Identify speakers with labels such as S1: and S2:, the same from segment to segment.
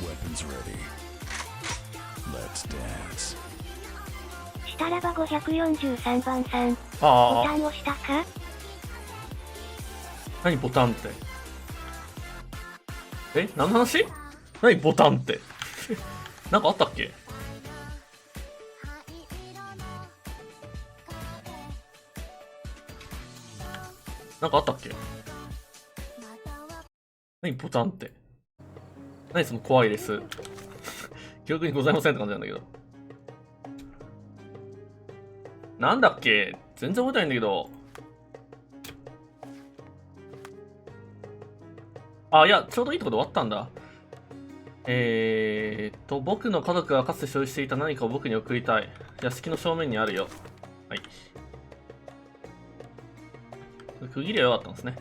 S1: Weapons ready. Let's dance.
S2: したらば543番さん。ボタン押したか？
S3: 何ボタンって。何の話？何ボタンって。なんかあったっけ？なんかあったっけ？何ボタンって。何その怖いです。記憶にございませんって感じなんだけど。なんだっけ？全然覚えてないんだけど。あ、いや、ちょうどいいところで終わったんだ。僕の家族がかつて所有していた何かを僕に送りたい。屋敷の正面にあるよ。はい。区切りは良かったんですね。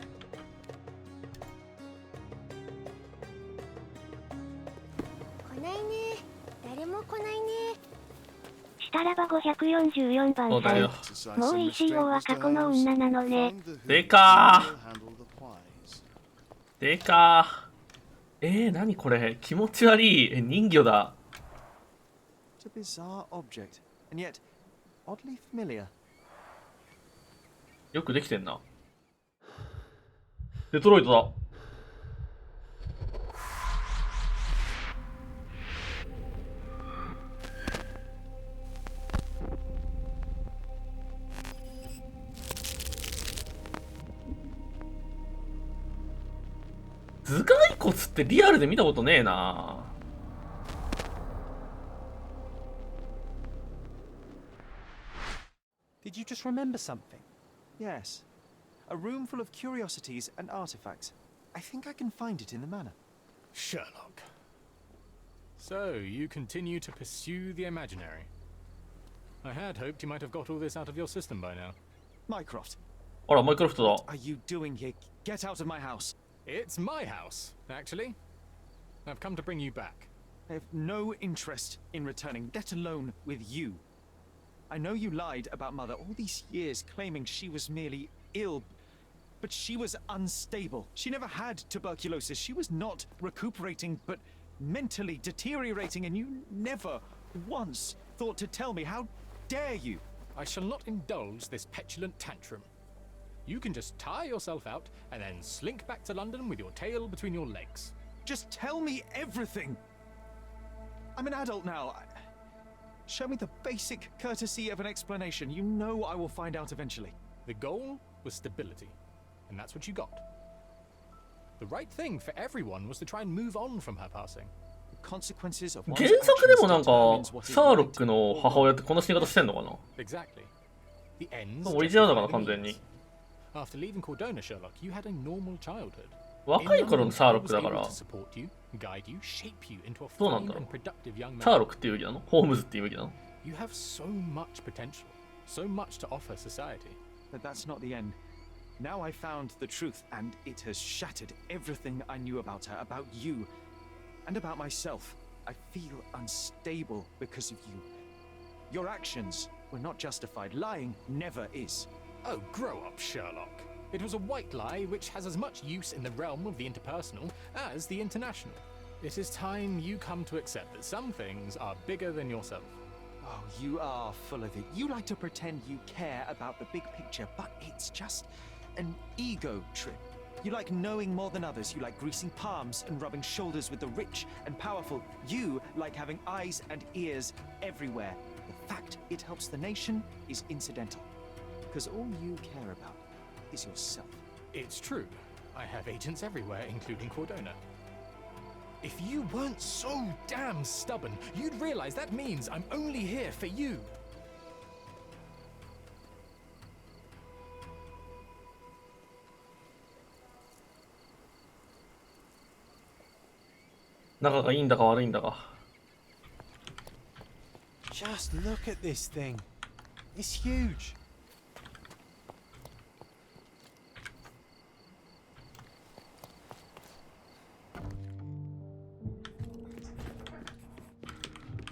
S2: 来ないね。誰も来ないね。したらば544番さん。もういいしようは過去の女なのね。
S3: でかー。でかー。何これ気持ち悪い。人魚だ。よくできてんな。デトロイトだ。頭蓋骨ってリアルで見たことねえな。
S4: Did you just remember something? Yes. A room full of curiosities and artifacts. I think I can find it in the manor.
S5: Sherlock. So, you continue to pursue the imaginary. I had hoped you might have got all this out of your system by now.
S4: Mycroft.
S3: あら、マイクロフトだ。
S4: What are you doing here? Get out of my house.
S5: It's my house, actually. I've come to bring you back.
S4: I have no interest in returning, let alone with you. I know you lied about Mother all these years, claiming she was merely ill, but she was unstable. She never had tuberculosis. She was not recuperating, but mentally deteriorating, and you never once thought to tell me. How dare you?
S5: I shall not indulge this petulant tantrum. You can just tire yourself out and then slink back to London with your tail between your legs.
S4: Just tell me everything. I'm an adult now. Show me the basic courtesy of an explanation. You know I will find out eventually.
S5: The goal was stability, and that's what you got. The right thing for everyone was to try and move on from her passing.
S4: The consequences of
S3: 原作でもなんかシャーロックの母親ってこの死に方してんのかな。
S5: Exactly. The ends.
S3: オリジナルだから完全に。
S5: After leaving Cordona, Sherlock, you had a normal childhood.
S3: 若い頃のシャーロックだから。どうなんだろう。シャーロックっていう意味なの？ホームズっていう意味なの？
S5: You have so much potential, so much to offer society.
S4: But that's not the end. Now I found the truth, and it has shattered everything I knew about her, about you, and about myself. I feel unstable because of you. Your actions were not justified. Lying never is.
S5: Oh, grow up, Sherlock. It was a white lie which has as much use in the realm of the interpersonal as the international. It is time you come to accept that some things are bigger than yourself.
S4: Oh, you are full of it. You like to pretend you care about the big picture, but it's just an ego trip. You like knowing more than others. You like greasing palms and rubbing shoulders with the rich and powerful. You like having eyes and ears everywhere. The fact it helps the nation is incidental. Because all you care about is yourself.
S5: It's true. I have agents everywhere, including Cordona. If you weren't so damn stubborn, you'd realize that means I'm only here for you.
S3: 仲がいいんだか悪いんだか。
S6: Just look at this thing. It's huge.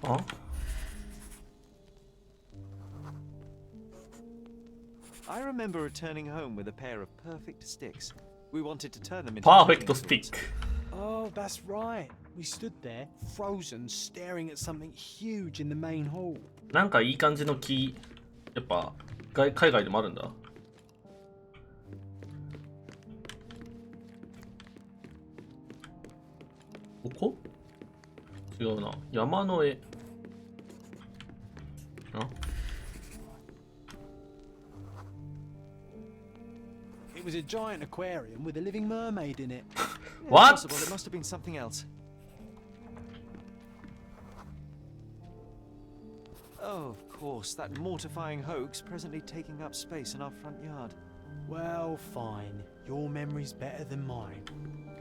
S3: Huh?
S4: I remember returning home with a pair of perfect sticks. We wanted to turn them into
S3: Perfect
S4: cooking swords.
S3: stick.
S6: Oh, that's right. We stood there, frozen, staring at something huge in the main hall.
S3: なんかいい感じの木、やっぱ海外でもあるんだ。ここ？違うな。山の絵。あ？
S6: It was a giant aquarium with a living mermaid in it.
S3: What?
S4: Possible. It must have been something else. Oh, of course, that mortifying hoax presently taking up space in our front yard.
S6: Well, fine. Your memory's better than mine.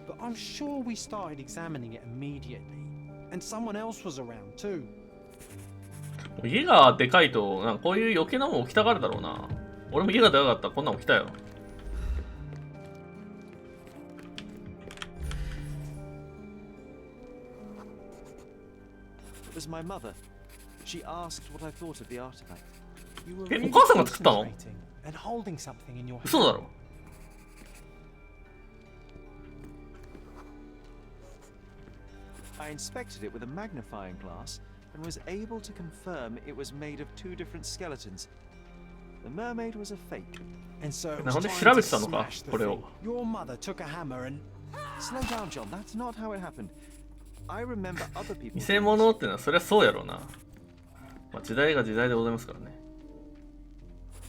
S6: But I'm sure we started examining it immediately. And someone else was around too.
S3: 家がでかいと、なんかこういう余計なもん置きたがるだろうな。俺も家がでかかったらこんなの置きたいよ。
S4: It was my mother. She asked what I thought of the artifact.
S6: You were
S3: え、
S6: really
S3: お母さんが作ったの？
S6: concentrating and holding something in your
S3: 嘘だ
S6: hand.
S3: ろ。
S4: I inspected it with a magnifying glass and was able to confirm it was made of two different skeletons. The mermaid was a fake.
S6: And so it
S3: な
S6: was
S3: んで
S6: time
S3: 調
S6: to
S3: べてたのか
S6: smash the
S3: これ
S6: thing.
S3: を。
S6: Your mother took a hammer and
S4: Slow down, John. That's not how it happened. I remember other people.
S3: 偽物ってのはそりゃそうやろうな。まあ、時代が時代でございますからね。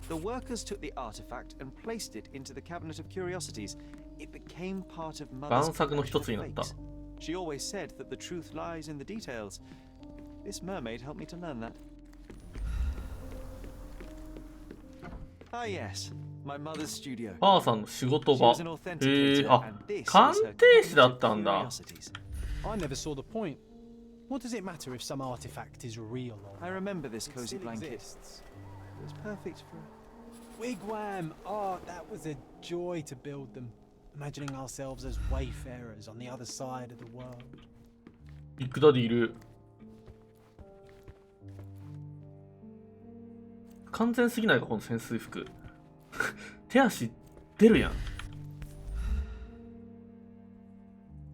S4: The workers took the artifact and placed it into the cabinet of curiosities. It became part of Mother's
S3: 贋作の一
S4: collection
S3: つに
S4: of
S3: なった。
S4: fakes. She always said that the truth lies in the details. This mermaid helped me to learn that. Ah, yes, my mother's studio.
S3: 母さんの仕事
S4: She
S3: 場。
S4: was an
S3: へえ、
S4: authenticator,
S3: あ
S4: and、this
S3: 鑑
S4: is her
S3: 定士だ
S4: cabinet
S3: った
S4: of
S3: んだ。
S4: curiosities.
S6: I never saw the point. What does it matter if some artifact is real or
S4: I remember this
S6: it
S4: cozy
S6: still
S4: blanket.
S6: exists?
S4: It was perfect for.
S6: Wigwam! Oh, that was a joy to build them. Imagining ourselves as wayfarers on the other side of the world.
S3: ビッグダディいる。完全すぎないかこの潜水服。手足出るやん。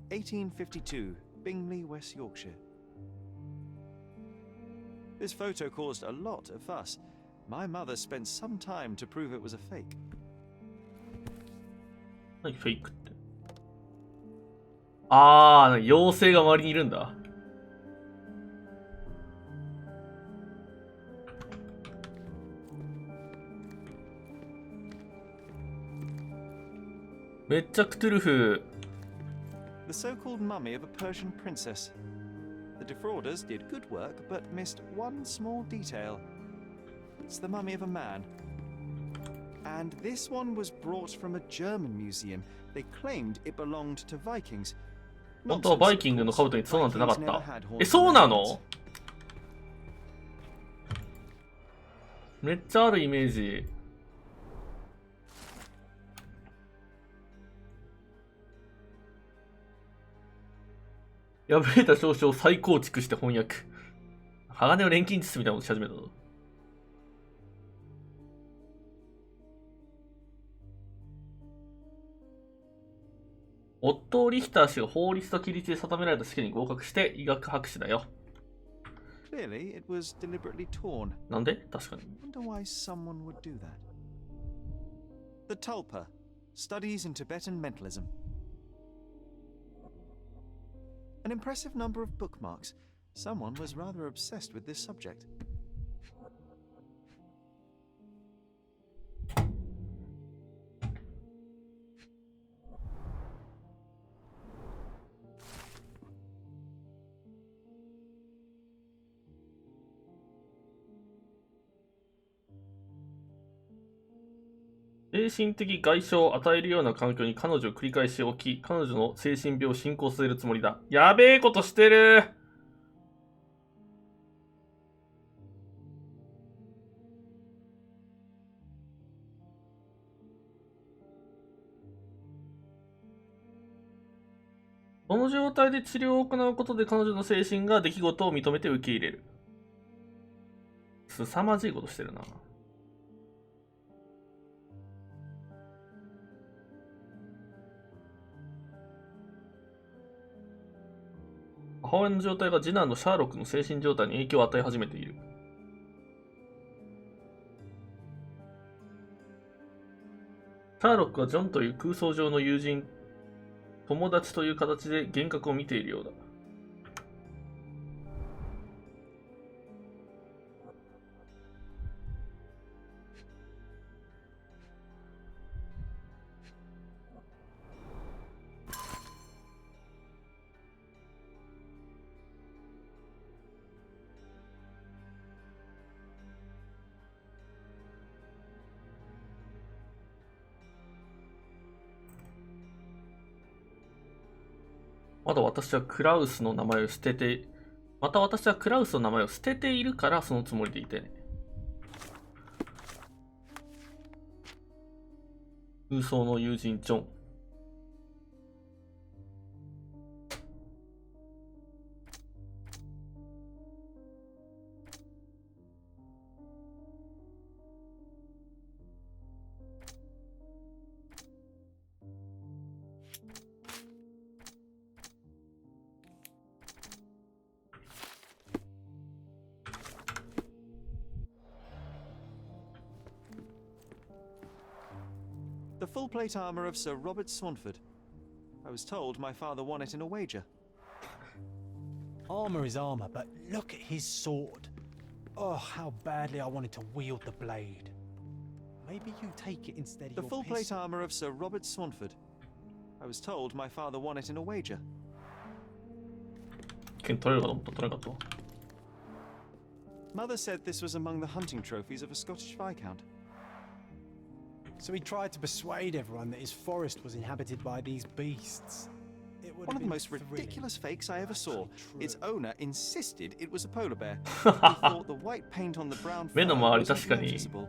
S4: 1852, Bingley, West Yorkshire. This photo caused a lot of fuss. My mother spent some time to prove it was a fake.
S3: 何フェイクって。あー、妖精が周りにいるんだ。めっちゃクトゥルフ。
S4: The so-called mummy of a Persian princess. The defrauders did good work, but missed one small detail. It's the mummy of a man. And this one was brought from a German museum. They claimed it belonged to Vikings.
S3: 本当はバイキングの兜にそうなんてなかった。え、そうなの？めっちゃあるイメージ。破れた証書を再構築して翻訳。鋼を錬金術みたいなことし始めたぞ。オットー・リヒター氏が法律と規律で定められた試験に合格して医学博士だよ。
S4: Clearly, it was deliberately torn.
S3: なんで？確かに。
S4: Wonder why someone would do that. The tulpa. Studies in Tibetan mentalism. An impressive number of bookmarks. Someone was rather obsessed with this subject.
S3: 精神的外傷を与えるような環境に彼女を繰り返し置き、彼女の精神病を進行させるつもりだ。やべえことしてる。この状態で治療を行うことで彼女の精神が出来事を認めて受け入れる。凄まじいことしてるな。母親の状態が次男のシャーロックの精神状態に影響を与え始めている。シャーロックはジョンという空想上の友人、友達という形で幻覚を見ているようだ。また私はクラウスの名前を捨てているからそのつもりでいてね。空想の友人ジョン。
S4: The full plate armor of Sir Robert Swanford. I was told my father won it in a wager.
S6: Armor is armor, but look at his sword. Oh, how badly I wanted to wield the blade. Maybe you take it instead of
S4: The
S6: your
S4: full plate
S6: pistol.
S4: armor of Sir Robert Swanford. I was told my father won it in a wager.
S3: 剣取れるかと思った。取れなかった。
S4: Mother said this was among the hunting trophies of a Scottish Viscount.
S6: So he tried to persuade everyone that his forest was inhabited by these beasts. It would
S4: One
S6: have
S4: of the
S6: been
S4: most
S6: thrilling.
S4: ridiculous fakes I ever saw.
S6: Actually
S4: Its
S6: true.
S4: owner insisted it was a polar bear. He thought the white paint on the brown fur
S3: 目の周り
S4: wasn't
S3: 確かに
S4: noticeable.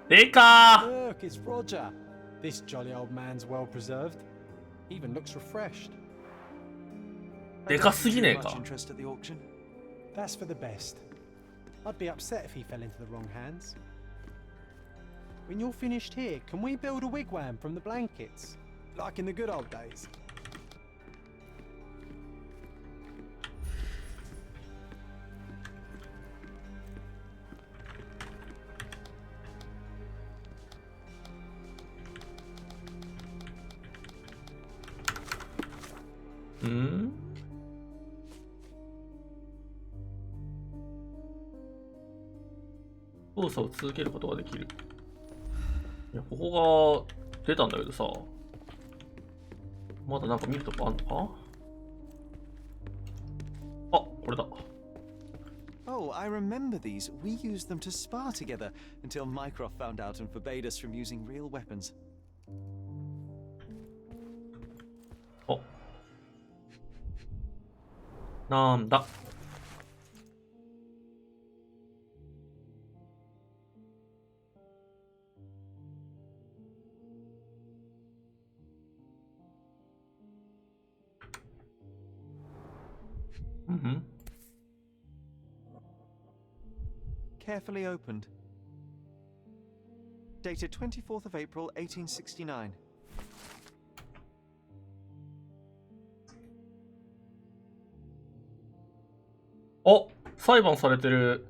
S3: でかー。
S6: Look, it's Roger. This jolly old man's well preserved. Even looks refreshed.
S4: I
S3: でか
S4: don't
S3: すぎねえ
S4: much
S3: か。
S4: interest at the auction.
S6: That's for the best. I'd be upset if he fell into the wrong hands. When you're finished here, can we build a wigwam from the blankets? Like in the good old days?
S3: Hmm? 操作を続けることができる。いや、ここが出たんだけどさ。まだなんか見るとこあんのか？あ、これだ。
S4: Oh, I remember these. We used them to spar together until Mycroft found out and forbade us from using real weapons.
S3: あ。なんだ。Mm-hmm.
S4: Carefully opened. Dated 24th of April, 1869.
S3: あ、裁判されてる。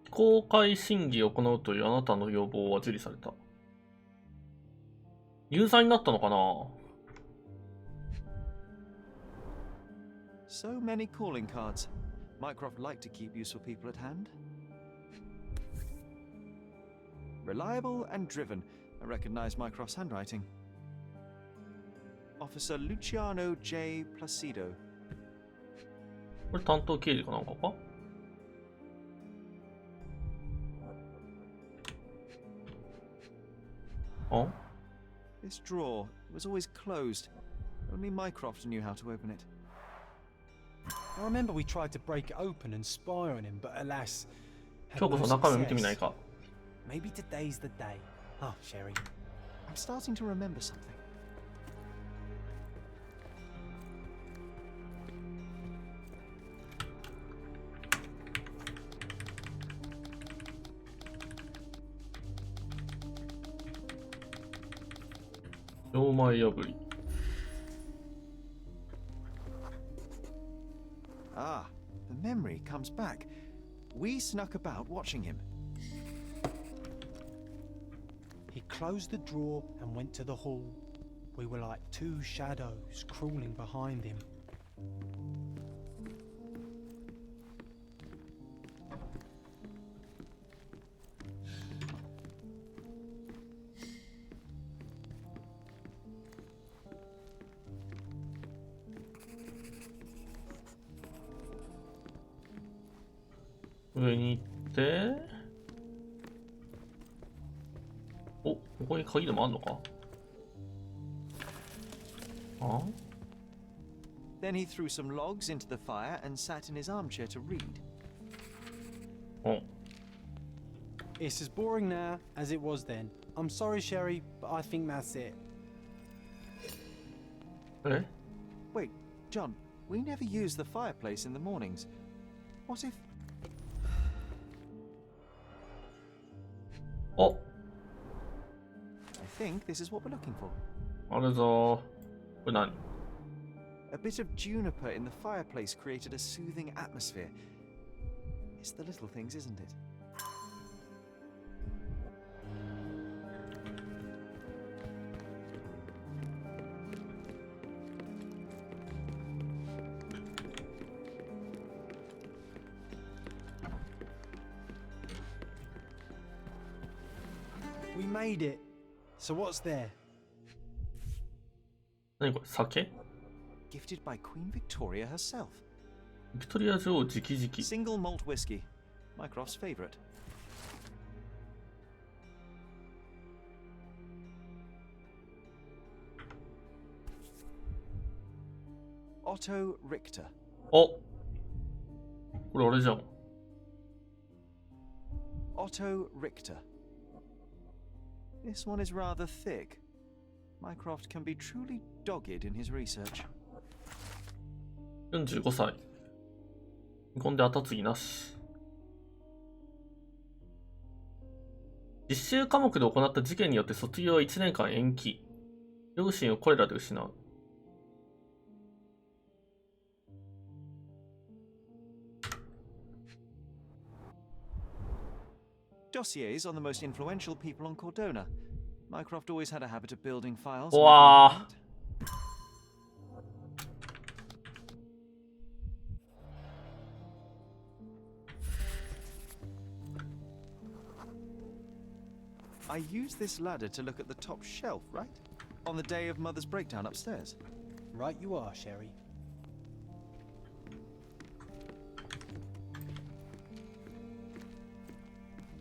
S3: 公開審議を行うというあなたの要望は受理された。有罪になったのかな。
S4: So many calling cards. Mycroft liked to keep useful people at hand. Reliable and driven. I recognize Mycroft's handwriting. Officer Luciano J. Placido.
S3: これ担当刑事かなんかか。あ、
S4: This drawer was always closed. Only Mycroft knew how to open it.
S6: I remember we tried to break it open and spy on him, but alas, had
S3: 今日こ
S6: no
S3: そ中身見てみない
S6: success.
S3: か。
S6: Maybe today's the day. Oh, Sherry.
S4: I'm starting to remember something.
S3: 「錠前破り」。
S4: Ah, the memory comes back. We snuck about watching him.
S6: He closed the drawer and went to the hall. We were like two shadows crawling behind him.
S3: 「上に行って、お、ここに鍵でもあんのか。あ、
S4: Then he threw some logs into the fire and sat in his armchair to read.
S3: お、
S6: It's as boring now as it was then. I'm sorry, Sherry, but I think that's it.
S3: え、
S4: Wait, John, we never use the fireplace in the mornings. What if...
S3: お、
S4: I think this is what we're looking for.
S3: あれぞ。これ何。
S4: A bit of juniper in the fireplace created a soothing atmosphere. It's the little things, isn't it?
S6: We made it. So what's there?
S3: 何これ、酒。
S4: Gifted by Queen Victoria herself.
S3: ビクトリア女王直々。
S4: Single malt whiskey. Mycroft's favorite. Otto Richter.
S3: お、これあれじゃん。
S4: Otto Richter. This one is rather thick. Mycroft can be truly dogged in his research.
S3: 45歳。見込んで後継ぎなし。実習科目で行った事件によって卒業は1年間延期。両親をコレラで失う。
S4: Dossiers on the most influential people on Cordona. Mycroft always had a habit of building files.
S3: うわー。
S4: I used this ladder to look at the top shelf, right? On the day of Mother's breakdown upstairs.
S6: Right you are, Sherry.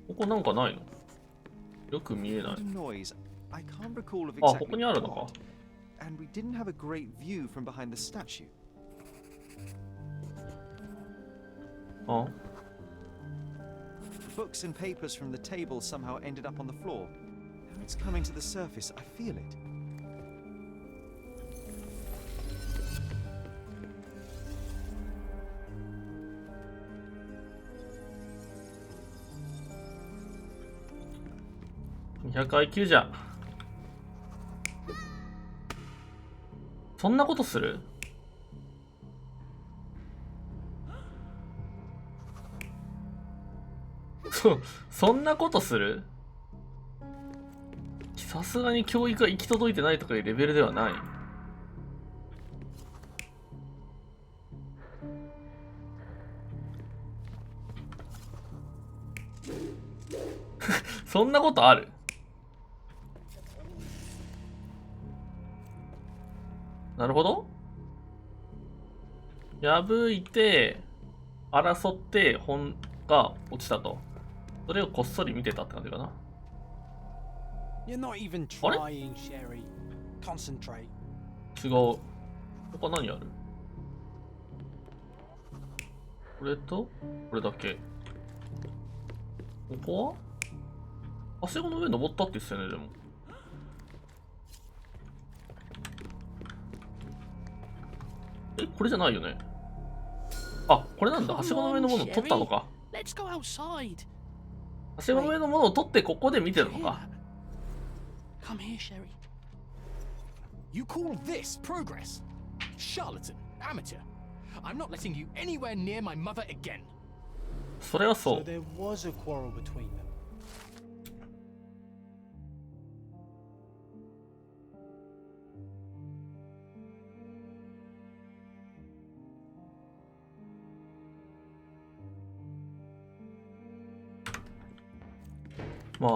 S3: ここなんかないの？よく見えない。
S4: What a noise. I can't recall of
S3: あ、こ
S4: exactly
S3: こにあるのか。
S4: what. And we didn't have a great view from behind the statue.
S3: あ、
S4: Books and papers from the table somehow ended up on the floor. Now it's coming to the surface. I feel it.200IQ
S3: じゃ。そんなことする？そんなことする？さすがに教育が行き届いてないとかいうレベルではない。そんなことある？なるほど。破いて、争って本が落ちたと。それをこっそり見てたって感じかな。
S6: You're not even trying, Sherry. Concentrate.
S3: 違う。他何ある？これと、これだけ。ここははしごの上登ったって言ってたよね、でも。え、これじゃないよね。あ、これなんだ。はしごの上のものを取ったのか。はしごの上のものを取ってここで見てるのか。
S5: Come here, Sherry. You call this progress? Charlatan, amateur. I'm not letting you anywhere near my mother again.
S3: それはそ
S6: So
S3: う。
S6: there was a quarrel between them.
S3: まあ、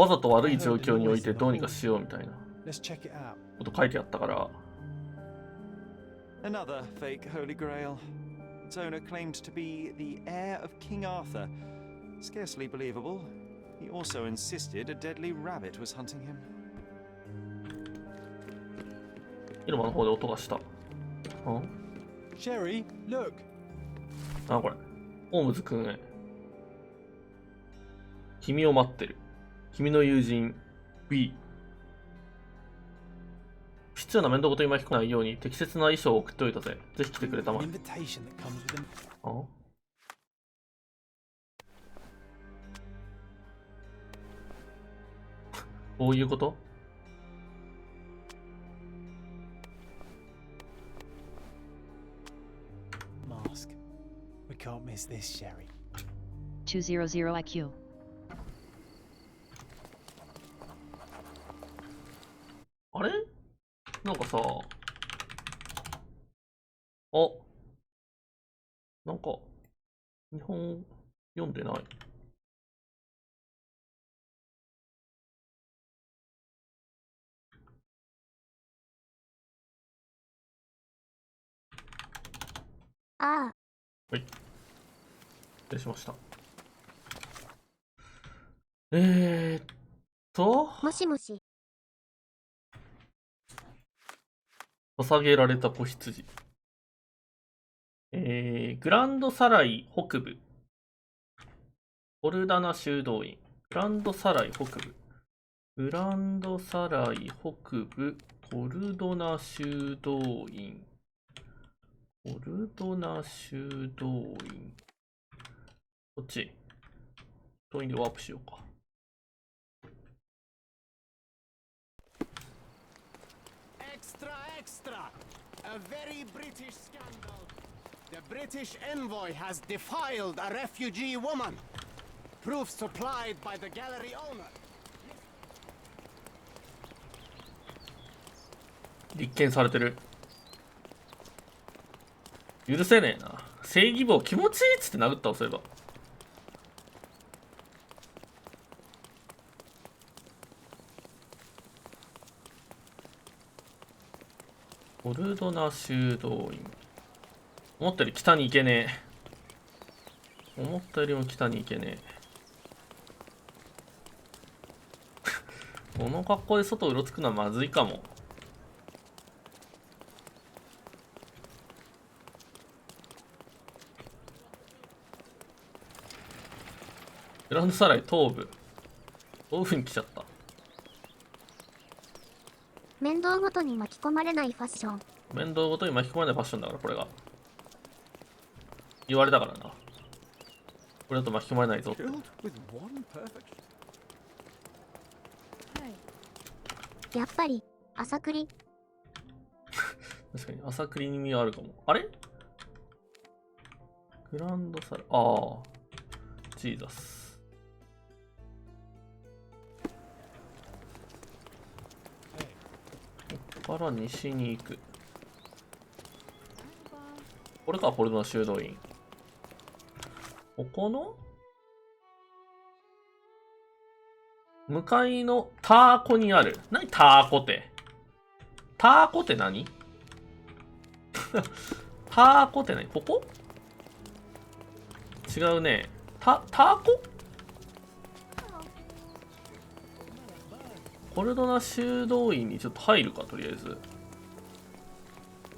S3: わざと悪い状況においてどうにかしようみたいな
S6: Let's check it out.
S3: こと書いてあったから。
S4: Another fake Holy Grail. Its owner claimed to be the heir of King Arthur. Scarcely believable. He also insisted a deadly rabbit was hunting him.
S3: 広間の方で音がした。
S6: Sherry, look.
S3: あ、これ。ホームズ君へ。君を待ってる。君の友人、B。必要な面倒事に巻き込まないように適切な衣装を送っておいたぜ。ぜひ来てくれたまえ。
S6: An invitation that comes with them.
S3: あ？どういうこと？
S6: Mask. We can't miss this, Sherry.
S7: 200 IQ.
S3: あれ？なんかさ、なんか、日本読んでない。
S2: ああ、
S3: はい。失礼しました。
S2: もしもし。
S3: 捧げられた子羊。グランドサライ北部。オルダナ修道院。グランドサライ北部。グランドサライ北部。オルドナ修道院。オルドナ修道院。こっち。教員でワープしようか。
S8: Extra! A very British scandal. The British envoy has defiled a refugee woman. Proof supplied by the gallery owner.
S3: 立件されてる。許せねえな。正義棒気持ちいいっつって殴ったわ、そういえば。オルドナ修道院。思ったより北に行けねえ。思ったよりも北に行けねえ。この格好で外うろつくのはまずいかも。グランドサライ東部。東部に来ちゃった。
S2: 面倒ごとに巻き込まれないファッション。
S3: 面倒ごとに巻き込まれないファッションだから、これが。言われたからな。これだと巻き込まれないぞって。
S2: やっぱり、朝栗。
S3: 確かに朝栗に実はあるかも。あれグランドサラ、ジーザス。ここから西に行く。これか、ポルトの修道院。ここの向かいのターコにある。何ターコって。ターコって何ターコって何ここ違うね。ターココルドナ修道院にちょっと入るか、とりあえず。ど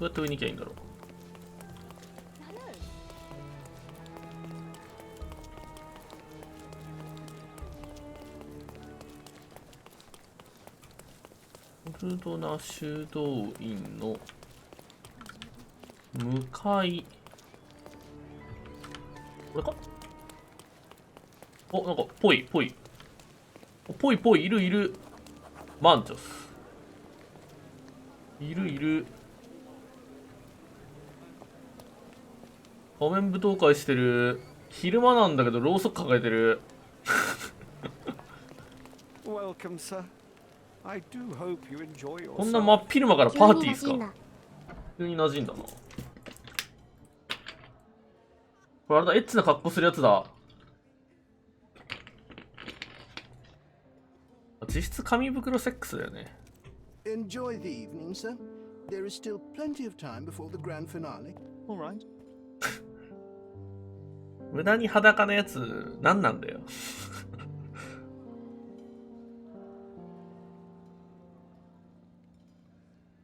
S3: うやって上に行きゃいいんだろう。コルドナ修道院の向かい。これかなんか、ぽい。いる。マンチョス。いる。画面舞踏会してる。昼間なんだけど、ろうそく抱えてる。
S9: Welcome, sir. I do hope you enjoy yourself.
S3: こんな真っ昼間からパーティーっすか。急に馴染んだな。これあれだ、エッチな格好するやつだ。実質紙袋セックスだよね。
S10: Enjoy the evening, sir. There is still plenty of time before the grand finale. All right.
S3: 無駄に裸のやつ、何なんだよ。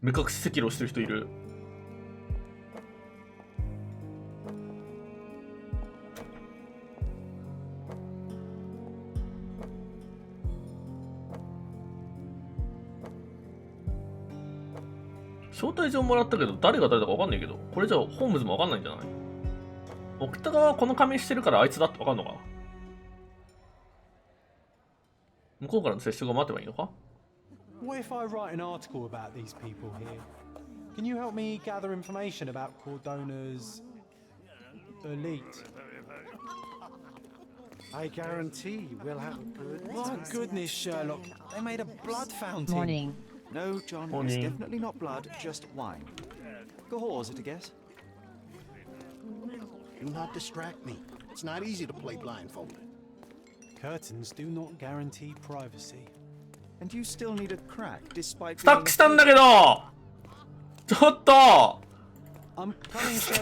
S3: 目隠し赤狼してる人いる。招待状もらったけど、誰が誰だか分かんないけど、これじゃあホームズも分かんないんじゃない？送った側はこの仮面してるからあいつだって分かんのか？向こうからの接触が待てばいいのか？
S6: What if I write an article about these people here? Can you help me gather information about Cordona's elite?
S9: I guarantee we'll have a good
S6: My
S9: time.
S6: goodness, Sherlock. They made a blood fountain.
S7: Morning.
S4: No, John, it's definitely not blood, just wine. Go is it a guess?
S10: Do not distract me. It's not easy to play blindfolded.
S6: Curtains do not guarantee privacy.
S4: And you still need a crack, despite
S3: スタックしたんだけどちょっと
S6: I'm coming,
S3: ス
S6: Sherry.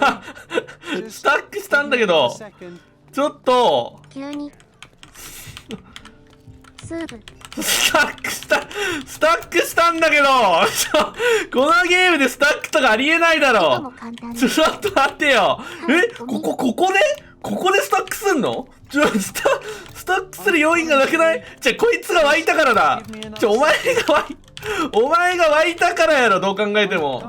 S3: タックしたんだけど
S6: Second.
S3: ちょっと
S2: 急にスープ
S3: スタックしたんだけどこのゲームでスタックとかありえないだろちょっと待ってよここでスタックすんのスタックする要因がなくない？じゃあこいつが湧いたからだお前が湧いたからやろどう考えても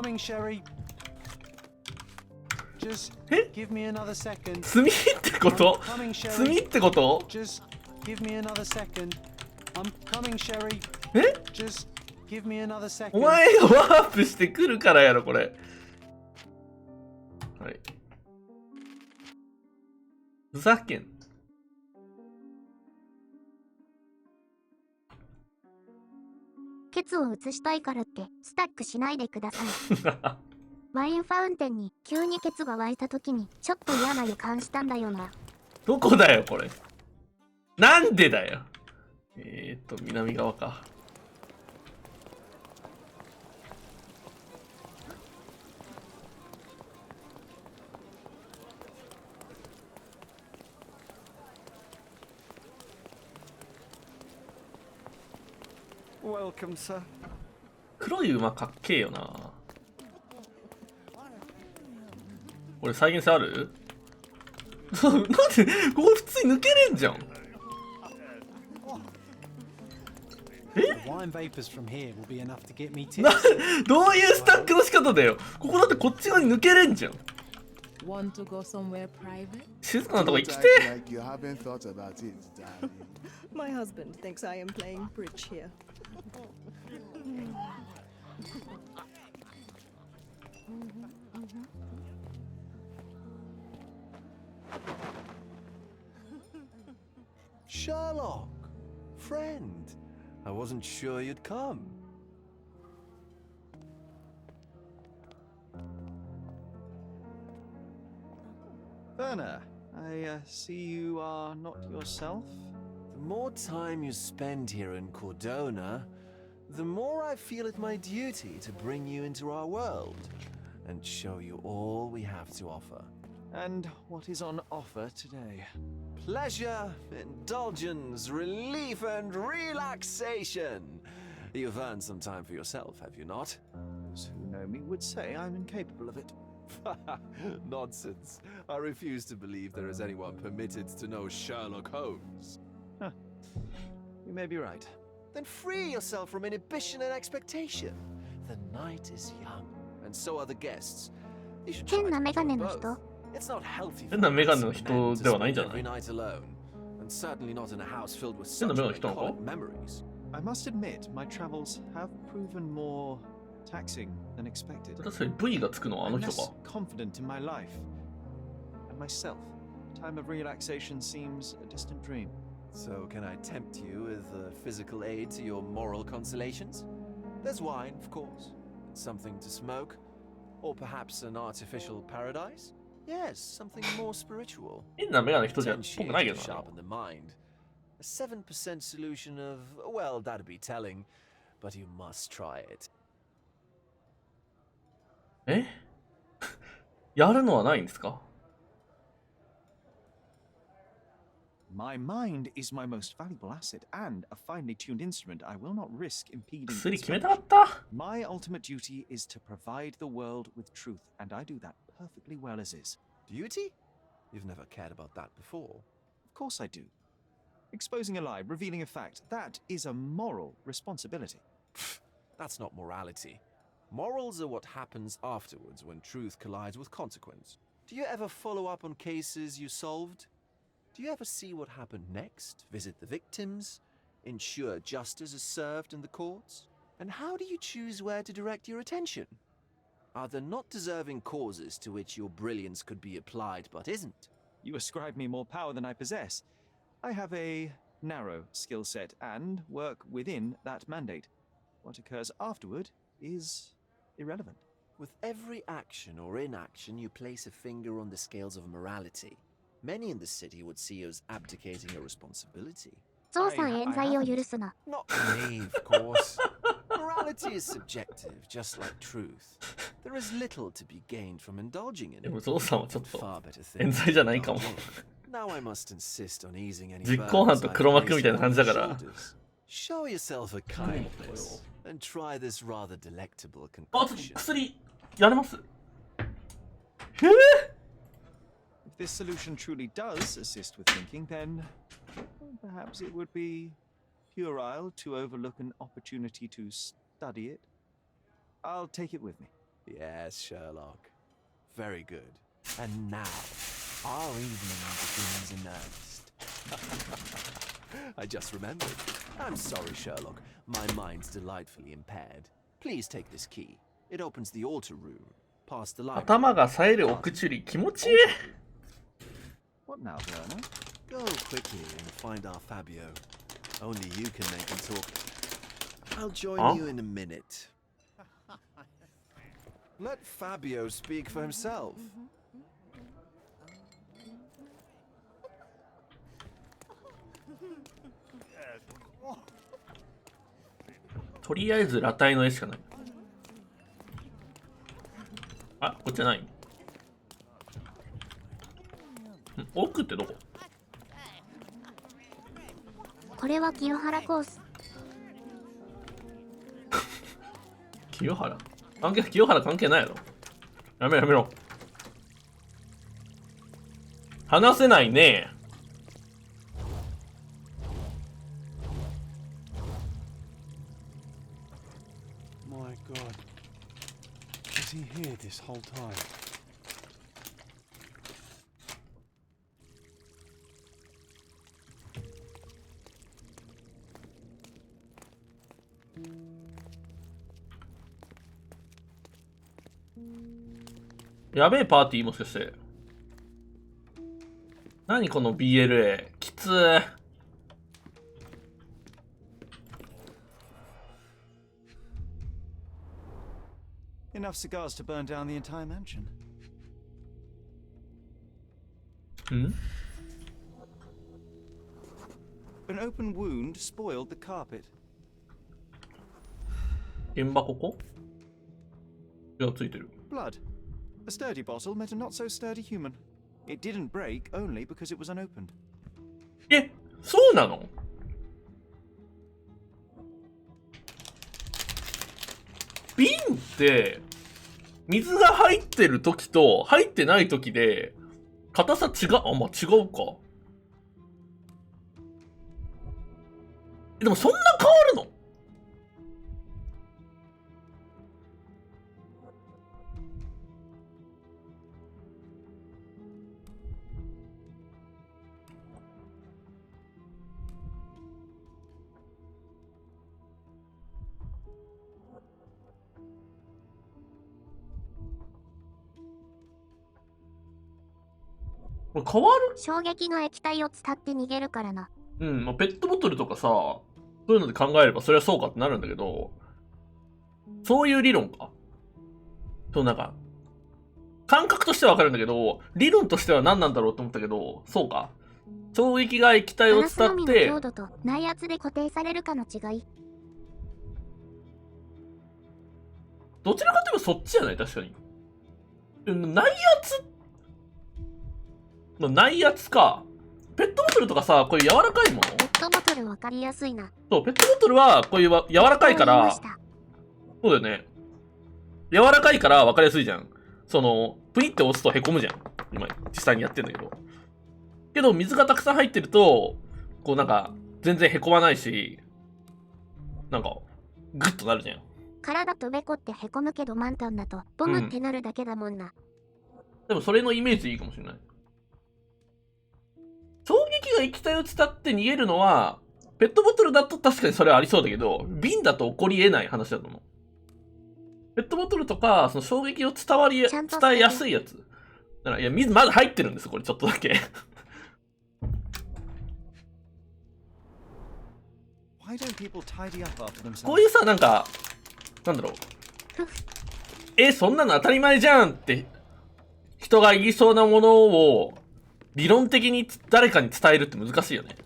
S3: え？炭ってこと炭ってことえ？お前がワープしてくるからやろこれはいふざけん
S2: ケツを移したいからってスタックしないでくださいワインファウンテンに急にケツが湧いた時にちょっと嫌な予感したんだよな
S3: どこだよこれなんでだよ南側か
S4: Welcome, sir.
S3: 黒い馬かっけえよなこれ再現性あるなんでここ普通に抜けれんじゃんどういうスタックの仕方だよここだってこっち側に抜けれんじゃん静かなとこ行きて
S11: My husband thinks I am playing bridge here.
S9: Sherlock! Friend! I wasn't sure you'd come.
S4: Werner, I see you are not yourself.
S9: The more time you spend here in Cordona, the more I feel it my duty to bring you into our world and show you all we have to offer.
S4: And what is on offer today?
S9: Pleasure, indulgence, relief, and relaxation. You've earned some time for yourself, have you not?
S4: Those who know me would say I'm incapable of it.
S9: Nonsense. I refuse to believe there is anyone permitted to know Sherlock Holmes.
S4: Huh. You may be right.
S9: Then free yourself from inhibition and expectation. The night is young, and so are the guests. You should try
S2: 変なメガネの
S9: both.
S2: 人。
S9: It's not healthy
S3: 変な
S9: for
S3: メガ
S9: us
S3: ネの
S9: men
S3: 人
S9: to
S3: ではないん
S9: spend
S3: じゃない
S9: every night alone, and certainly not in a house filled with
S3: 変な
S9: such
S3: メガネの人なのか
S9: melancholic memories.
S4: I must admit, my travels have proven more taxing than expected.
S3: 確かに V がつくのはあの
S4: I'm
S3: 人
S4: less
S3: か。
S4: confident in my life and myself. Time of relaxation seems a distant dream.
S9: So can I tempt you with a physical aid to your moral consolations? There's wine, of course, and something to smoke, or perhaps an artificial paradise? Yes, something more spiritual.
S3: 変なメガネの人じゃっぽ
S9: Potentiate
S3: くないけ
S9: to
S3: どな。
S9: sharpen the mind. A 7% solution of, well, that'd be telling, but you must try it.
S3: えやるのはないんですか？
S4: My mind is my most valuable asset and a finely tuned instrument I will not risk impeding.
S3: 薬
S4: its
S3: 決めたかった。
S4: My ultimate duty is to provide the world with truth, and I do that perfectly well as is.
S9: Duty? You've never cared about that before.
S4: Of course I do. Exposing a lie, revealing a fact, that is a moral responsibility.
S9: That's not morality. Morals are what happens afterwards when truth collides with consequence. Do you ever follow up on cases you solved? Do you ever see what happened next, visit the victims, ensure justice is served in the courts? And how do you choose where to direct your attention? Are there not deserving causes to which your brilliance could be applied but isn't?
S4: You ascribe me more power than I possess. I have a narrow skill set and work within that mandate. What occurs afterward is irrelevant.
S9: With every action or inaction, you place a finger on the scales of morality. Many in the city would see you as abdicating your responsibility.
S2: ゾウさん冤罪を許すな。
S9: Not me, of course. Morality is subjective, just like truth. There is little to be gained from indulging in
S3: でも
S9: it.
S3: ゾウさんはちょっと
S9: Far better
S3: 冤
S9: things
S3: 罪じゃないかも。
S9: Now I must insist on easing any
S3: 実行犯と
S9: burdens
S3: 黒
S9: I've
S3: 幕みたいな感じだから。
S9: placed on your shoulders. Show yourself a kindness and try this rather delectable
S3: あ、ちょっ
S9: concoction.
S3: と薬やれます？
S4: If this solution truly does assist with thinking, then perhaps it would be puerile to overlook an opportunity to study it. I'll take it with me.
S9: Yes, Sherlock. Very good. And now, our evening begins in earnest. I just remembered. I'm sorry, Sherlock. My mind's delightfully impaired. Please take this key. It opens the altar room. Past the library.
S3: 頭が冴える奥チュリ気持ちいい。
S4: What now, Werner?
S9: Go quickly and find our Fabio. Only you can make him talk. I'll join
S3: Huh?
S9: you in a minute. Let Fabio speak for himself.
S3: とりあえず裸体の絵しかない。あ、こっちじゃない。ん奥ってどこ？
S2: これは清原コース。
S3: 清原清原関係ないやろ。やめろやめろ。話せないね。
S6: My God. Is he here this whole time?
S3: やべえパーティーもしかして。何この BLA。きつー。
S4: Enough cigars to burn down the entire mansion.
S3: ん
S4: An open wound spoiled the carpet.
S3: 現場ここいや、ついてる。
S4: Blood. A sturdy bottle met a not so sturdy human. It didn't break only because it was unopened.
S3: え、そうなの？瓶って水が入ってる時と入ってない時で硬さ違う、あ、まあ、違うか。でもそんな変わるの？これ変わる？
S2: 衝撃の液体を伝って逃げるからな。
S3: うん、まあ、ペットボトルとかさ、そういうので考えればそれはそうかってなるんだけど、そういう理論か。そう、なんか、感覚としてはわかるんだけど、理論としては何なんだろうと思ったけど、そうか。衝撃が液体を伝
S2: ガラスのみの
S3: って、
S2: 強度と内圧で固定されるかの違い。
S3: どちらかといえばそっちじゃない？確かに。内圧、内圧か。ペットボトルとかさ、これ柔らかいもの？
S2: ペットボトルわかりやすいな。
S3: そう、ペットボトルはこういう柔らかいから、そうだよね。柔らかいから分かりやすいじゃん。その、プニって押すと凹むじゃん。今、実際にやってんだけど。けど、水がたくさん入ってると、こうなんか、全然凹まないし、なんか、グッとなるじゃん。
S2: 体とベコって凹むけど満タンだと、ボムってなるだけだもんな。
S3: でも、それのイメージいいかもしれない。衝撃が液体を伝って逃げるのは、ペットボトルだと確かにそれはありそうだけど、瓶だと起こり得ない話だと思う。ペットボトルとか、その衝撃を伝えやすいやつ。だから、いや、水まだ入ってるんです、これちょっとだけ。こういうさ、なんか、なんだろう。そんなの当たり前じゃんって、人が言いそうなものを、理論的に誰かに伝えるって難しいよね。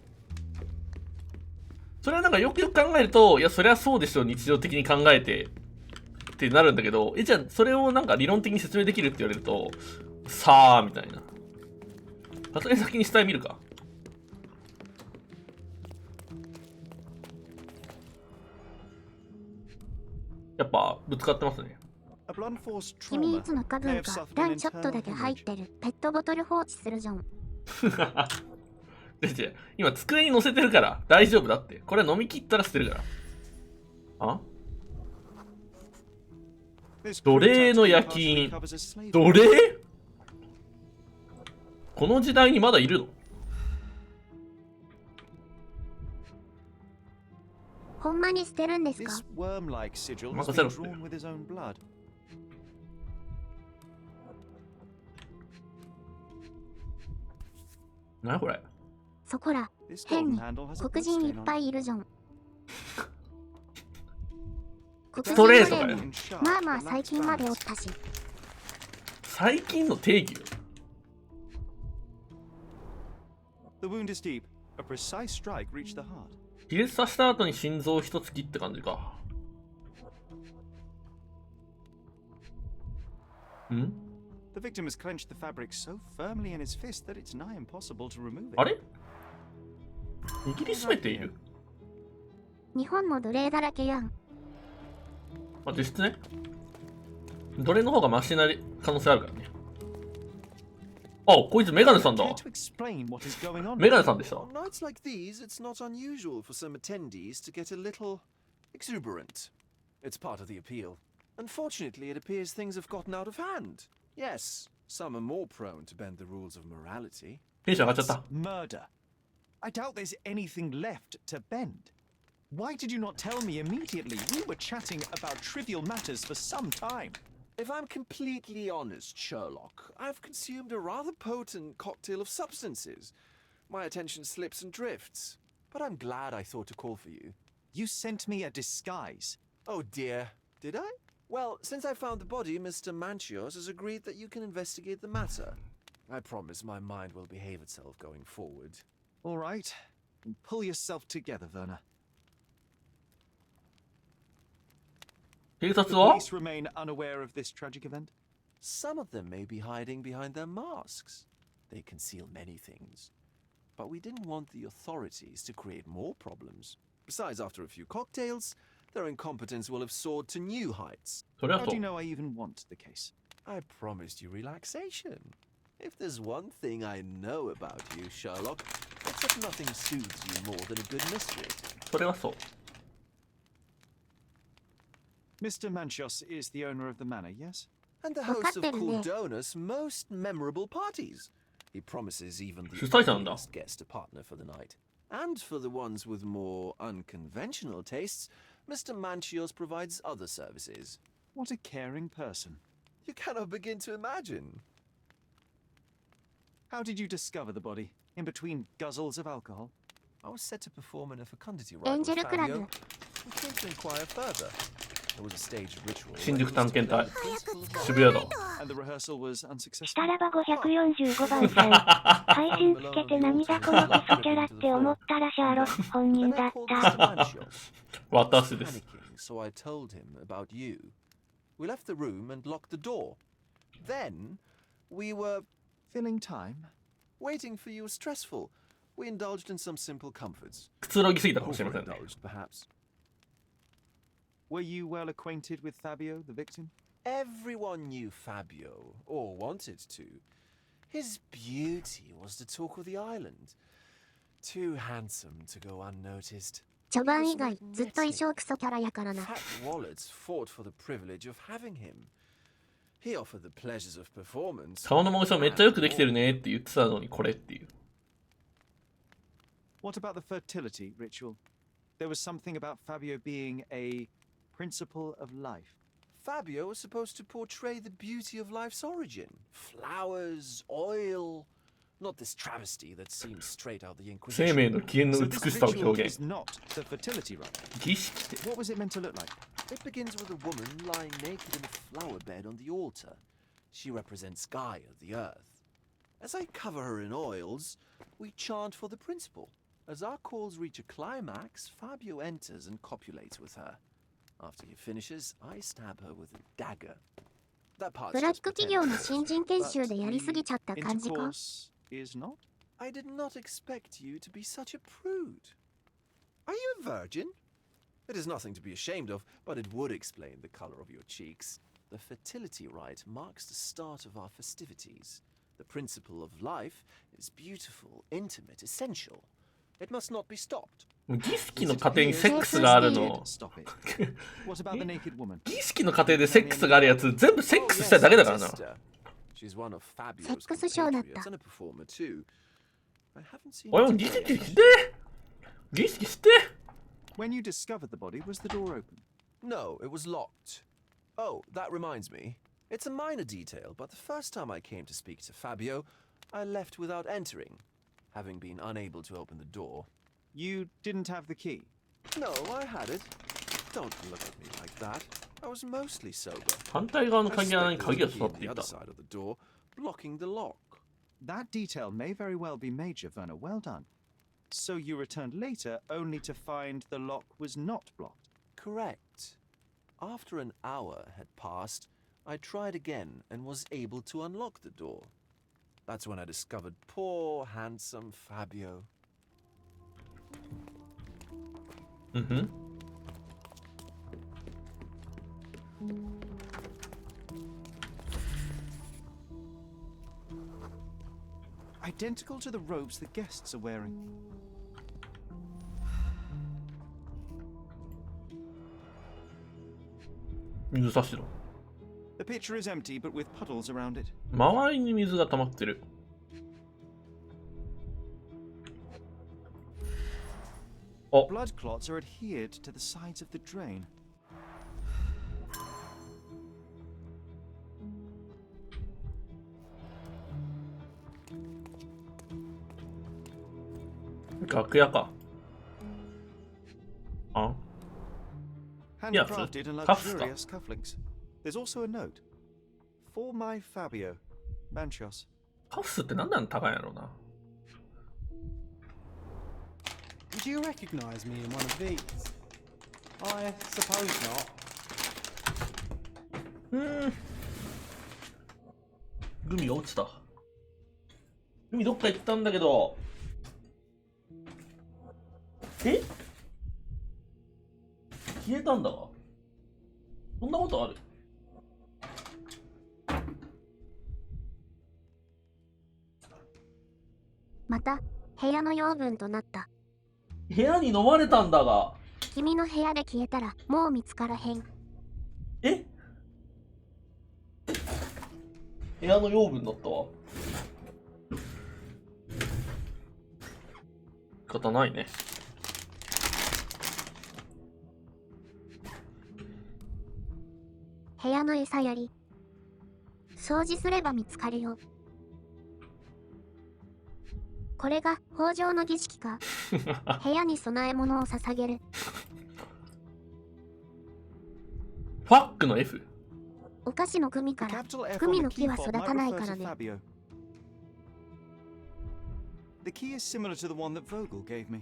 S3: それはなんかよくよく考えると、いや、そりゃそうでしょ、日常的に考えて、ってなるんだけど、じゃあ、それをなんか理論的に説明できるって言われると、さあみたいな。さすがに先に下へ見るか。やっぱ、ぶつかってますね。
S2: 君いつのか分が段ちょっとだけ入ってるペットボトル放置するじゃん。
S3: 今机に乗せてるから大丈夫だって。これ飲み切ったら捨てるから。あ？奴隷の焼き印。奴隷？この時代にまだいるの？
S2: ほんまに捨てるんですか？
S3: 任せろって。なにこれ？
S2: そこら、変に黒人いっぱいいるじゃん。
S3: ストレートかよ。
S2: まあまあ最近までおったし。
S3: 最近の定義よ。気絶させた後に心臓一突きって感じか。ん
S4: ？The victim has clenched the fabric so firmly in his fist that it's nigh impossible to remove it.
S3: あれ？握りしめている？
S2: 日本も奴隷だらけやん。
S3: まあ、実質ね。奴隷の方がマシな可能性あるからね。あ、こいつメガネさんだ。メガネさんでした。
S9: On nights like these, it's not unusual for some attendees to get a little exuberant. It's part of the appeal. Unfortunately, it appears things have gotten out of hand. Yes, some are more prone to bend the rules of morality.
S3: テンション上がっちゃった。
S4: Murder. I doubt there's anything left to bend. Why did you not tell me immediately? We were chatting about trivial matters for some time.
S9: If I'm completely honest, Sherlock, I've consumed a rather potent cocktail of substances. My attention slips and drifts. But I'm glad I thought to call for you.
S4: You sent me a disguise.
S9: Oh dear, did I? Well, since I found the body, Mr. Manchios has agreed that you can investigate the matter. I promise my mind will behave itself going forward.
S4: All right. Pull yourself together, Werner.
S3: 警察
S4: The
S3: は
S4: police remain unaware of this tragic event?
S9: Some of them may be hiding behind their masks. They conceal many things. But we didn't want the authorities to create more problems. Besides, after a few cocktails, their incompetence will have soared to new heights.
S3: そりゃ
S4: How
S3: そ
S4: do
S3: う
S4: you know I even want the case?
S9: I promised you relaxation. If there's one thing I know about you, Sherlock, it's that nothing soothes you more than a good mystery.
S3: それはそう
S4: Mr. Manchios is the owner of the manor, yes?
S9: And the host of
S2: わかってるね。
S9: Cult Deities' most memorable parties. He promises even the
S3: 主催者なんだ
S9: unlikeliest guest a partner for the night. And for the ones with more unconventional tastes, Mr. Manchios provides other services.
S4: What a caring person.
S9: You cannot begin to imagine.
S4: How did you discover the body? In between guzzles of alcohol?
S9: I was set to perform in a fecundity
S2: エ
S9: rite
S2: ン
S9: with
S2: ジェルクラブ
S9: Fabio. We came to inquire further. There was a staged ritual.
S3: 新宿探検隊
S9: Principle
S3: 渋谷だ
S4: And the rehearsal was unsuccessful?
S2: したらば545番さん。配信つけて何だこのクソキャラって思ったらシャーロック本人
S9: Then
S2: だ
S9: I
S2: っ
S9: called
S2: た。
S9: Mr. Manchios.
S3: 私です
S9: Panicking, so I told him about you. We left the room and locked the door. Then we were
S4: Filling time?
S9: waiting for you was stressful. We indulged in some simple comforts.
S3: くつろぎすぎたかもしれませんね
S9: Overindulged, perhaps.
S4: Were you well acquainted with Fabio, the victim?
S9: Everyone knew Fabio, or wanted to. His beauty was the talk of the island. Too handsome to go unnoticed.
S2: 序盤以外ずっと衣装クソキャラやからな。
S9: Fat wallets fought for the privilege of having him. He offered the pleasures of performance.
S3: 顔のモーションめっちゃよくできてるねって言ってたのにこれっていう
S4: What about the fertility ritual? There was something about Fabio being a principle of life.
S9: Fabio was supposed to portray the beauty of life's origin. Flowers, oil. Not this travesty that seems straight out the
S3: 生命
S9: Inquisition.
S3: の起源
S4: So
S3: の
S4: this
S3: 美しさを
S4: ritual
S3: 表
S4: is
S3: 現
S4: not the fertility rite.
S3: 儀式って
S4: What was it meant to look like?
S9: It begins with a woman lying naked in a flower bed on the altar. She represents Gaia, the earth. As I cover her in oils, we chant for the principle. As our calls reach a climax, Fabio enters and copulates with her. After he finishes, I stab her with a dagger. That part's
S2: ブラッ
S9: just
S2: ク企業の
S9: pretend.
S2: 新人研修でやりすぎちゃった感じか。
S4: Intercourse is not?
S9: I did not expect you to be such a prude. Are you a virgin? It is nothing to be ashamed of, but it would explain the color of your cheeks. The fertility rite marks the start of our festivities. The principle of life is beautiful, intimate, essential. It must not be stopped.
S3: 儀式の過程にセックスがあるの
S4: Stop it. What about the naked woman?
S3: 儀式の過程でセックスがあるやつ全部セックスしたいだけだからな
S9: Sister. She's one of Fabio's
S2: セックスショーだった
S9: compatriots and a performer too. I haven't seen
S3: おい
S9: her
S3: 儀
S9: today.
S3: 式して儀式して
S4: When you discovered the body, was the door open?
S9: No, it was locked. Oh, that reminds me. It's a minor detail, but the first time I came to speak to Fabio, I left without entering, having been unable to open the door.
S4: You didn't have the key.
S9: No, I had it. Don't look at me like that. I was mostly sober.
S3: 反対側の
S9: I
S3: 鍵穴
S9: suspect
S3: に
S9: there was
S3: 鍵
S9: a
S3: が
S9: key
S3: 刺さ
S9: on
S3: って
S9: the
S3: い
S9: other
S3: た
S9: side of the door, blocking the lock.
S4: That detail may very well be major, Werner. Well done. So you returned later only to find the lock was not blocked.
S9: Correct. After an hour had passed, I tried again and was able to unlock the door. That's when I discovered poor, handsome Fabio.
S3: うんふん
S4: Identical to the robes the guests are wearing.
S3: 水差しろ
S4: The pitcher is empty, but with puddles around it.
S3: 周りに水が溜まってる
S4: Blood clots are adhered to the sides of the drain.
S3: 楽屋か。あ
S4: Handcrafted and luxurious cufflinks. There's also a note. For my Fabio, Manchos.
S3: カフスってなんであんな高いんやろうな。
S6: Would you recognize me in one of these? I suppose not.
S3: グミが落ちた。グミどっか行ったんだけど。え？消えたんだわ。そんなことある？
S2: また部屋の養分となった。
S3: 部屋に飲まれたんだが。
S2: 君の部屋で消えたらもう見つからへん。
S3: え？部屋の養分だったわ。仕方ないね。
S2: 部屋の餌やり。掃除すれば見つかるよ。これが豊穣の儀式か。部屋に供え物を捧げる。
S3: ファックの F？
S2: お菓子のグミからグミの木は育たないからね。
S4: The key is similar to the one that Vogel gave me.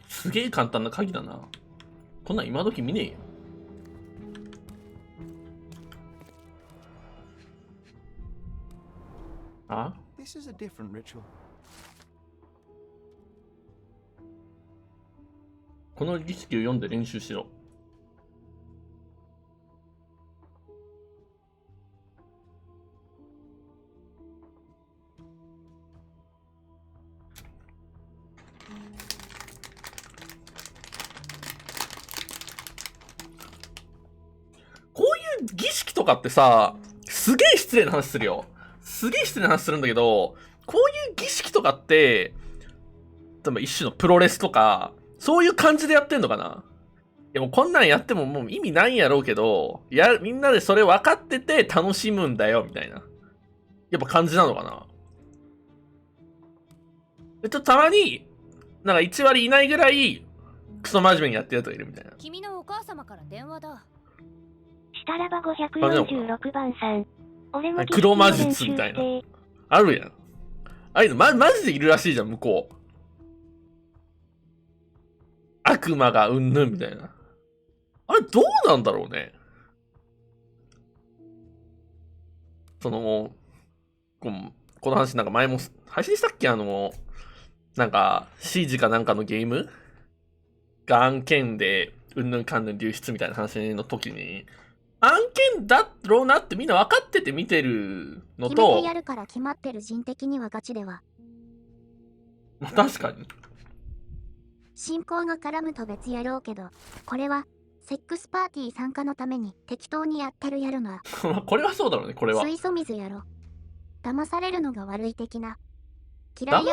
S3: すげえ簡単な鍵だな。こんなん今時見ねえよ。あ？
S4: This is a different ritual.
S3: この儀式を読んで練習しろ。こういう儀式とかってさ、すげえ失礼な話するよ。すげえ失礼な話するんだけど、こういう儀式とかって、多分一種のプロレスとか、そういう感じでやってんのかな。でもこんなんやってももう意味ないんやろうけど、みんなでそれ分かってて楽しむんだよ、みたいな。やっぱ感じなのかな。で、ちょっとたまに、なんか1割いないぐらい、クソ真面目にやってるやつがいるみたいな。
S12: 君のお母様から電話だ。
S2: したらば546番さん。俺も
S3: 黒魔術みたいな。あるやん。ああいうのマジでいるらしいじゃん、向こう。悪魔がうんぬんみたいな。あれどうなんだろうね。この話なんか前も配信したっけ？なんか CG かなんかのゲームが案件でうんぬんかんぬん流出みたいな話の時に、案件だろうなってみんな分かってて見てるのと、
S2: 決めてやるから決まってる人的にはガチでは。
S3: 確かに。
S2: 進行が絡むと別やろうけど、これはセックスパーティー参加のために適当にやってるやるな。
S3: これはそうだろうね、これは。
S2: 水素水やろ。騙されるのが悪い的な。
S3: 騙され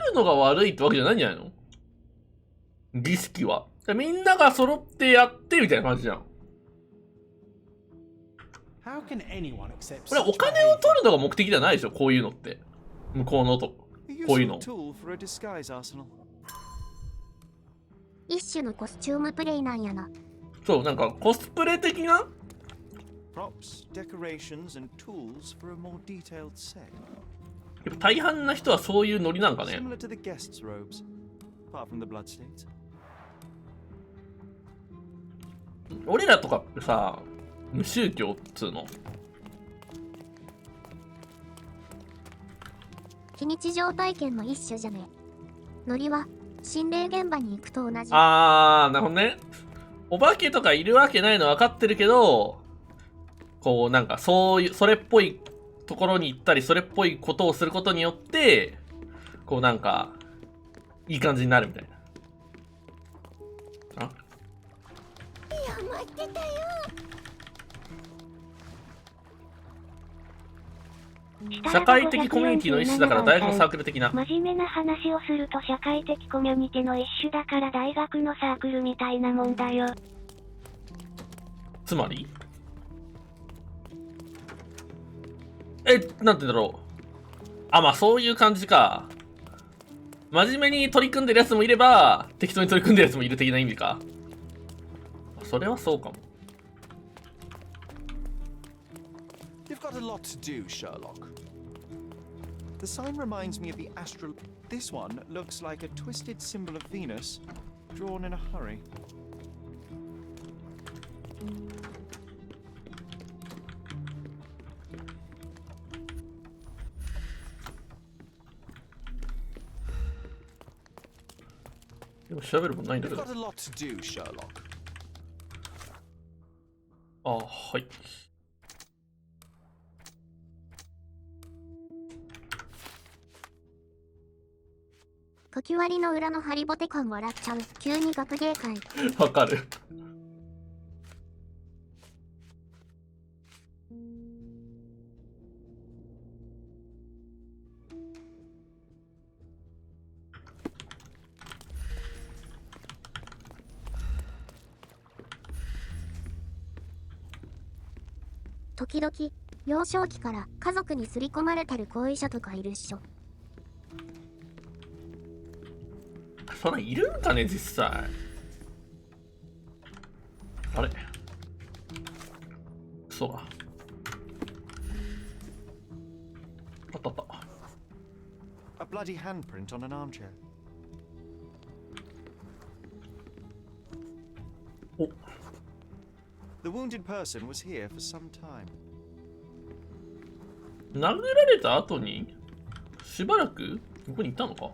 S3: るのが悪いってわけじゃないんじゃないの？儀式は。みんなが揃ってやってみたいな感じじゃん。これお金を取るのが目的じゃないでしょ、こういうのって。向こうのと、こういうの。
S2: 一種のコスチュームプレイなんやな。
S3: そう、なんかコスプレ的な
S4: Props, decorations, and tools for a more detailed set.
S3: やっぱ大半な人はそういうノリなんかね。
S4: Similar to the guests' robes, apart from the bloodstains.
S3: 俺らとかってさ、無宗教っつうの。
S2: 非日常体験の一種じゃね。ノリは心霊現場に行くと同じ。
S3: なるほどね。お化けとかいるわけないの分かってるけど、こうなんかそれっぽいところに行ったり、それっぽいことをすることによって、こうなんかいい感じになるみたいな。
S2: いや、待ってたよ。
S3: 社会的コミュニティの一種だから大学のサークル的な。
S2: 真面目な話をすると社会的コミュニティの一種だから大学のサークルみたいなもんだよ。
S3: つまりなんて言うんだろう。まあそういう感じか。真面目に取り組んでるやつもいれば、適当に取り組んでるやつもいる的な意味か。それはそうかも。
S9: You've got a lot to do, Sherlock.
S4: The sign reminds me of the astral. This one looks like a twisted symbol of Venus, drawn in a hurry.
S3: You've
S9: got a lot to do, Sherlock.
S3: あ、はい。
S2: 書き割りの裏のハリボテ感笑っちゃう。急に学芸会。
S3: わかる。
S2: 時々、幼少期から家族に刷り込まれてる後遺者とかいるっしょ。
S3: そんなんいるんかね、実際。あれそうだ。あったあった。
S4: A bloody handprint on an armchair.
S3: お。
S4: The wounded person was here for some time.
S3: 殴られた後にしばらくここにいたのか。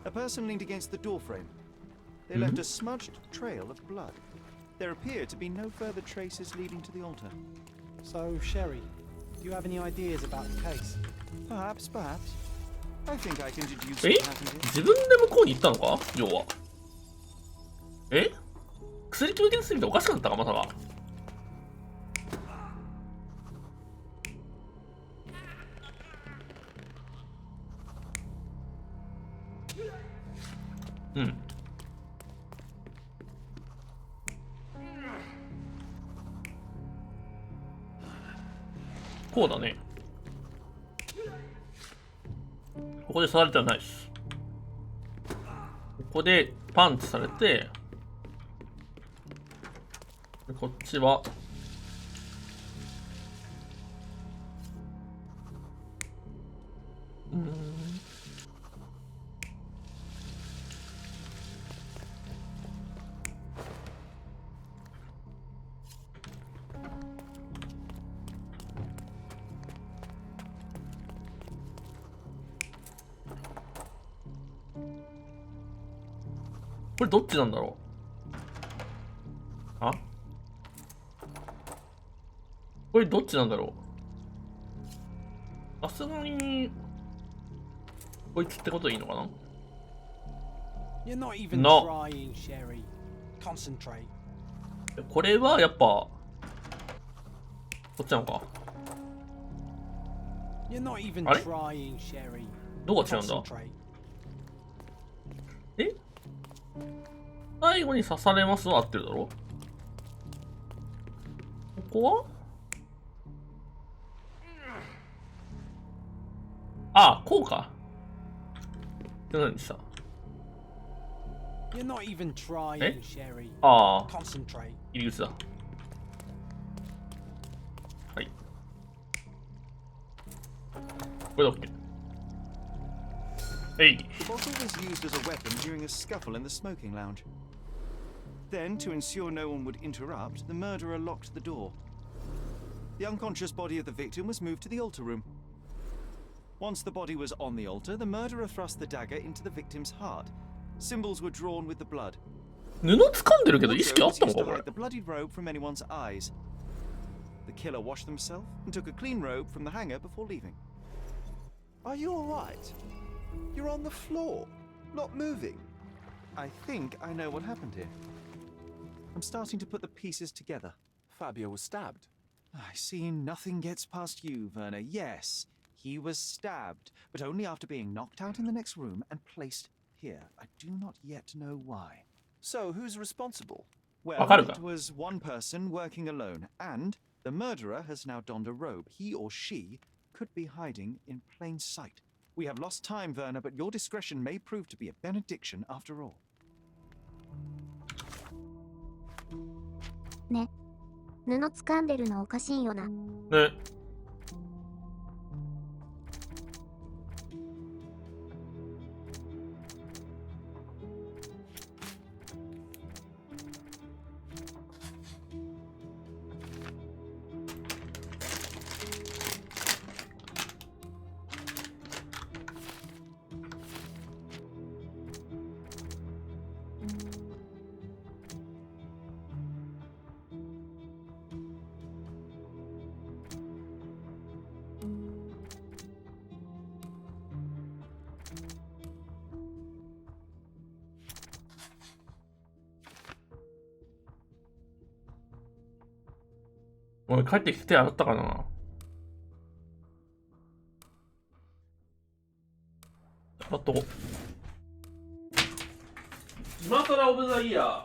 S4: A person leaned against the doorframe. They left a smudged trail of blood. There appear to be no further traces leading to the altar.
S6: So, Sherry, do you have any ideas about the case?
S4: Perhaps. I think I can deduce
S3: え
S4: what happened here.
S3: 自分で向こうに行ったのか要は。え薬決めてすぎておかしかったかまさか。うん。こうだね。ここで刺されてはないです。ここでパンチされて、こっちはこれどっちなんだろう。あ、これどっちなんだろう。さすがにこいつってことでいいのかな。
S6: You're not even
S3: No.
S6: trying, Sherry. Concentrate.
S3: これはやっぱこっちなのか。
S6: You're not even
S3: あれ
S6: trying, Sherry.
S3: どこが違うんだ。
S6: Concentrate.
S3: え、最後に刺されますは合ってるだろ。ここはあ、こうか。って何でした。
S6: You're not even trying, Sherry.
S3: ああ、
S6: Concentrate.
S3: 入り口だ。はい。これだっけ。えい。
S4: The bottle was used as a weapon during a scuffle in the smoking lounge. Then, to ensure no one would interrupt, the murderer locked the door. The unconscious body of the victim was moved to the altar room. Once the body was on the altar, the murderer thrust the dagger into the victim's heart. Symbols were drawn with the blood.
S3: 布掴んでるけど意識あったの
S4: Also
S3: か
S4: used to
S3: これ。
S4: hide the bloodied robe from anyone's eyes. The killer washed himself and took a clean robe from the hanger before leaving.
S9: Are you alright? You're on the floor, not moving.
S4: I think I know what happened here. I'm starting to put the pieces together.
S9: Fabio was stabbed.
S4: I see nothing gets past you, Werner. Yes, he was stabbed, but only after being knocked out in the next room and placed here. I do not yet know why.
S9: So, who's responsible?
S4: Well,
S3: Akaruga.
S4: it was one person working alone, and the murderer has now donned a robe. He or she could be hiding in plain sight. We have lost time, Werner, but your discretion may prove to be a benediction after all.
S2: ね。布掴んでるのおかしいよな。
S3: ね。俺帰ってきて手洗ったかな。あと今更オブザイヤー。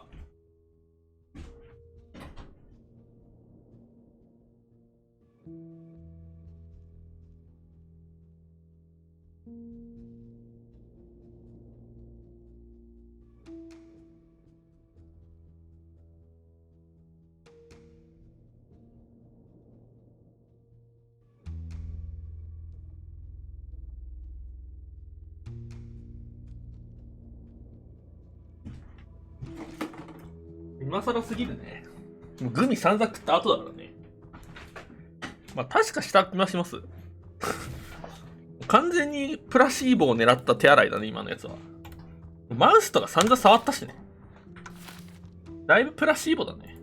S3: 今更すぎるね。もうグミ散々食った後だからね。まあ確か下気がします。完全にプラシーボを狙った手洗いだね、今のやつは。マウスとか散々触ったしね。だいぶプラシーボだね。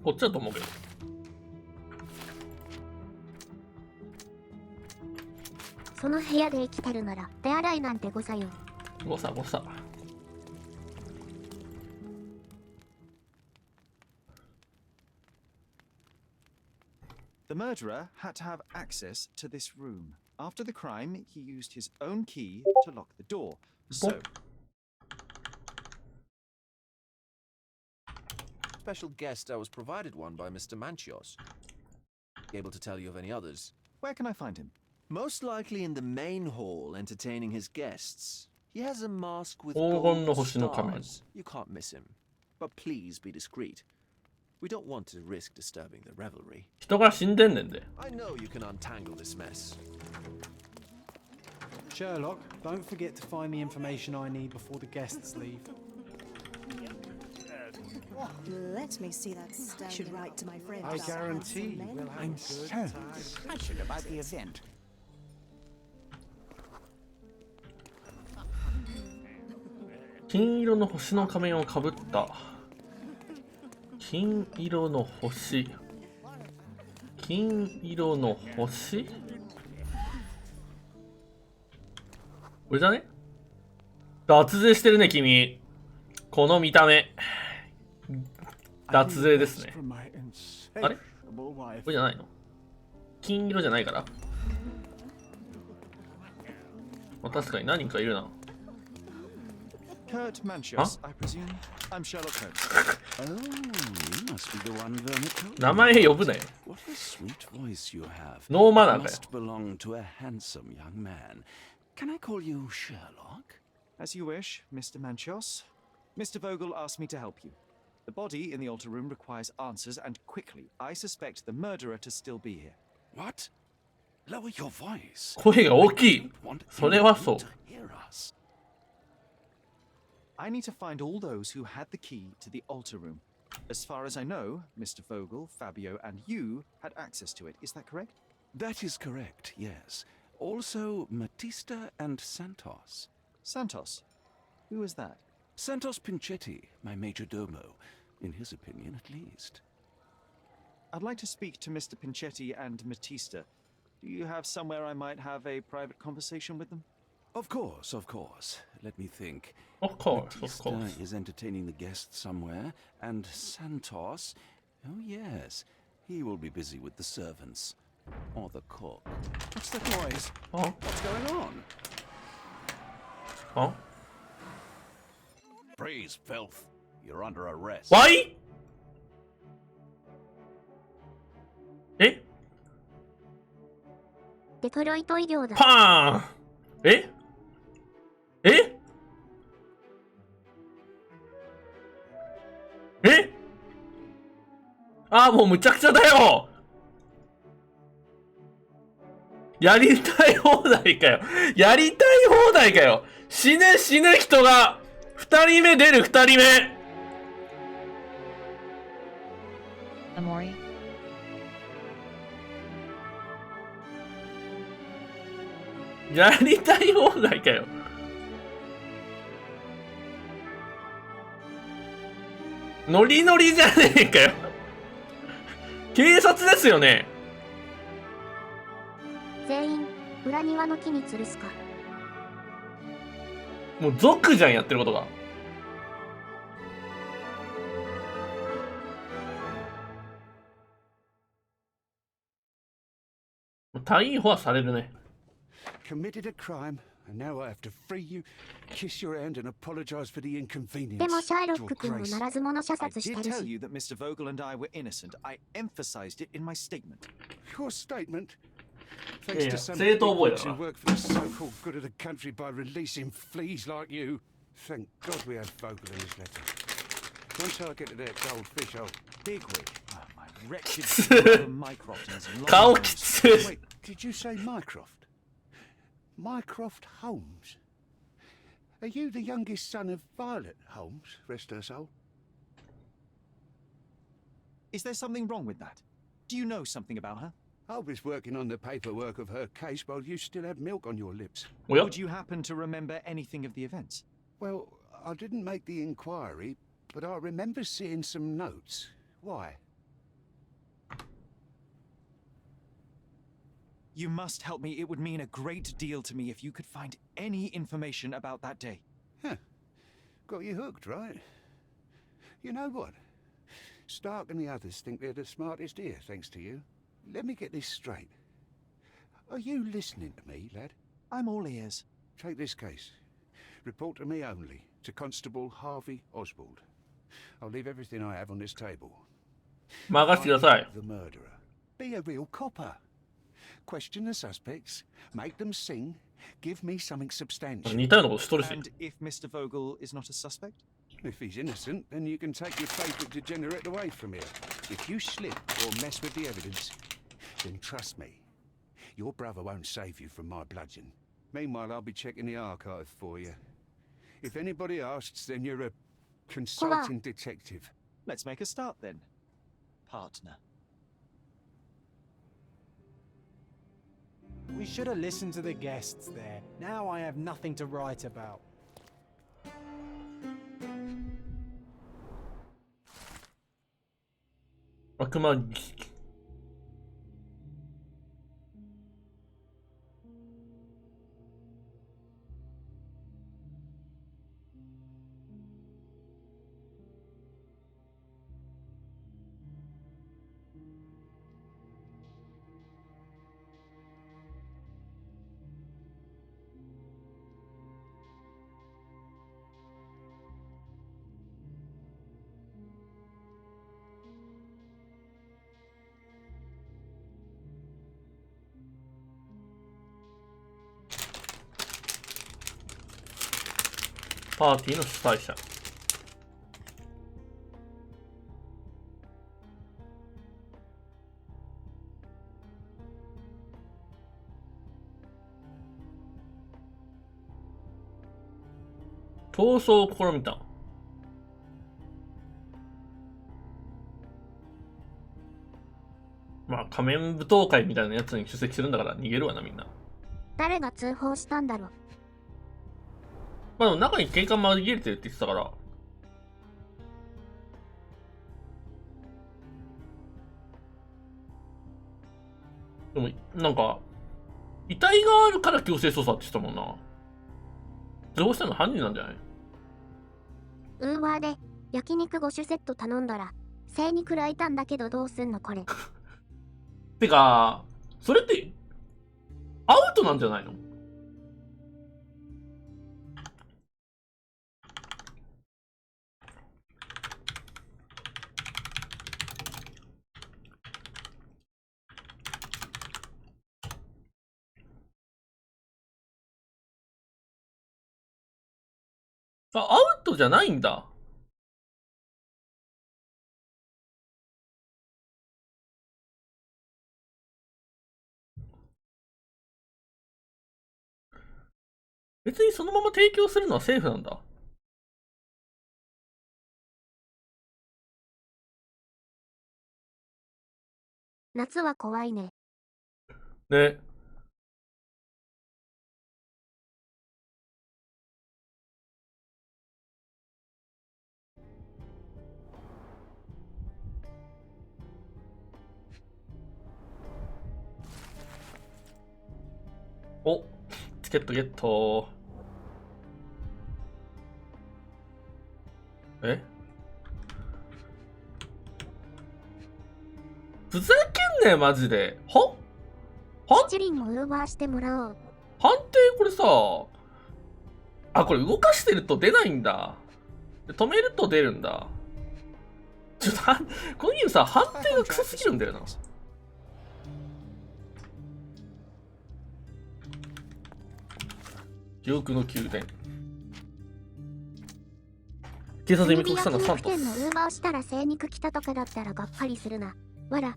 S3: こっちだと思うけど。
S2: その部屋で生きてるなら手洗いなんて誤作よ。
S3: 誤差誤差。
S4: The murderer had to have access to this room. After the crime, he used his own key to lock the door. So,
S9: Special guest, I was provided one by Mr. Manchios. Able to tell you of any others?
S4: where can I find him?
S9: Most likely in the main hall, entertaining his guests. He has a mask with
S3: 黄金の
S9: gold
S3: 星の仮面。
S9: stars. You can't miss him. But please be discreet. We don't want to risk disturbing the revelry.
S3: 人が死んでんねんで。
S9: I know you can untangle this mess.
S6: Sherlock, don't forget to find the information I need before the guests leave.
S11: Let me see that stand. I should write to my friend.
S10: I guarantee we'll have
S8: I'm
S10: a
S8: so
S10: good time.
S8: excited about the event.
S3: 金色の星の仮面をかぶった。金色の星。金色の星。これじゃね？脱税してるね、君。この見た目。脱税ですね。あれ？これじゃないの？金色じゃないから。まあ、確かに何人かいるな。
S4: Kurt Manchios, I presume. I'm Sherlock Holmes.
S1: Oh, you must be the one Werner told me.
S3: 名前呼ぶね。
S1: What a sweet voice you have.
S3: ノーマナーかよ。
S1: Must belong to a handsome young man. Can I call you Sherlock?
S4: As you wish, Mr. Manchios. Mr. Vogel asked me to help you. The body in the altar room requires answers, and quickly. I suspect the murderer to still be here.
S1: What? Lower your voice.
S3: 声が大きい。
S1: I don't want
S3: それはそう。
S1: anyone to hear us.
S4: I need to find all those who had the key to the altar room. As far as I know, Mr. Vogel, Fabio, and you had access to it. Is that correct?
S1: That is correct, yes. Also, Matista and Santos.
S4: Santos? Who is that?
S1: Santos Pinchetti, my major domo. In his opinion, at least.
S4: I'd like to speak to Mr. Pinchetti and Matista. Do you have somewhere I might have a private conversation with them?
S1: Of course, of course. Let me think.
S3: Of course, of
S1: Matista
S3: course.
S1: is entertaining the guests somewhere, and Santos, oh yes, he will be busy with the servants. Or the cook. What's that noise?
S3: Oh.
S1: What's going on?
S3: Oh?
S1: Freeze, filth. You're under arrest.
S3: Why? え
S2: デトロイト医療だ。
S3: パーンえああ、もうむちゃくちゃだよ。やりたい放題かよ。やりたい放題かよ。死ね人が。二人目出る、二人目。
S7: Amori?
S3: やりたい放題かよ。ノリノリじゃねえかよ。警察ですよね。
S2: 全員、裏庭の木に吊るすか。
S3: もう族じゃん、やってることが。逮捕はされるね。
S1: Committed a crime, and now I have to free you, kiss your hand, and apologize for the inconvenience.
S2: でもシャイロック君をならず者射殺して
S4: I
S2: る
S4: did tell
S2: し。
S4: you that Mr. Vogel and I were innocent. I emphasized it in my statement.
S1: Your statement?
S3: Yeah,
S1: Thanks to some
S3: say it all, boy.
S1: who work for the so-called good of the country by releasing fleas like you. Thank God we had Vogel in his letter. Once I get to that goldfish, I'll
S4: Bigwig. Oh, my wretched Mycroft and his long
S3: 顔
S4: nose.
S3: きつ。
S1: Wait, did you say Mycroft? Mycroft Holmes? Are you the youngest son of Violet Holmes, rest her soul?
S4: Is there something wrong with that? Do you know something about her?
S1: I was working on the paperwork of her case while you still had milk on your lips.
S3: Well,
S4: Would you happen to remember anything of the events?
S1: Well, I didn't make the inquiry, but I remember seeing some notes. Why?
S4: You must help me. It would mean a great deal to me if you could find any information about that day.
S1: Huh. Got you hooked, right? You know what? Stark and the others think they're the smartest here, thanks to you. Let me get this straight. Are you listening to me, lad?
S4: I'm all ears.
S1: Take this case. Report to me only, to Constable Harvey Oswald. I'll leave everything I have on this table.
S3: 任せてください。
S1: The murderer. Be a real copper. Question the suspects, make them sing, give me something substantial.
S3: 似たようなことしとるし。
S4: And if Mr. Vogel is not a suspect?
S1: If he's innocent, then you can take your favourite degenerate away from here. If you slip or mess with the evidence, then trust me, your brother won't save you from my bludgeon. Meanwhile, I'll be checking the archive for you. If anybody asks, then you're a consulting detective.
S4: Let's make a start then, partner.
S6: We should have listened to the guests there. Now I have nothing to write about.
S3: 悪魔儀式。パーティーの主催者。逃走を試みた。まあ仮面舞踏会みたいなやつに出席するんだから逃げるわな、みんな。
S2: 誰が通報したんだろう。
S3: まあでも中に警官紛れてるって言ってたから。でも、なんか、遺体があるから強制捜査って言ってたもんな。どうしたの犯人なんじゃない？
S2: ウーバーで焼肉5種セット頼んだら、精肉焼いたんだけどどうすんのこれ。
S3: てか、それって、アウトなんじゃないの？あ、アウトじゃないんだ。別にそのまま提供するのはセーフなんだ。
S2: 夏は怖いね。
S3: ね。お、チケットゲット。え？ふざけんなよ、マジで。は？
S2: 七輪もウーバーしてもらおう。
S3: 判定これさ、あ、これ動かしてると出ないんだ。止めると出るんだ。ちょっと、このゲームさ、判定がクソすぎるんだよな。記憶の宮殿。警察に密告したのはサントス。
S2: 店のウーバーしたら精肉来たとかだったらがっかりするな。わら。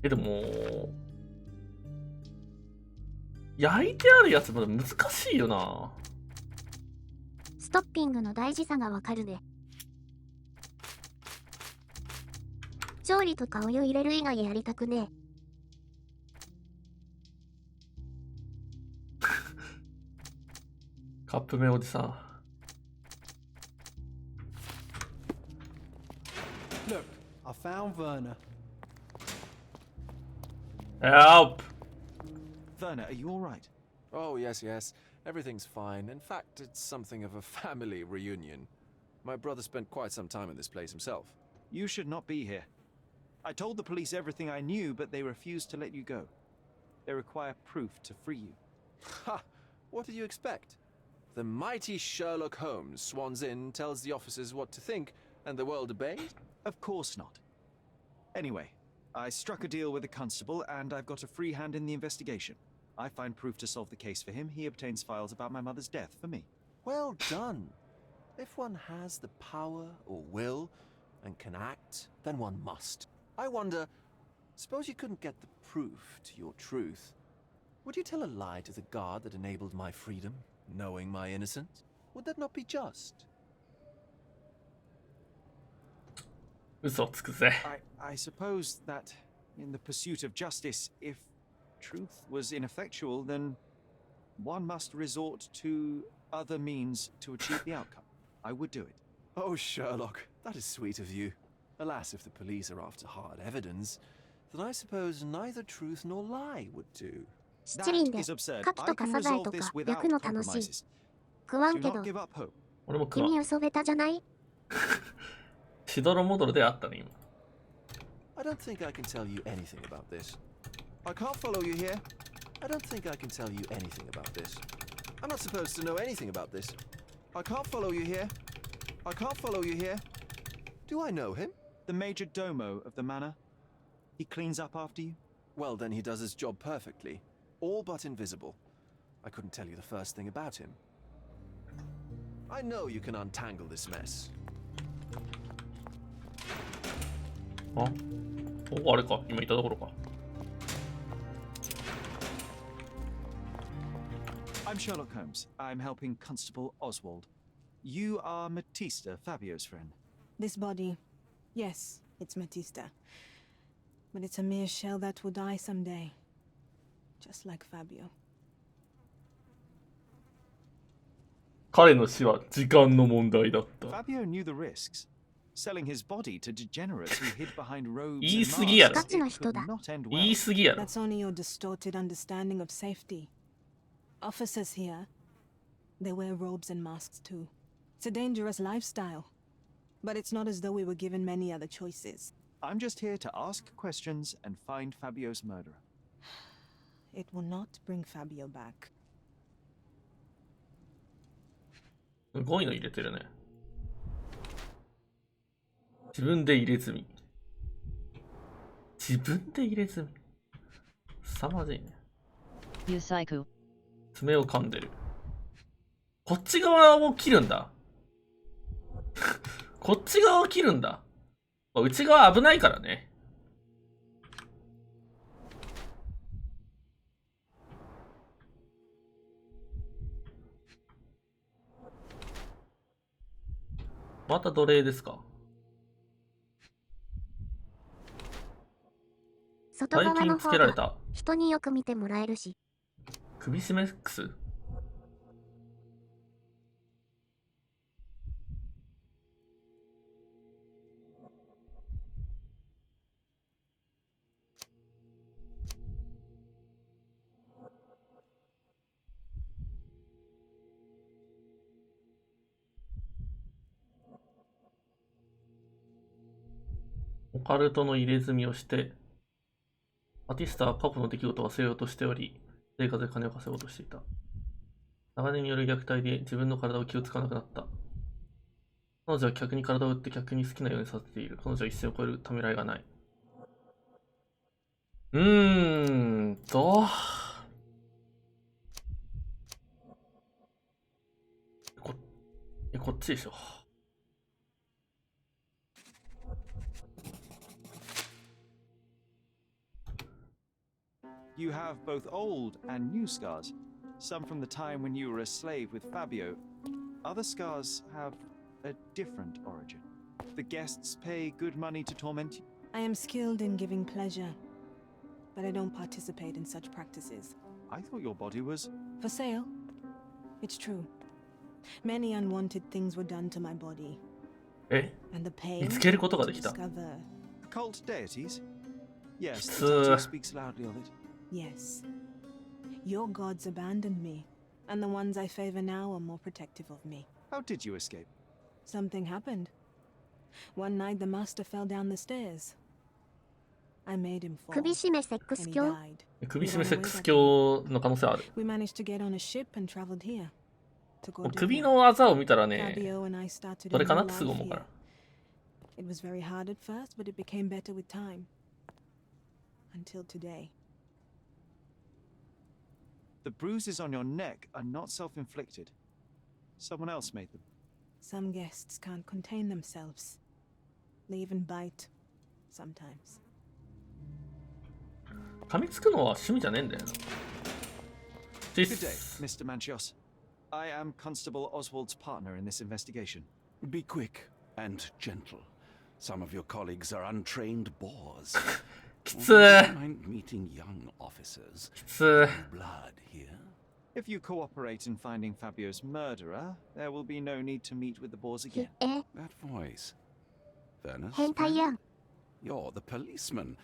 S3: でも、焼いてあるやつまだ難しいよな。
S2: ストッピングの大事さがわかるね。調理とかお湯入れる以外やりたくねえ。
S3: カップ麺おじさん。
S6: Look, I found Werner.
S3: Help!
S4: Werner, are you all right?
S9: Oh, yes, yes. Everything's fine. In fact, it's something of a family reunion. My brother spent quite some time in this place himself.
S4: You should not be here. I told the police everything I knew, but they refused to let you go. They require proof to free you.
S9: Ha! What did you expect? The mighty Sherlock Holmes swans in, tells the officers what to think, and the world obeys?
S4: Of course not. Anyway, I struck a deal with the constable, and I've got a free hand in the investigation. I find proof to solve the case for him. He obtains files about my mother's death for me.
S9: Well done. If one has the power or will and can act, then one must. I wonder, suppose you couldn't get the proof to your truth. Would you tell a lie to the guard that enabled my freedom, knowing my innocence? Would that not be just?
S3: 嘘つくぜ。
S4: I suppose that in the pursuit of justice, if truth was ineffectual, then one must resort to other means to achieve the outcome. I would do it.
S9: Oh, Sherlock, that is sweet of you. Alas, if the police are after hard evidence, then I suppose neither truth nor lie would do.
S2: 七輪で牡蠣とかサザエとか焼くの楽しい。食わんけど。
S3: 俺も食わん。
S2: 君嘘ベタじゃない？
S3: しどろもどろであったね、今。
S9: I don't think I can tell you anything about this. I can't follow you here. I don't think I can tell you anything about this. I'm not supposed to know anything about this. I can't follow you here. I can't follow you here. Do I know him?
S4: The major domo of the manor. He cleans up after you?
S9: Well, then he does his job perfectly. All but invisible. I couldn't tell you the first thing about him. I know you can untangle this mess.
S3: あ、お、あれか、今いたところか。
S4: I'm Sherlock Holmes. I'm helping Constable Oswald. You are Matista, Fabio's friend.
S11: This body, yes, it's Matista. But it's a mere shell that will die someday. Just like Fabio.
S3: 彼の死は時間の問題だった。
S4: Fabio knew the risks. Selling his body to degenerates who hid behind robes
S3: 言い
S4: and
S3: 過ぎやろ。
S4: masks, it could not end
S3: 言い
S4: well.
S3: 過ぎやろ。
S11: That's only your distorted understanding of safety. Officers here, they wear robes and masks too. It's a dangerous lifestyle. But it's not as though we were given many other choices.
S4: I'm just here to ask questions and find Fabio's murderer.
S11: It will not bring Fabio back.
S3: すごいの入れてるね。自分で入れ墨。自分で入れ墨。凄まじいね。
S7: ユサイク。
S3: 爪を噛んでる。こっち側を切るんだ。こっち側を切るんだ。内側危ないからね。また奴隷ですか。
S2: 外側の
S3: つ
S2: 方が
S3: けられた。
S2: 人によく見てもらえるし。
S3: 首絞め X？ オカルトの入れ墨をして、バティスタは過去の出来事を忘れようとしており、生活で金を稼ごうとしていた。長年による虐待で自分の体を気をつかなくなった。彼女は客に体を打って客に好きなようにさせている。彼女は一線を越えるためらいがない。こっちでしょ。
S4: You have both old and new scars. Some from the time when you were a slave with Fabio. Other scars have a different origin. The guests pay good money to torment you.
S11: I am skilled in giving pleasure, but I don't participate in such practices.
S4: I thought your body was...
S11: For sale? It's true. Many unwanted things were done to my body. And the pain
S3: 見つけることができた。
S4: The Cult Deities? Yes, the tattoo speaks loudly of it.
S11: Yes. Your gods abandoned me, and the ones I favor now are more protective of me.
S4: How did you escape?
S11: Something happened. One night the master fell down the stairs. I made him fall,
S2: 首絞めセックス
S11: and he
S2: 教
S11: died.
S3: 首絞めセックス教の可能性ある。
S11: We managed to get on a ship and traveled here. To go
S3: 首の技を見たらね、
S11: Fabio and I started
S3: どれ
S11: a
S3: かな
S11: new
S3: ってすぐ
S11: life
S3: 思うか
S11: here.
S3: ら。
S11: It was very hard at first, but it became better with time. Until today.
S4: The bruises on your neck are not self-inflicted. Someone else made them.
S11: Some guests can't contain themselves. They even bite. Sometimes.
S3: 噛みつくのは趣味じゃねえんだよな。
S4: Good day, Mr. Manchios. I am Constable Oswald's partner in this investigation.
S1: Be quick and gentle. Some of your colleagues are untrained boors.
S3: きつ
S1: Wouldn't mind meeting young officers.
S3: きつ
S1: Blood here.
S4: If you cooperate in finding Fabio's murderer, there will be no need to meet with the boars again.
S1: That voice. Furnace?
S2: 変態やん。
S1: You're the policeman.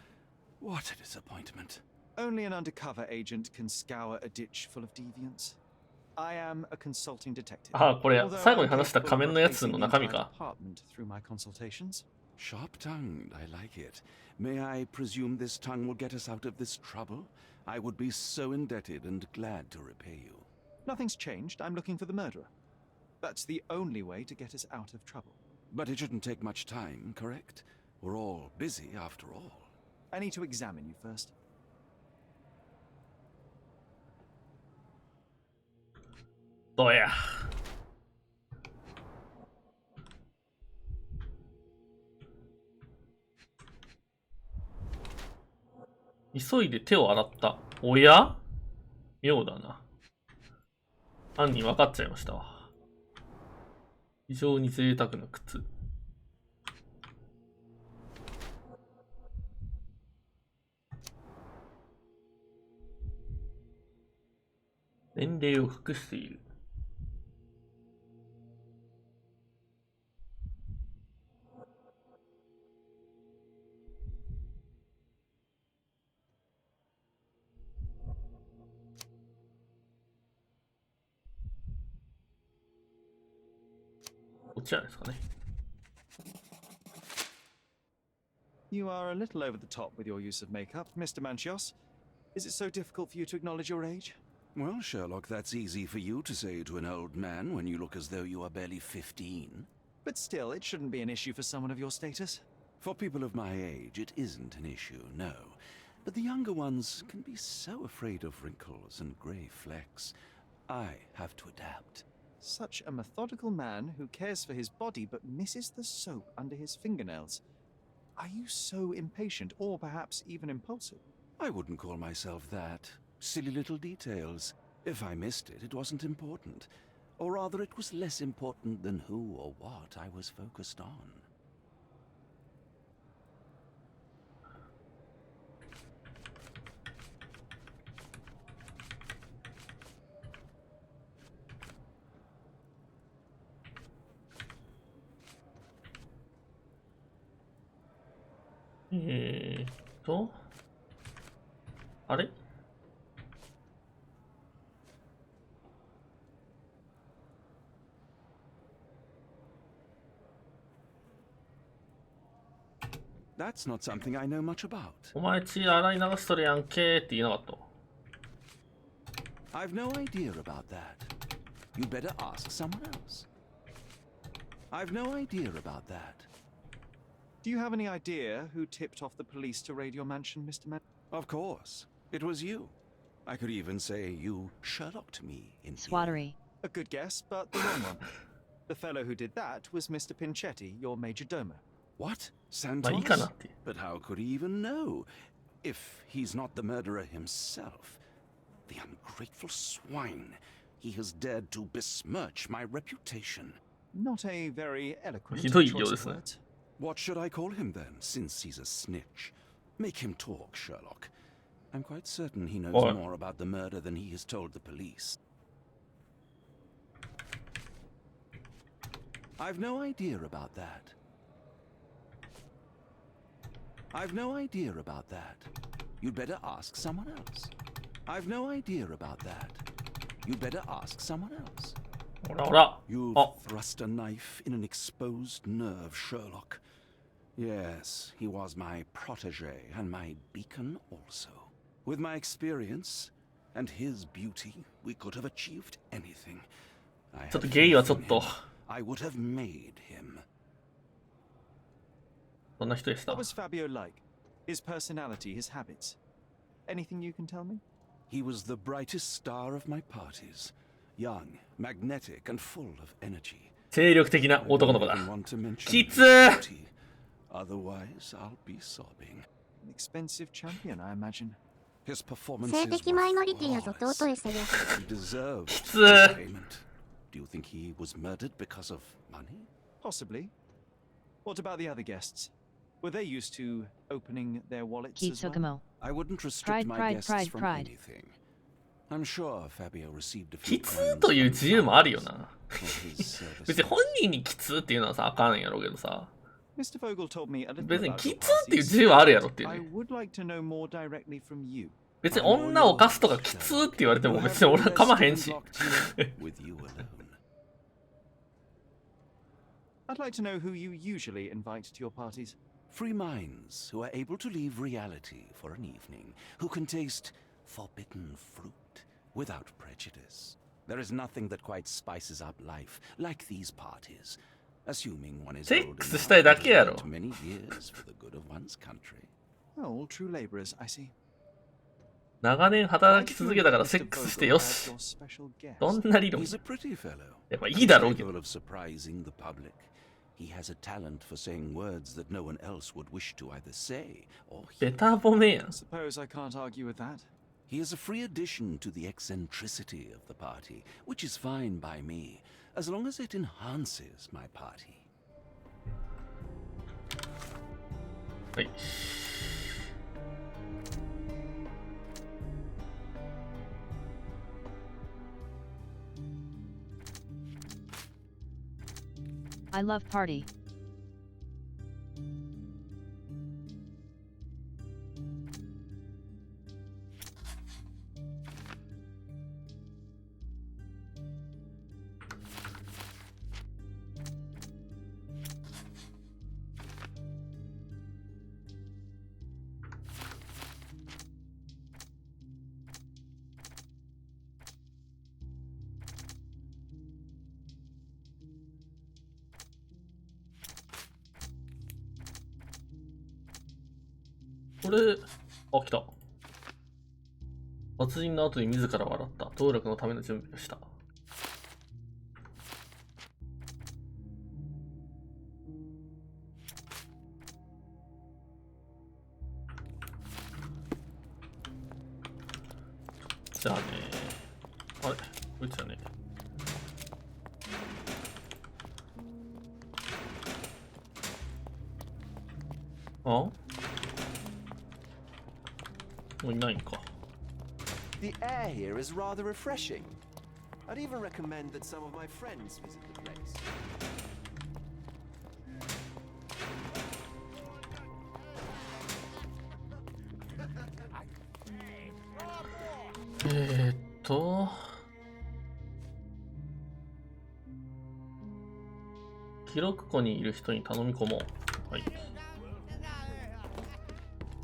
S1: What a disappointment.
S4: Only an undercover agent can scour a ditch full of deviants. I am a consulting detective.
S3: あ、これ
S4: Although
S3: 最後
S4: I'm
S3: に話した
S4: capable
S3: 仮
S4: of
S3: 面のやつ
S4: replacing
S3: の
S4: the
S3: 中身
S4: entire
S3: か。
S4: department through my consultations.
S1: Sharp-tongued, I like it. May I presume this tongue will get us out of this trouble? I would be so indebted and glad to repay you.
S4: Nothing's changed. I'm looking for the murderer. That's the only way to get us out of trouble.
S1: But it shouldn't take much time, correct? We're all busy after all.
S4: I need to examine you first.
S3: どうや。急いで手を洗った。おや？妙だな。犯人分かっちゃいましたわ。非常に贅沢な靴。年齢を隠している。こっちじゃないですかね。
S4: You are a little over the top with your use of makeup, Mr. Manchios. Is it so difficult for you to acknowledge your age?
S1: Well, Sherlock, that's easy for you to say to an old man when you look as though you are barely 15.
S4: But still, it shouldn't be an issue for someone of your status.
S1: For people of my age, it isn't an issue, no. But the younger ones can be so afraid of wrinkles and grey flecks. I have to adapt.
S4: Such a methodical man who cares for his body but misses the soap under his fingernails. Are you so impatient, or perhaps even impulsive?
S1: I wouldn't call myself that. Silly little details. If I missed it, it wasn't important. Or rather, it was less important than who or what I was focused on.
S3: あれ
S1: That's not something I know much about.
S3: お前血洗い流しとるやんけーって言いなかった。
S1: I've no idea about that. You'd better ask someone else. I've no idea about that.
S4: Do you have any idea who tipped off the police to raid your mansion, Mr. Med?
S1: Of course. It was you. I could even say you Sherlocked me in
S7: Swattery.
S4: A good guess, but the wrong one. The fellow who did that was Mr. Pinchetti, your major domo.
S1: What? Santos? But how could he even know? If he's not the murderer himself. The ungrateful swine. He has dared to besmirch my reputation.
S4: Not a very eloquent
S3: ひどい
S4: choice
S3: よう
S4: of
S3: ですね。
S4: words.
S1: What should I call him then, since he's a snitch? Make him talk, Sherlock. I'm quite certain he knows
S3: What?
S1: more about the murder than he has told the police. I've no idea about that. I've no idea about that. You'd better ask someone else. I've no idea about that. You'd better ask someone else.
S3: ほらほら。
S1: You've
S3: あ、
S1: thrust a knife in an exposed nerve, Sherlock. Yes, he was my protege and my beacon also. With my experience and his beauty, we could have achieved anything. I
S3: ちょっと
S1: had
S3: ゲイは
S1: faith
S3: ちょっ
S1: in
S3: と
S1: him. I would have made him.
S3: どんな人でした
S4: What was Fabio like? His personality, his habits? Anything you can tell me?
S1: He was the brightest star of my parties. Young, magnetic, and full of energy.
S3: 精力的な
S1: I
S3: 男
S1: don't
S3: の子だ。
S1: even want to mention
S3: き
S1: his
S3: つー
S1: beauty. Otherwise, I'll be sobbing.
S4: An expensive champion, I imagine.
S1: His
S2: 性
S1: performances
S2: 的
S1: were
S2: マイノリティやぞ
S1: flawless.
S2: 尊いせよ。
S1: He deserved
S3: つ
S1: payment. Do you think he was murdered because of money?
S4: Possibly. What about the other guests? Were they used to opening their wallets as well?
S7: Kitsukumo.
S1: I wouldn't restrict
S7: Pride,
S1: my
S7: pride,
S1: guests
S7: pride,
S1: from
S7: pride.
S1: anything. I'm sure Fabio received a few
S3: きつ
S1: coins
S3: ーという
S1: from
S3: 自由もあるよ
S1: clients
S3: な。
S1: for his services.
S3: 別に本人にきつーっていうのはさ、あかんやろうけどさ。
S4: Mr. Vogel told me a little
S3: 別に
S4: about
S3: き
S4: your
S3: つーっていう
S4: parties.
S3: 自由はあるやろっていう
S4: I
S3: ね。
S4: would like to know more directly from you.
S3: 別に女を犯すとかきつーって言われても別に俺は構わへんし。
S1: With you alone.
S4: I'd like to know who you usually invite to your parties.
S1: Free minds who are able to leave reality for an evening, who can taste forbidden fruit without prejudice. There is nothing that quite spices up life like these parties, assuming one is
S3: セ
S1: old
S3: ックス
S1: enough
S3: したいだ
S1: to
S3: けやろ。
S1: devote many years for the good of one's country.
S4: Oh, all true laborers, I see.
S3: 長年働き続けたからセックスしてよし。
S4: Your special guest.
S3: どんな理論
S1: He's a pretty fellow.
S3: やっぱいいだろうけど。
S1: Capable of surprising the public. He has a talent for saying words that no one else would wish to either say or
S3: ベ
S1: hear.
S3: タ褒めやん。
S4: Suppose I can't argue with that.
S1: He is a free addition to the eccentricity of the party, which is fine by me, as long as it enhances my party.
S3: はい。
S7: I love party.
S3: これ、あ、来た。殺人の後に自ら笑った。登録のための準備をした。じゃあね。あれこいつじゃね。あ、もういないんか。
S9: The air here is rather refreshing. I'd even recommend that some of my friends visit the place.
S3: 記録庫にいる人に頼み込もう。はい。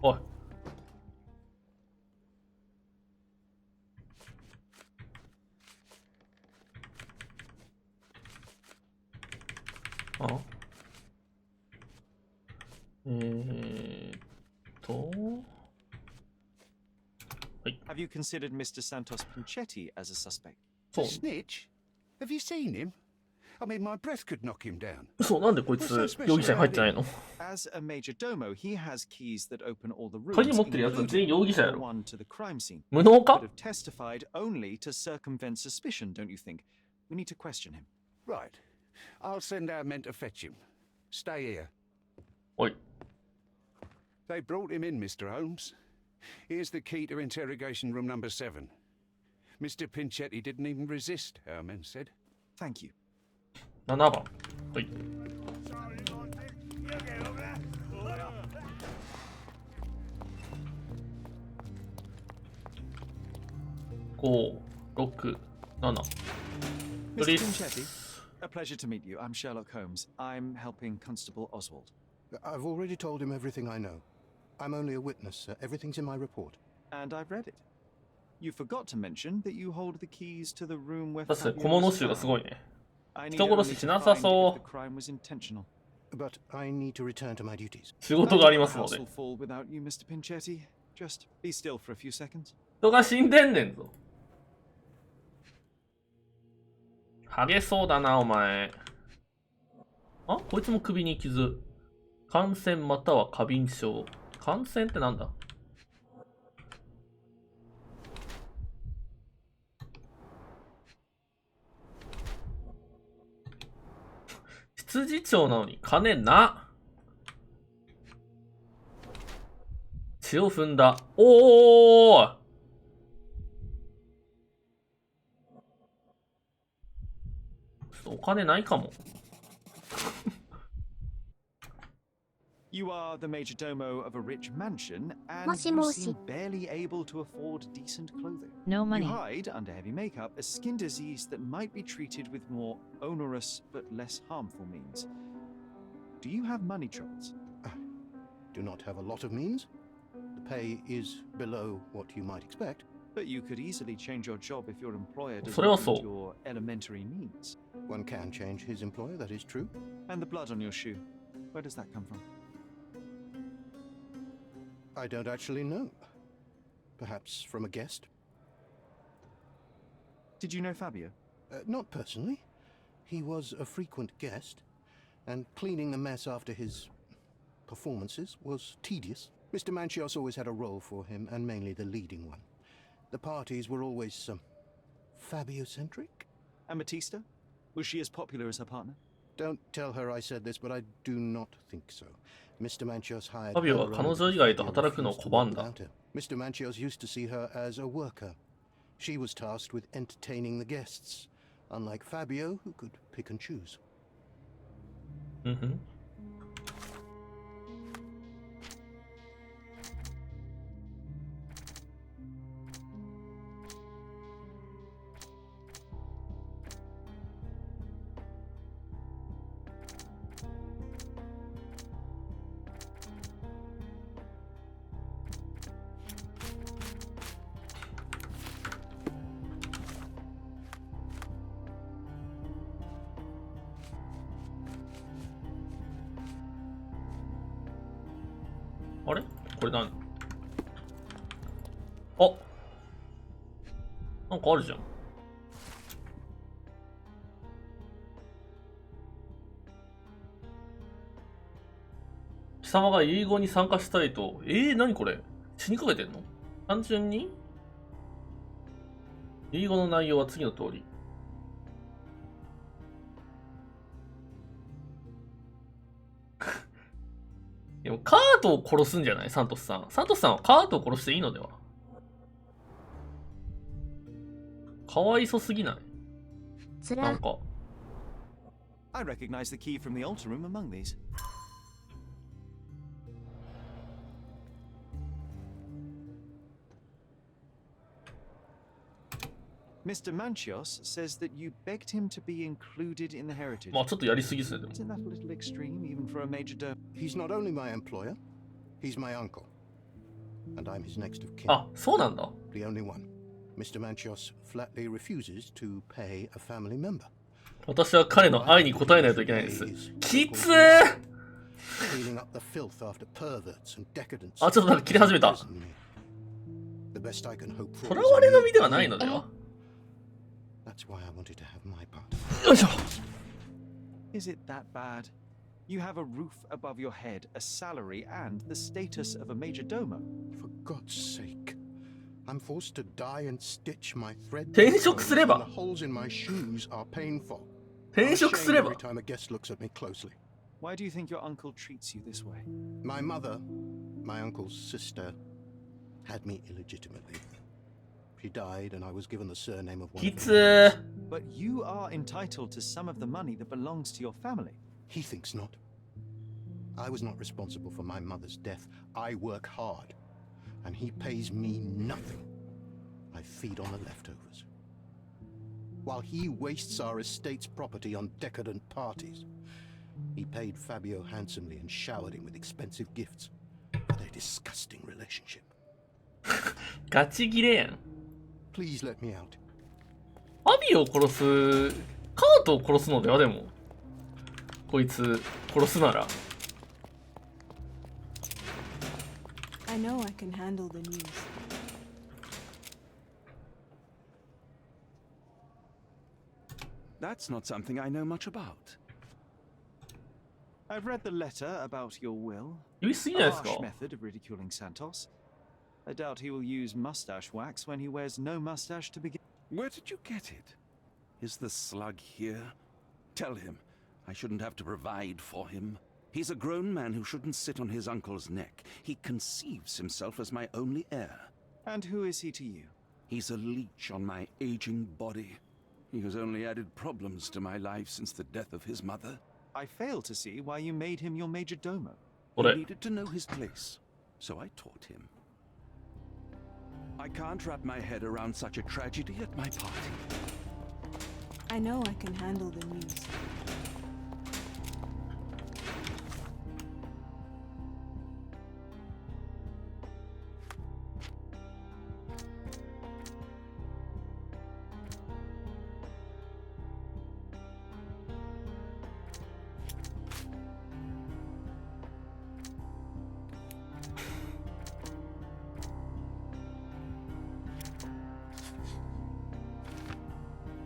S3: おい。あ、はい。
S4: Have you considered Mr. Santos Pinchetti as a suspect?
S3: So-
S1: Snitch? Have you seen him? I mean, my breath could knock him down.
S3: そう、なんでこいつ容疑者に入ってないの？
S4: As a major domo, he has keys that open all the rooms,
S3: 鍵持ってるやつは全員容疑者や
S4: including
S3: ろ。
S4: one to the crime scene.
S3: 無能
S4: Could
S3: か？
S4: have testified only to circumvent suspicion, don't you think? We need to question him.
S1: Right. I'll send our men to fetch him. Stay here.
S3: おい。
S1: They brought him in, Mr. Holmes. Here's the key to interrogation room number 7. Mr. Pinchetti didn't even resist, our men said.
S4: Thank you.
S3: 7番。はい。5、6、7。
S4: Mr.
S3: Please.
S4: Pinchetti, a pleasure to meet you. I'm Sherlock Holmes. I'm helping Constable Oswald.
S10: I've already told him everything I know. I'm only a witness, sir. Everything's in my report.
S4: And I've read it. You forgot to mention that you hold the keys to the room where
S3: 確かに
S4: Fabio
S3: 小物
S4: was
S3: 集がす
S4: found.
S3: ごいね。
S4: I need
S3: 人
S4: only
S3: 殺し
S4: to
S3: しな
S4: find
S3: さ
S4: if
S3: そ
S4: the crime was intentional.
S10: But I need to return to my duties.
S3: う。仕事がありま
S4: The
S3: すの
S4: house
S3: で。
S4: will fall without you, Mr. Pinchetti. Just be still for a few seconds.
S3: 人が死んでんねんぞ。ハゲそうだな、お前。あ、こいつも首に傷。感染または過敏症。感染ってなんだ？執事長なのに金な。血を踏んだ。おー、お金ないかも。
S4: You are the major domo of a rich mansion, and
S2: Moshi
S4: you
S2: moshi.
S4: seem barely able to afford decent clothing.
S7: No money.
S4: You hide under heavy makeup a skin disease that might be treated with more onerous but less harmful means. Do you have money troubles?
S10: Do not have a lot of means. The pay is below what you might expect.
S4: But you could easily change your job if your employer does
S3: それは
S4: not
S3: そう。
S4: meet your elementary needs.
S10: One can change his employer, that is true.
S4: And the blood on your shoe, where does that come from?
S10: I don't actually know. Perhaps from a guest?
S4: Did you know Fabio?
S10: Not personally. He was a frequent guest, and cleaning the mess after his performances was tedious. Mr. Manchios always had a role for him, and mainly the leading one. The parties were always Fabio-centric?
S4: Amatista? Was she as popular as her partner?
S10: Don't tell her I said this, but I do not think so. Mr. Manchios hired
S3: ファビオは
S10: her
S3: 彼
S10: only
S3: 女以
S10: because
S3: 外と
S10: Fabio
S3: 働くのを
S10: refused to
S3: 拒ん
S10: work
S3: だ。
S10: without her. Mr. Manchios used to see her as a worker. She was tasked with entertaining the guests, unlike Fabio, who could pick and choose.
S3: うんふん。あれこれ何？あ、なんかあるじゃん。貴様が遺言に参加したいと。何これ？死にかけてんの？単純に遺言の内容は次の通り。でもカートを殺すんじゃないサントスさん。サントスさんはカートを殺していいのでは。かわいそすぎないなんか。
S4: I recognize the key from the altar room among these. Mr. Manchios says that you begged him to be included in the heritage.
S3: まあちょっとやりすぎですね。
S4: Isn't that a little extreme, even for a major dome?
S10: He's not only my employer, he's my uncle. And I'm his next of kin.
S3: あ、そうなんだ。
S10: The only one. Mr. Manchios flatly refuses to pay a family member.
S3: 私は彼の愛に応えないといけないです。きつー。
S10: Cleaning up the filth after perverts and decadents.
S3: あ、ちょっとなんか切り始めた。
S10: The best I can hope for.
S3: 囚われの身ではないのでは。
S10: That's why I wanted to have my part.
S3: よいしょ。
S4: Is it that bad? You have a roof above your head, a salary, and the status of a major domo.
S10: For God's sake. I'm forced to dye and stitch my thread.
S3: 転職すれば。
S10: The holes in my shoes are painful.
S3: 転職すれば。
S10: Every time a guest looks at me closely.
S4: Why do you think your uncle treats you this way?
S10: My mother, my uncle's sister, had me illegitimately. She died and I was given the surname of one.
S3: きつー。
S4: But you are entitled to some of the money that belongs to your family.
S10: He thinks not. I was not responsible for my mother's death. I work hard. And he pays me nothing. I feed on the leftovers. While he wastes our estate's property on decadent parties, he paid Fabio handsomely and showered him with expensive gifts for their disgusting relationship.
S3: ガチギレやん。
S10: Please let me out.
S3: アビを殺す、カートを殺すのではでも。こいつ殺すなら。
S11: I know I can handle the news.
S1: That's not something I know much about.
S4: I've read the letter about your will.
S3: 言い過ぎないですか
S4: Harsh method of ridiculing Santos. I doubt he will use mustache wax when he wears no mustache to begin.
S1: Where did you get it? Is the slug here? Tell him I shouldn't have to provide for him. He's a grown man who shouldn't sit on his uncle's neck. He conceives himself as my only heir.
S4: And who is he to you?
S1: He's a leech on my aging body. He has only added problems to my life since the death of his mother.
S4: I fail to see why you made him your major domo.
S1: He needed to know his place, so I taught him. I can't wrap my head around such a tragedy at my party.
S11: I know I can handle the news.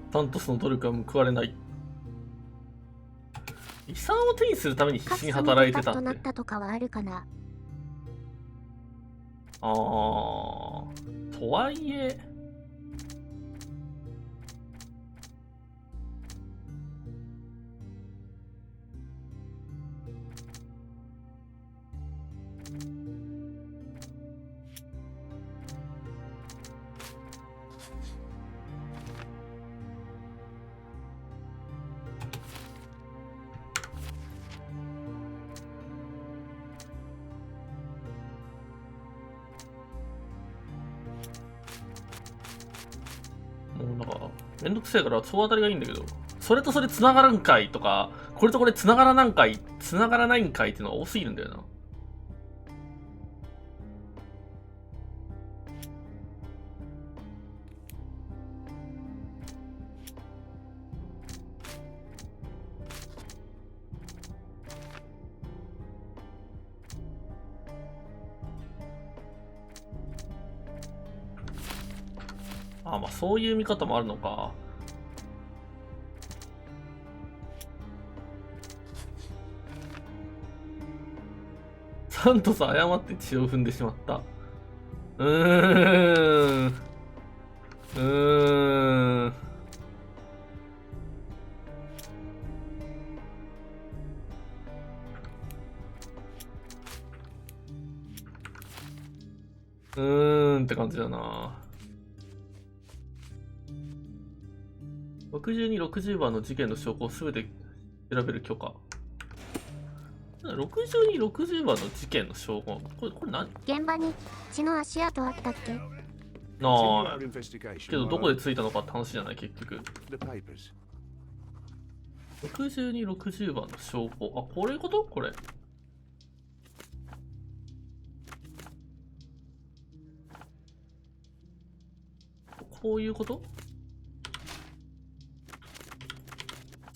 S3: 「サントスの努力は報われない」遺産を手にするために必死に働いてたって。
S2: となったとかはあるかな。
S3: とはいえもうなんかめんどくせえから総当たりがいいんだけど、それとそれ繋がらんかいとか、これとこれ繋がらなんかい、繋がらないんかいっていうのが多すぎるんだよな。あ、まあそういう見方もあるのか。サントス誤って血を踏んでしまった。うーん。感じだな。62、60番の事件の証拠をすべて調べる許可。62、60番の事件の証拠。これ何？
S2: 現場に血の足跡あったっけ？
S3: なあ。けどどこでついたのかって話じゃない結局。62、60番の証拠。あ、これいうこと？これ。こういうこと？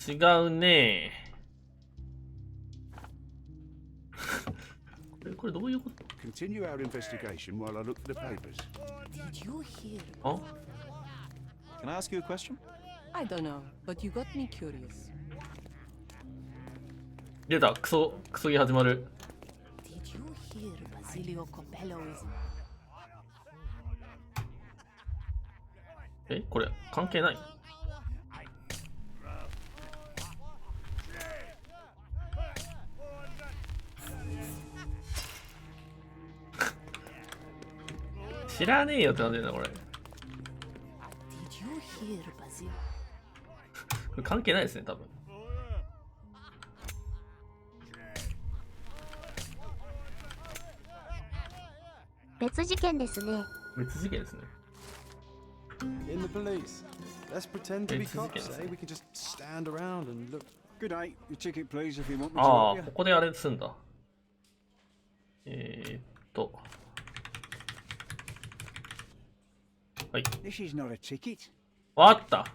S3: 違うねこれどういうこと？
S1: Continue our investigation while I look at the papers.
S13: Did you hear?
S3: あ
S4: Can I ask you a question?
S13: I don't know, but you got me curious.
S3: 出た、クソギ始まる。
S13: Did you hear Basilio Copello is...
S3: これ関係ない？知らねえよってなんだよなこれ。これ関係ないですね多分。
S2: 別事件ですね。
S3: 別事件ですね。
S6: In the police. Let's pretend to be cops, eh? We can just stand around and look.
S14: Good day. Your ticket, please, if you want me to.
S3: ああ、ここであれすんだ。はい。
S14: This is not a ticket.
S3: わかった。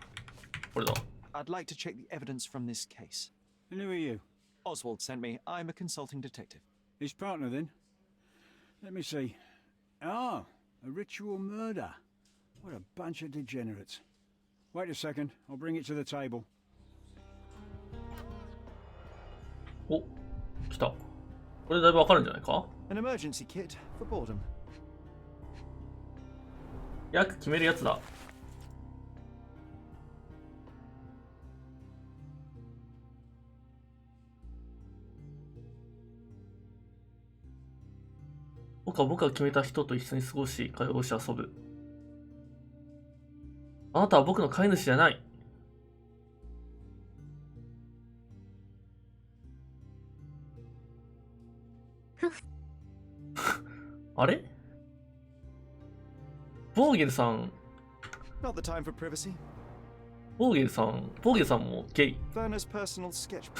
S3: これだ。
S4: I'd like to check the evidence from this case.
S14: And who are you?
S4: Oswald sent me. I'm a consulting detective.
S14: His partner, then? Let me see. Ah, a ritual murder. What a bunch of degenerates. Wait a second. I'll bring it to the table.
S3: お、来た。これだいぶわかるんじゃないか？
S4: An emergency kit for boredom.
S3: 役決めるやつだ。僕が決めた人と一緒に過ごし、会話をし遊ぶ。あなたは僕の飼い主じゃない。あれ？ボーゲルさん。
S4: Not the time for privacy.
S3: ボーゲルさんもゲイ。
S4: Werner's personal sketchbook.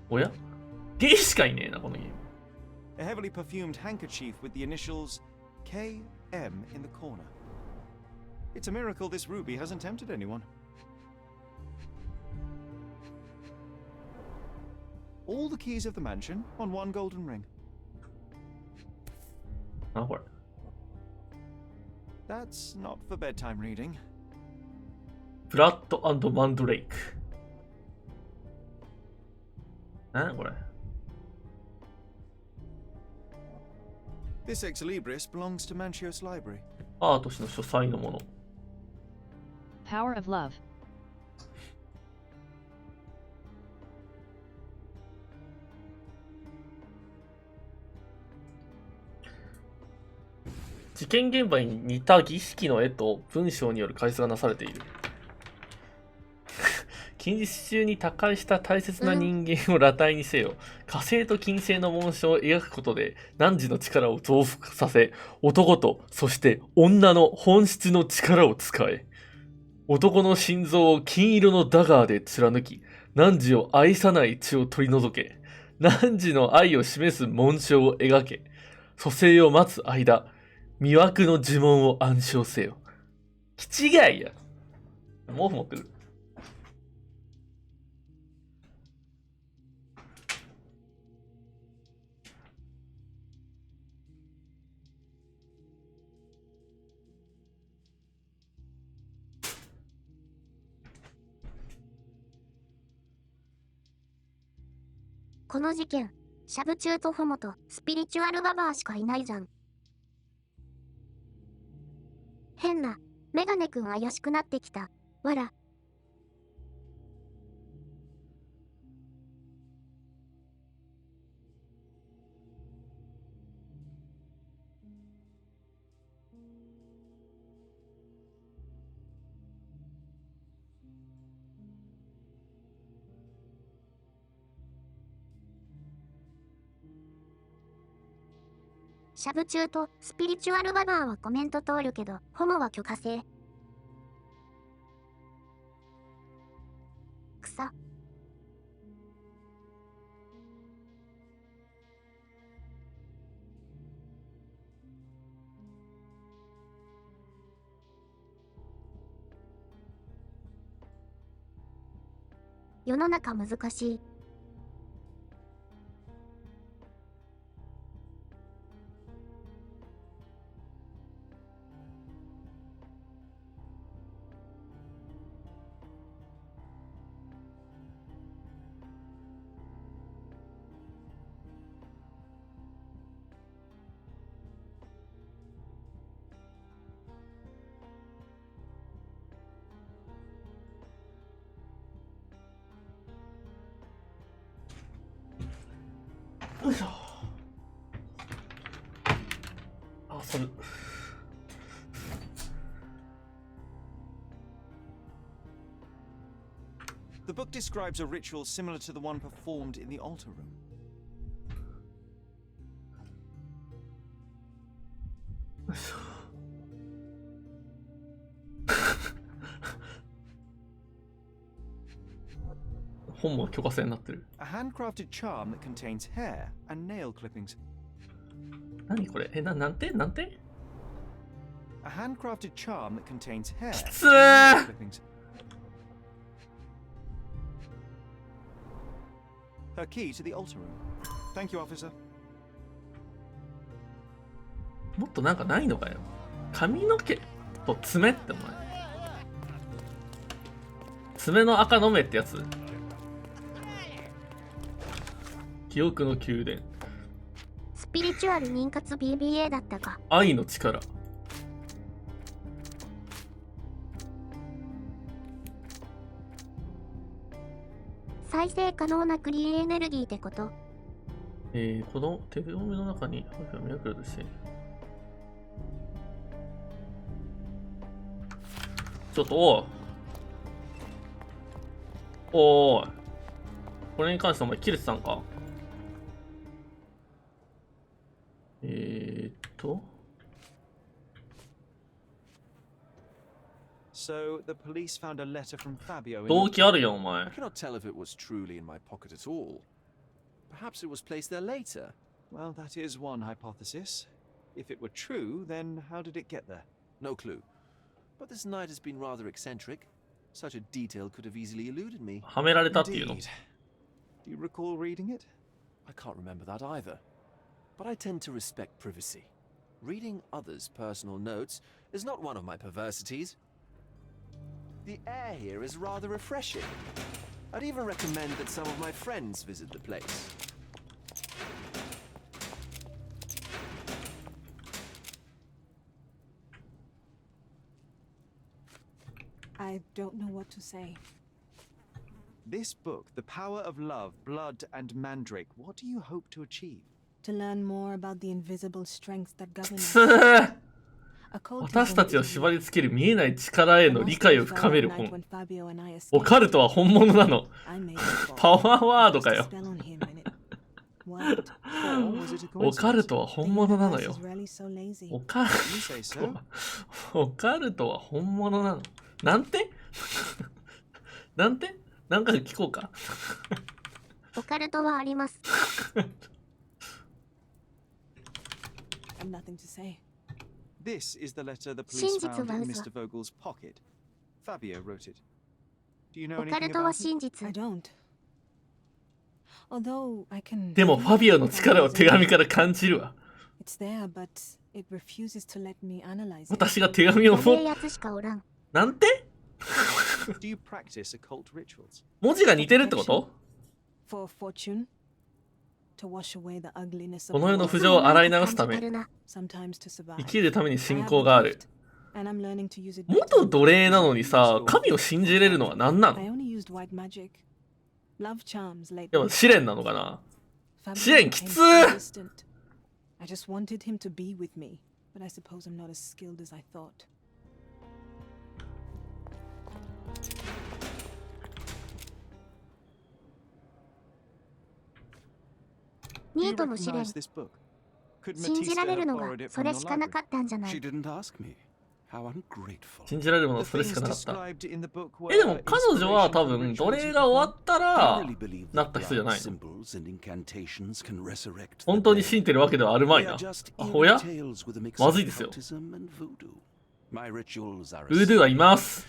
S3: おや？ゲイしかいねえな、このゲーム。
S4: A heavily perfumed handkerchief with the initials KM in the corner. It's a miracle this ruby hasn't tempted anyone. All the keys of the mansion on one golden ring.
S3: あ、これ。
S4: That's not for bedtime reading.
S3: ブラッド&マンドレイク。なんだこれ。
S4: This ex libris belongs to Manchios Library.
S3: アート氏の書斎のもの。
S7: Power of Love. 事件現場に似た儀式の絵と文章による解説がなされている。近日中に他界した大切な人間を裸体にせよ。火星と金星の紋章を描くことで汝の力を増幅させ、男とそして女の本質の力を使え。男の心臓を金色のダガーで貫き、汝を愛さない血を取り除け。汝の愛を示す紋章を描け。蘇生を待つ間、魅惑の呪文を暗唱せよ。気違いや。毛布持ってる。
S2: この事件、シャブチューとホモとスピリチュアルババアしかいないじゃん。変な、メガネくん怪しくなってきた。わら。シャブ中とスピリチュアルババアはコメント通るけど、ホモは許可制。草。世の中難しい。
S7: よいしょ。あ、それ。
S4: The book describes a ritual similar to the one performed in the altar room.
S7: よいしょ。本も許可制になってる。
S4: A handcrafted charm that contains hair and nail clippings.
S7: 何これ？なんて
S4: A handcrafted charm that contains hair
S7: きつ
S4: and
S7: ー
S4: nail clippings. Her key to the altar room. Thank you, officer.
S7: もっとなんかないのかよ。髪の毛と爪ってお前。爪の赤の目ってやつ。記憶の宮殿。
S2: スピリチュアル妊活 BBA だったか。
S7: 愛の力。
S2: 再生可能なクリーンエネルギーってこと？
S7: この手紙の中にミラクルとして。ちょっとおい。これに関してお前切れてたんか。
S4: So the police found a letter from Fabio.
S7: 動機あるよお前。
S9: I cannot tell if it was truly in my pocket at all. Perhaps it was placed there later.
S4: Well, that is one hypothesis. If it were true, then how did it get there?
S9: No clue. But this night has been rather eccentric. Such a detail could have easily eluded me.
S7: はめられたっていうの。
S4: Indeed. Do you recall reading it?
S9: I can't remember that either. But I tend to respect privacy. Reading others' personal notes is not one of my perversities. The air here is rather refreshing. I'd even recommend that some of my friends visit the place.
S11: I don't know what to say.
S4: This book, The Power of Love, Blood and Mandrake, what do you hope to achieve?
S11: To learn more about the invisible strengths that govern
S7: つ
S11: us.
S7: ー
S11: A cult
S7: 私たちを
S11: is
S7: 縛り付ける見えない力への理解を深める本。
S11: when Fabio and I
S7: オ
S11: escaped.
S7: カルトは本物なの。
S11: I made it
S7: パワーワードかよ。
S11: spell on him and it worked.
S4: Or was it a
S7: オカル
S4: coincidence?
S7: トは
S11: The
S7: 本物なの
S11: universe
S7: よ
S11: is。really so lazy.
S7: オカル
S4: You say so.
S7: オカルトは本物なの。なんてなんてなんか聞こうか。
S2: オカルトはあります。
S11: I have nothing to say.
S4: This is the letter the police
S2: 真実
S4: found
S2: は
S4: in
S2: 嘘。
S4: Mr. Vogel's pocket. Fabio wrote it. Do you know
S2: オカ
S4: anything
S2: ルトは
S4: about it?
S2: 真実
S11: I。don't. Although I can.
S7: でもファビオの力を手紙から感じるわ。
S11: It's there, but it refuses to let me analyze it.
S7: 私が手紙を
S2: やべえやつしかおらん。
S7: なんて
S4: Do you practice occult rituals?
S7: 文字が似てるってこと
S11: For fortune, to wash away the ugliness
S7: こ
S11: of
S7: の世の
S11: the
S7: 不
S11: world,
S7: 常を洗い流すため、
S11: sometimes to survive.
S7: 生きるために
S11: I
S7: 信
S11: have
S7: 仰
S11: the
S7: がある。
S11: gift, and I'm learning to use it
S7: 元
S11: better.
S7: 奴隷なのにさ、神を信じれるのは何な
S11: I
S7: の
S11: only used white magic. Love charms
S7: やっ
S11: lately.
S7: ぱ試練なのかな
S11: Fabio
S7: 試練
S11: became
S7: きつ
S11: so
S7: ー
S11: distant. I just wanted him to be with me, but I suppose I'm not as skilled as I thought.
S4: ど
S2: ニ
S4: you
S2: ートの試練
S4: recognize。this book?
S2: 信じられるのはそれしかなかったんじゃない。
S1: She didn't ask me. How ungrateful.
S3: 信じられるものそれしかなかった。でも彼女は多分奴隷が終わったらなった人じゃないの。本当に信じてるわけではあるまいな。おやまずいですよ。ウードゥはいます。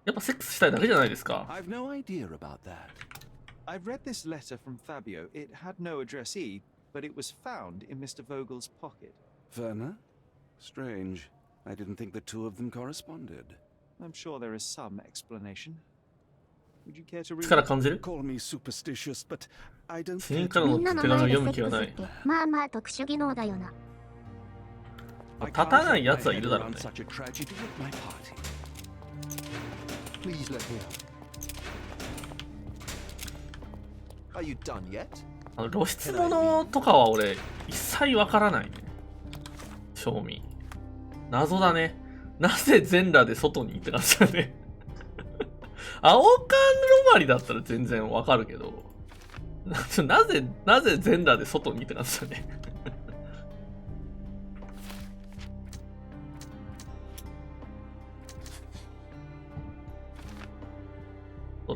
S3: やっぱセックスしたいだけじゃないですか。
S4: I've read this letter from Fabio. It had no addressee, but it was found in Mr. Vogel's pocket.
S1: Werner? Strange. I didn't think the two of them corresponded.
S4: I'm sure there is some explanation. Would you care to read?
S3: 力感じる？
S1: Call me superstitious, but I don't
S3: 死人からの手紙を読む気はない。
S2: まあまあ特殊技能だよな。
S3: 立たないやつはいるだろうね。
S9: Please let me out. Are you done yet?
S3: 露出物とかは俺一切わからないね。正味謎だね。なぜ全裸で外にって感じだね。青缶ロマリだったら全然わかるけど、なぜ全裸で外にって感じだね。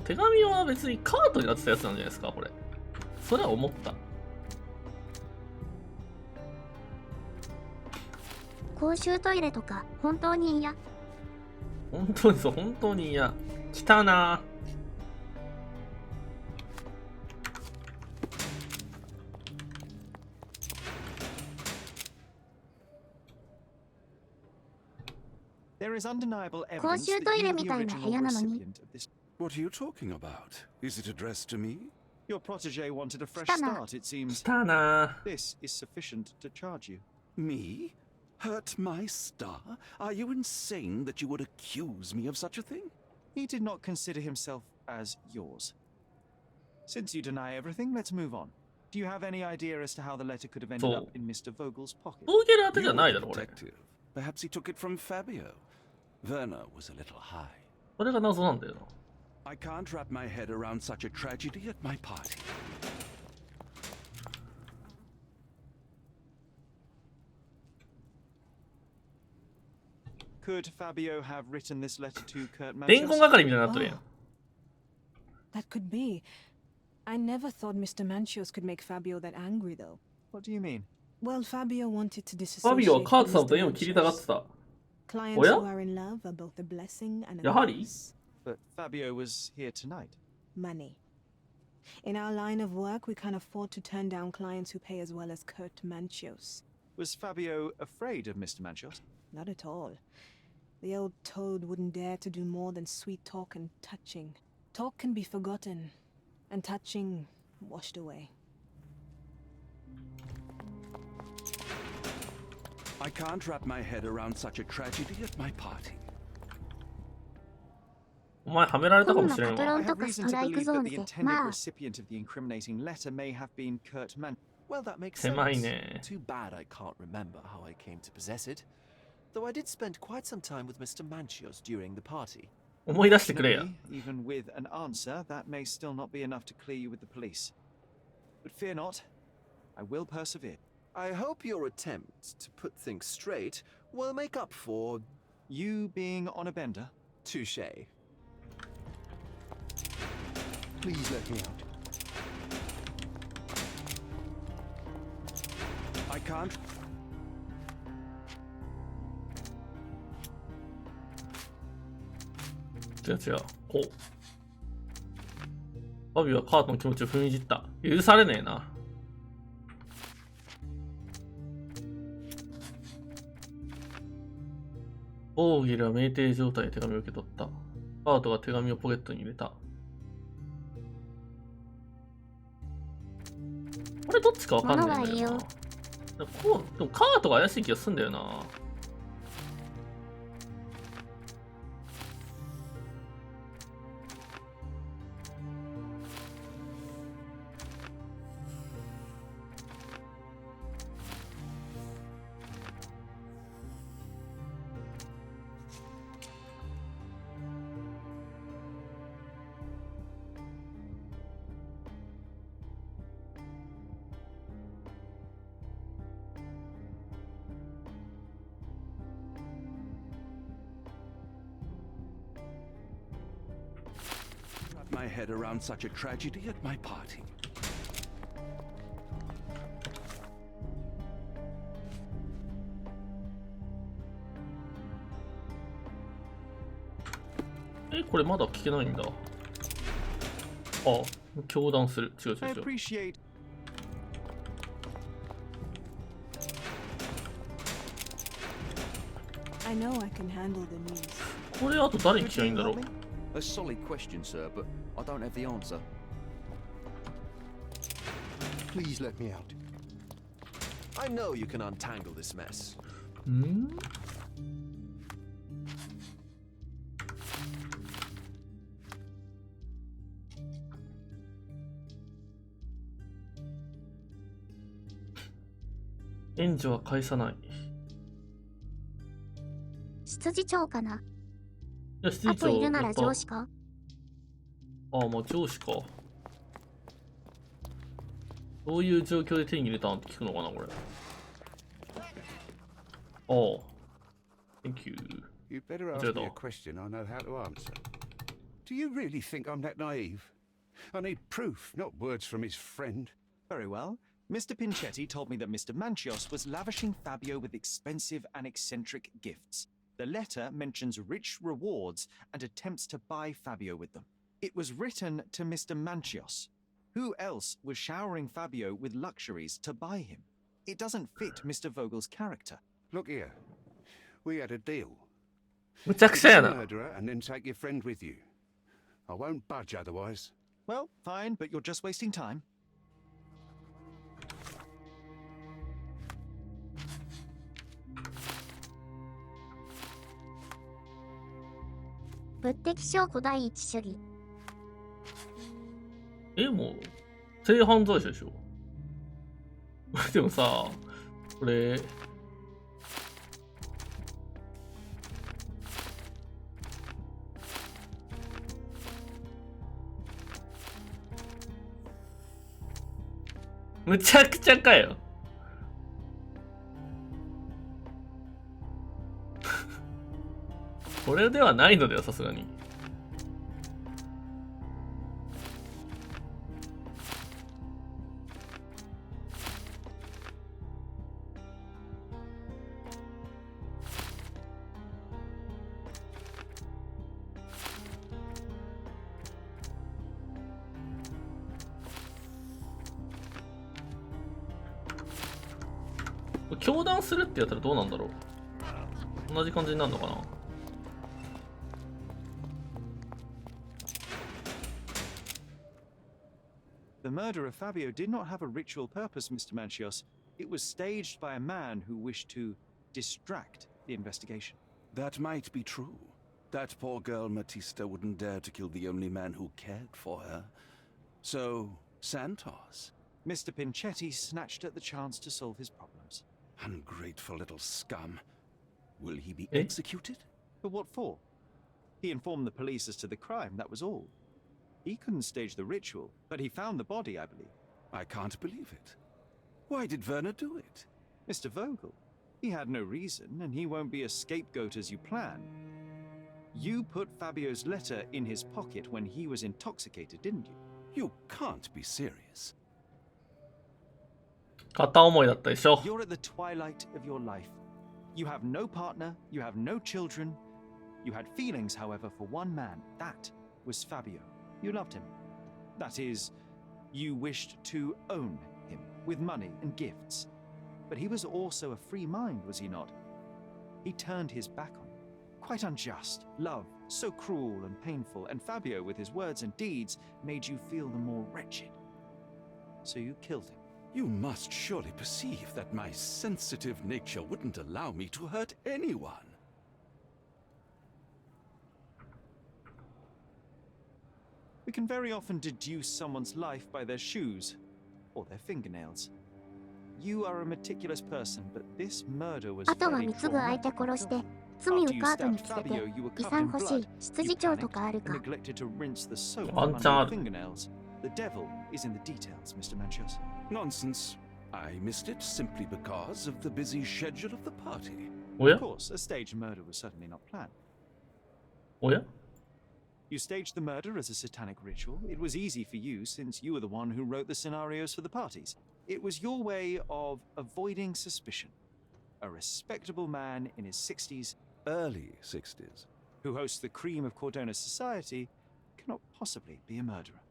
S3: 手紙は別にカートになってたやつなんじゃないですか、これ。それは思った。
S2: 公衆トイレとか本当に嫌。
S3: 本当にそう、本当に嫌。来たな。
S2: 公衆トイレみたいな部屋なのに。
S1: What are you talking about? Is it addressed to me?
S4: Your protege wanted a fresh start, it seems.
S3: 来たな。
S4: This is sufficient to charge you.
S1: Me? Hurt my star? Are you insane that you would accuse me of such a thing?
S4: He did not consider himself as yours. Since you deny everything, let's move on. Do you have any idea as to how the letter could have ended up in Mr. Vogel's pocket?
S3: ボーゲル当てじゃないだろ、俺。
S1: Perhaps he took it from Fabio. Werner was a little high.
S3: これが謎なんだよな。
S1: I can't wrap my head around such a tragedy at my party.
S4: Could Fabio have written this letter to Kurt Manchester?
S3: 伝言係みたいになっとるやん。
S11: That could be. I never thought Mr. Manchios could make Fabio that angry, though.
S4: What do you mean?
S11: Well, Fabio wanted to
S3: ファ
S11: disassociate
S3: ビオはカートさんと
S11: Mr.
S3: 縁を切りたがってた。
S11: Clients
S3: おや
S11: who are in love are both a blessing and a
S3: やはり
S11: curse.
S4: But Fabio was here tonight.
S11: Money. In our line of work, we can't afford to turn down clients who pay as well as Kurt Manchios.
S4: Was Fabio afraid of Mr. Manchios?
S11: Not at all. The old toad wouldn't dare to do more than sweet talk and touching. Talk can be forgotten, and touching washed away.
S1: I can't wrap my head around such a tragedy at my party.
S3: お前はめられたかもしれん
S2: パトロ
S3: わ。
S2: ンとかストライクゾーンで、まあ、
S4: recipient of the incriminating letter may have been Kurt Man.
S9: Well, that makes
S3: 狭い
S9: sense.
S3: ね。
S9: Too bad I can't remember how I came to possess it. Though I did spend quite some time with Mr. Manchios during the party.
S3: 思い出してくれや。
S4: Even with an answer, that may still not be enough to clear you with the police. But fear not, I will persevere.
S9: I hope your attempt to put things straight will make up for
S4: you being on a bender.
S9: Touché.
S10: Please let me out.
S1: I can't.
S3: 違う違う。こう。ファビオはカートの気持ちを踏みにじった。許されねえな。ボーゲルは酩酊状態で手紙を受け取った。カートが手紙をポケットに入れた。これどっちかわかんないんだよな。こう、でもカートが怪しい気がすんだよな。
S1: my head around such a tragedy at my party.
S3: これまだ聞けないんだ。あ、教団する。違う違う違う。
S4: I appreciate.
S11: I know I can handle the news.
S3: これあと誰に聞きゃいいんだろう。
S9: A solid question, sir, but I don't have the answer.
S10: Please let me out.
S9: I know you can untangle this mess.
S3: ん？援助は返さない。
S2: 執事長かな。
S3: いや、執事長
S2: あといるなら上司か。
S3: ああ、まあ上司か。どういう状況で手に入れたんって聞くのかな、これ。ああ。Thank you.
S1: You'd better ask me a question I know how to answer. Do you really think I'm that naive? I need proof, not words from his friend.
S4: Very well. Mr. Pinchetti told me that Mr. Manchios was lavishing Fabio with expensive and eccentric gifts. The letter mentions rich rewards and attempts to buy Fabio with them. It was written to Mr. Manchios. Who else was showering Fabio with luxuries to buy him? It doesn't fit Mr. Vogel's character.
S1: Look here. We had a deal.
S3: むちゃくちゃやな。
S1: Murderer and then take your friend with you. I won't budge otherwise.
S4: Well, fine, but you're just wasting time.
S2: 物的証拠第一主義。
S3: もう、性犯罪者でしょ。でもさ、これ、むちゃくちゃかよ。これではないのではさすがに。教団するってやったらどうなんだろう。同じ感じになるのかな。
S4: The murder of Fabio did not have a ritual purpose, Mr. Manchios. It was staged by a man who wished to distract the investigation.
S1: That might be true. That poor girl Matista wouldn't dare to kill the only man who cared for her. So, Santos.
S4: Mr. Pinchetti snatched at the chance to solve his problems.
S1: Ungrateful little scum. Will he be executed?
S4: But what for? He informed the police as to the crime, that was all. He couldn't stage the ritual, but he found the body, I believe.
S1: I can't believe it. Why did Werner do it?
S4: Mr. Vogel. He had no reason, and he won't be a scapegoat as you plan. You put Fabio's letter in his pocket when he was intoxicated, didn't you?
S1: You can't be serious.
S3: 片思いだったでしょ。
S4: You're at the twilight of your life. You have no partner, you have no children. You had feelings, however, for one man. That was Fabio. You loved him. That is, you wished to own him with money and gifts. But he was also a free mind, was he not? He turned his back on you. Quite unjust. Love, so cruel and painful, and Fabio, with his words and deeds, made you feel the more wretched. So you killed him.
S1: You must surely perceive that my sensitive nature wouldn't allow me to hurt anyone.
S4: We can very often deduce someone's life by their shoes or their fingernails. You are a meticulous person, but this murder was
S2: あとは
S4: very
S2: 貢ぐ相手殺して罪をカートに着せて
S4: Fabio, you were
S2: 遺
S4: covered
S2: 産
S4: in
S2: 欲し
S4: blood.
S2: い執事長とかある
S4: You
S2: か。
S4: neglected to rinse the soap from
S3: ワンチャンあ
S4: under
S3: る。
S4: your fingernails. The devil is in the details, Mr. Manchios.
S1: Nonsense. I missed it simply because of the busy schedule of the party.
S3: おや
S4: Of course, a staged murder was certainly not planned.
S3: おや
S4: You staged the murder as a satanic ritual. It was easy for you since you were the one who wrote the scenarios for the parties. It was your way of avoiding suspicion. A respectable man in his 60s,
S1: Early 60s.
S4: who hosts the cream of Cordona's society, cannot possibly be a murderer.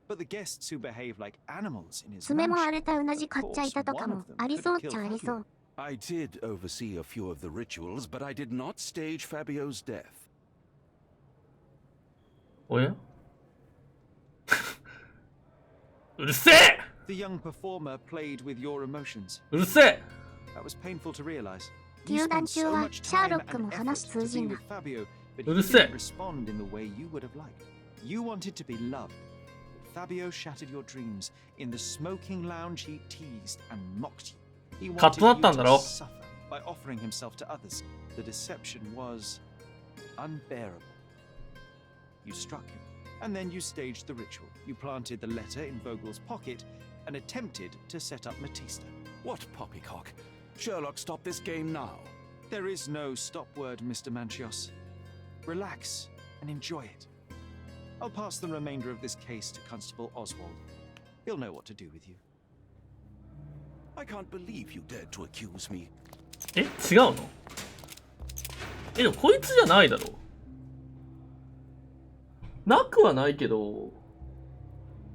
S4: But the guests who behave like animals in his
S2: 爪も荒
S4: mansion,
S2: れたうなじ
S4: of
S2: 買っちゃい
S4: course,
S2: たとか
S4: one
S2: も
S4: of them
S2: あり
S4: could
S2: そうっ
S4: kill
S2: ちゃありそ
S4: Fabio.
S2: う。
S1: I did oversee a few of the rituals, but I did not stage Fabio's death.
S3: おやうるせえ
S4: The young performer played with your emotions.
S3: うるせえ
S4: That was painful to realize. You
S2: 球団
S4: spent
S2: 中
S4: so
S2: は
S4: much
S2: シャー
S4: time
S2: ロック
S4: and
S2: も
S4: effort
S2: 話
S4: to
S2: 通じ
S4: be
S2: んな
S4: with。Fabio, but
S3: う
S4: he
S3: るせえ
S4: didn't respond in the way you would have liked. You wanted to be loved, but Fabio shattered your dreams. In the smoking lounge, he teased and mocked you. He
S3: カッ
S4: wanted
S3: トだっ
S4: you
S3: たんだ
S4: to
S3: ろ
S4: suffer by offering himself to others. The deception was unbearable. You struck him, and then you staged the ritual. You planted the letter in Vogel's pocket and attempted to set up Matista.
S1: What poppycock? Sherlock, stop this game now.
S4: There is no stop word, Mr. Manchios. Relax and enjoy it. I'll pass the remainder of this case to Constable Oswald. He'll know what to do with you.
S1: I can't believe you dared to accuse me.
S3: え、違うの？え、でもこいつじゃないだろ。なくはないけど、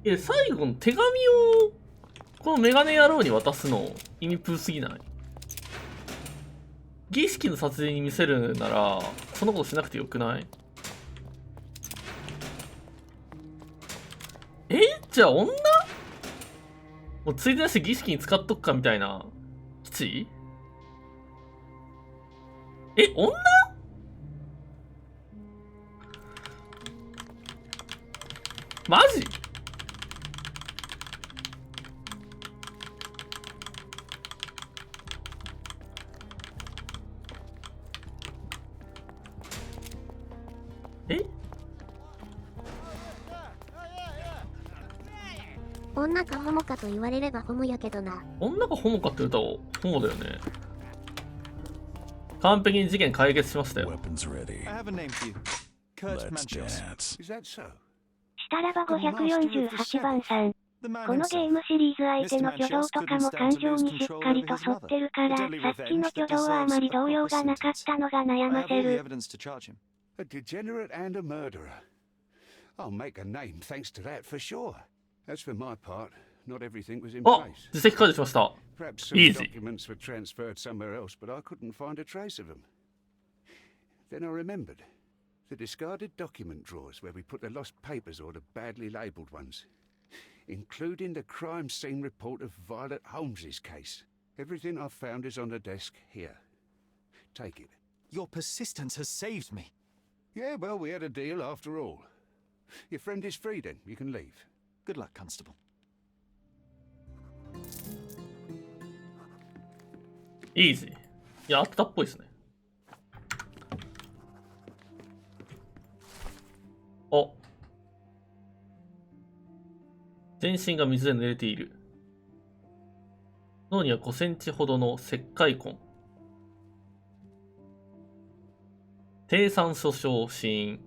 S3: 最後の手紙をこのメガネ野郎に渡すの意味プーすぎない？儀式の撮影に見せるならそんなことしなくてよくない？じゃあ女？もうついでなし儀式に使っとくかみたいな基地？女？マジ？
S2: 女かホモかと言われればホモやけどな。
S3: 女かホモかって言うとホモだよね。完璧に事件解決しましたよ。
S4: I have a name for you. Kurt Manchios.
S1: Is that so?
S15: したらば548番さん。このゲームシリーズ相手の挙動とかも感情にしっかりと沿ってるから、さっきの挙動はあまり動揺がなかったのが悩ませる。
S1: A degenerate and a murderer. I'll make a name thanks to that for sure. As for my part, not everything was in
S3: あ、
S1: place.
S3: 実績解除しました。
S1: Perhaps some
S3: Easy.
S1: documents were transferred somewhere else, but I couldn't find a trace of them. Then I remembered. The discarded document drawers where we put the lost papers or the badly labelled ones. Including the crime scene report of Violet Holmes's case. Everything I've found is on the desk here. Take it.
S4: Your persistence has saved me.
S1: Yeah, well, we had a deal after all. Your friend is free then. You can leave.
S4: Good luck, Constable.
S3: イージー。いや、あったっぽいですね。お。全身が水で濡れている。脳には5センチほどの石灰痕。低酸素症死因。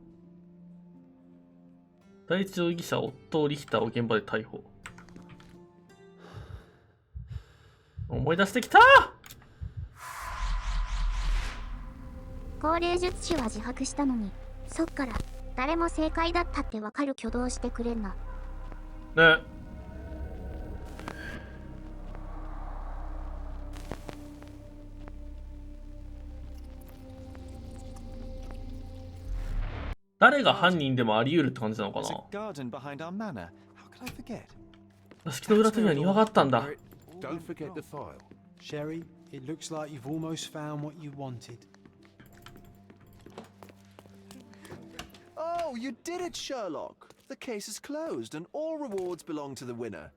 S3: 第一容疑者オットー・リヒターを現場で逮捕。思い出してきた！
S2: 高齢術師は自白したのに、そっから誰も正解だったってわかる挙動してくれんな。
S3: ね。誰が犯人でもあり得るって感じなのかな。屋敷の裏手には庭があったんだ。
S1: Don't forget the file.
S6: Sherry, it looks like you've almost found what you wanted.
S9: Oh, you did it, Sherlock. The case is closed and all rewards belong to the winner.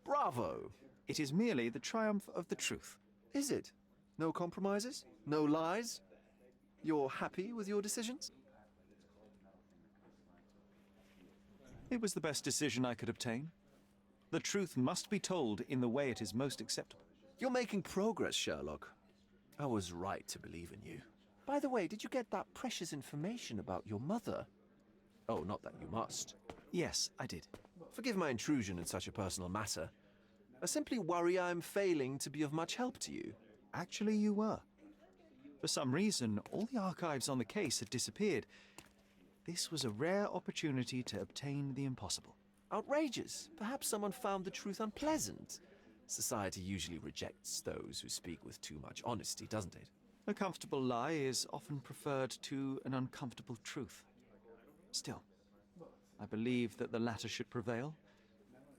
S9: Bravo.
S4: It is merely the triumph of the truth.
S9: Is it? No compromises? No lies? You're happy with your decisions?
S4: It was the best decision I could obtain. The truth must be told in the way it is most acceptable.
S9: You're making progress, Sherlock. I was right to believe in you. By the way, did you get that precious information about your mother? Oh, not that you must.
S4: Yes, I did.
S9: Forgive my intrusion in such a personal matter. I simply worry I'm failing to be of much help to you.
S4: Actually, you were. For some reason, all the archives on the case had disappeared. This was a rare opportunity to obtain the impossible.
S9: Outrageous. Perhaps someone found the truth unpleasant. Society usually rejects those who speak with too much honesty, doesn't it?
S4: A comfortable lie is often preferred to an uncomfortable truth. Still, I believe that the latter should prevail,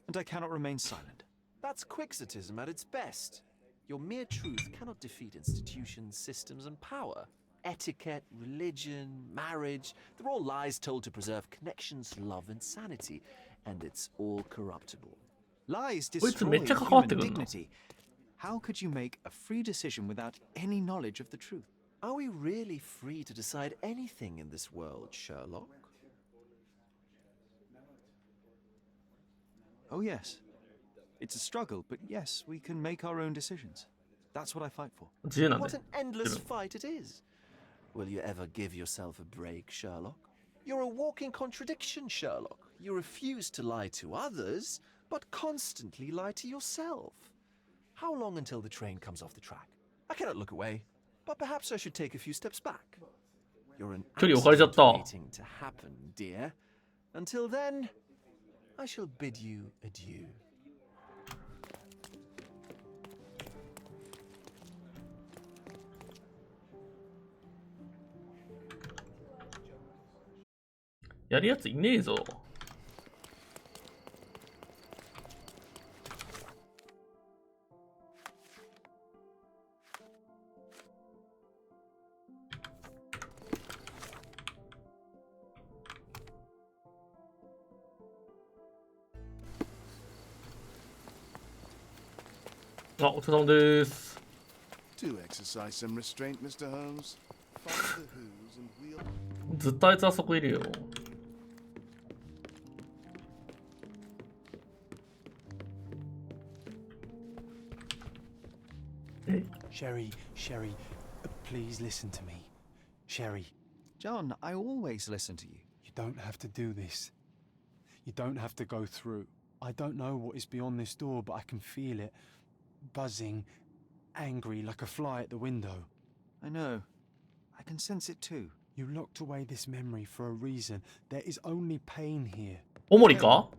S4: and I cannot remain silent.
S9: That's quixotism at its best. Your mere truth cannot defeat institutions, systems, and power. Etiquette, religion, marriage, they're all lies told to preserve connections, love, and sanity, and it's all corruptible.
S4: Lies destroy human dignity. How could you make a free decision without any knowledge of the truth?
S9: Are we really free to decide anything in this world, Sherlock?
S4: Oh yes. It's a struggle, but yes, we can make our own decisions. That's what I fight for.
S9: What an endless fight it is. Will you ever give yourself a break, Sherlock? You're a walking contradiction, Sherlock. You refuse to lie to others, but constantly lie to yourself. How long until the train comes off the track? I cannot look away, but perhaps I should take a few steps back. You're an accident waiting to happen, dear. Until then, I shall bid you adieu.
S3: やるやついねえぞ。あ、お疲れ様です。
S16: Do exercise some restraint, Mr. Holmes. Follow the who's and we'll...
S3: ずっとあいつあそこいるよ。
S6: Sherry, please listen to me. Sherry.
S4: John, I always listen to you.
S6: You don't have to do this. You don't have to go through. I don't know what is beyond this door, but I can feel it. Buzzing, angry, like a fly at the window.
S4: I know. I can sense it too.
S6: You locked away this memory for a reason. There is only pain here.
S3: おもりか?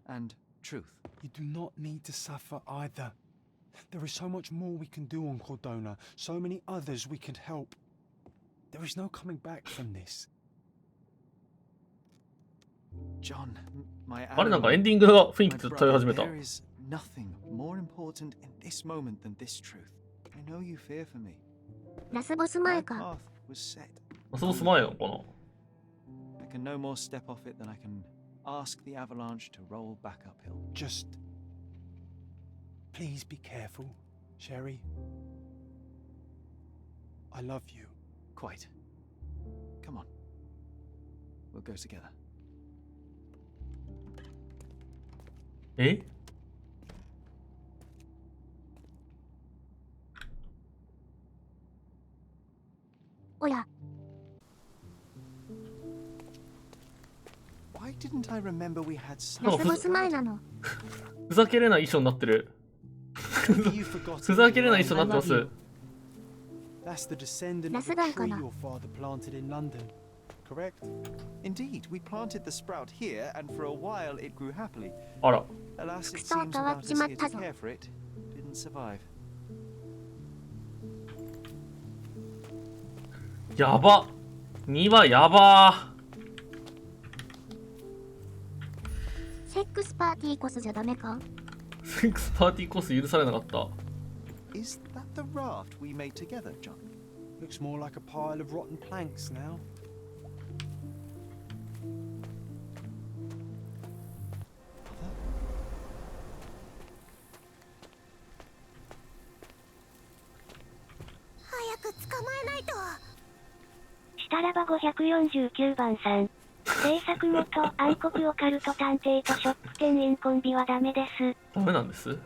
S4: And truth.
S6: You do not need to suffer either. There is so much more we can do on Cordona, so many others we can help. There is no coming back from this.
S4: John, my
S3: あれなんかエンディングが雰囲気漂い始めた。
S4: There is nothing more important in this moment than this truth. I know you fear for me.
S2: ラスボス前か。
S4: My path was set.
S3: ラスボス前なのかな?
S4: I can no more step off it than I can ask the avalanche to roll back uphill.
S6: Just please be careful, Sherry. I love you.
S4: Quite. Come on. We'll go together.
S3: え?
S2: おや。
S4: Why didn't I remember we had
S2: ラスボス前なの。
S3: ふざけれない衣装になってる。ふざけれない衣装になってます。
S6: That's the descendant of the tree your father planted in London, correct?
S4: Indeed, we planted the sprout here, and for a while it grew happily.
S3: あら。
S4: Alas, it seems about as here to care for it didn't survive.
S3: やば。庭やば。
S2: セックスパーティーコスじゃダメか?
S3: セックスパーティーコース許されなかった。
S4: Is that the raft we made together, John?
S6: Looks more like a pile of rotten planks now.
S15: Hurry, したらば549番さん。制作元暗黒オカルト探偵とショップ店員コンビはダメです。
S3: ダメなんです。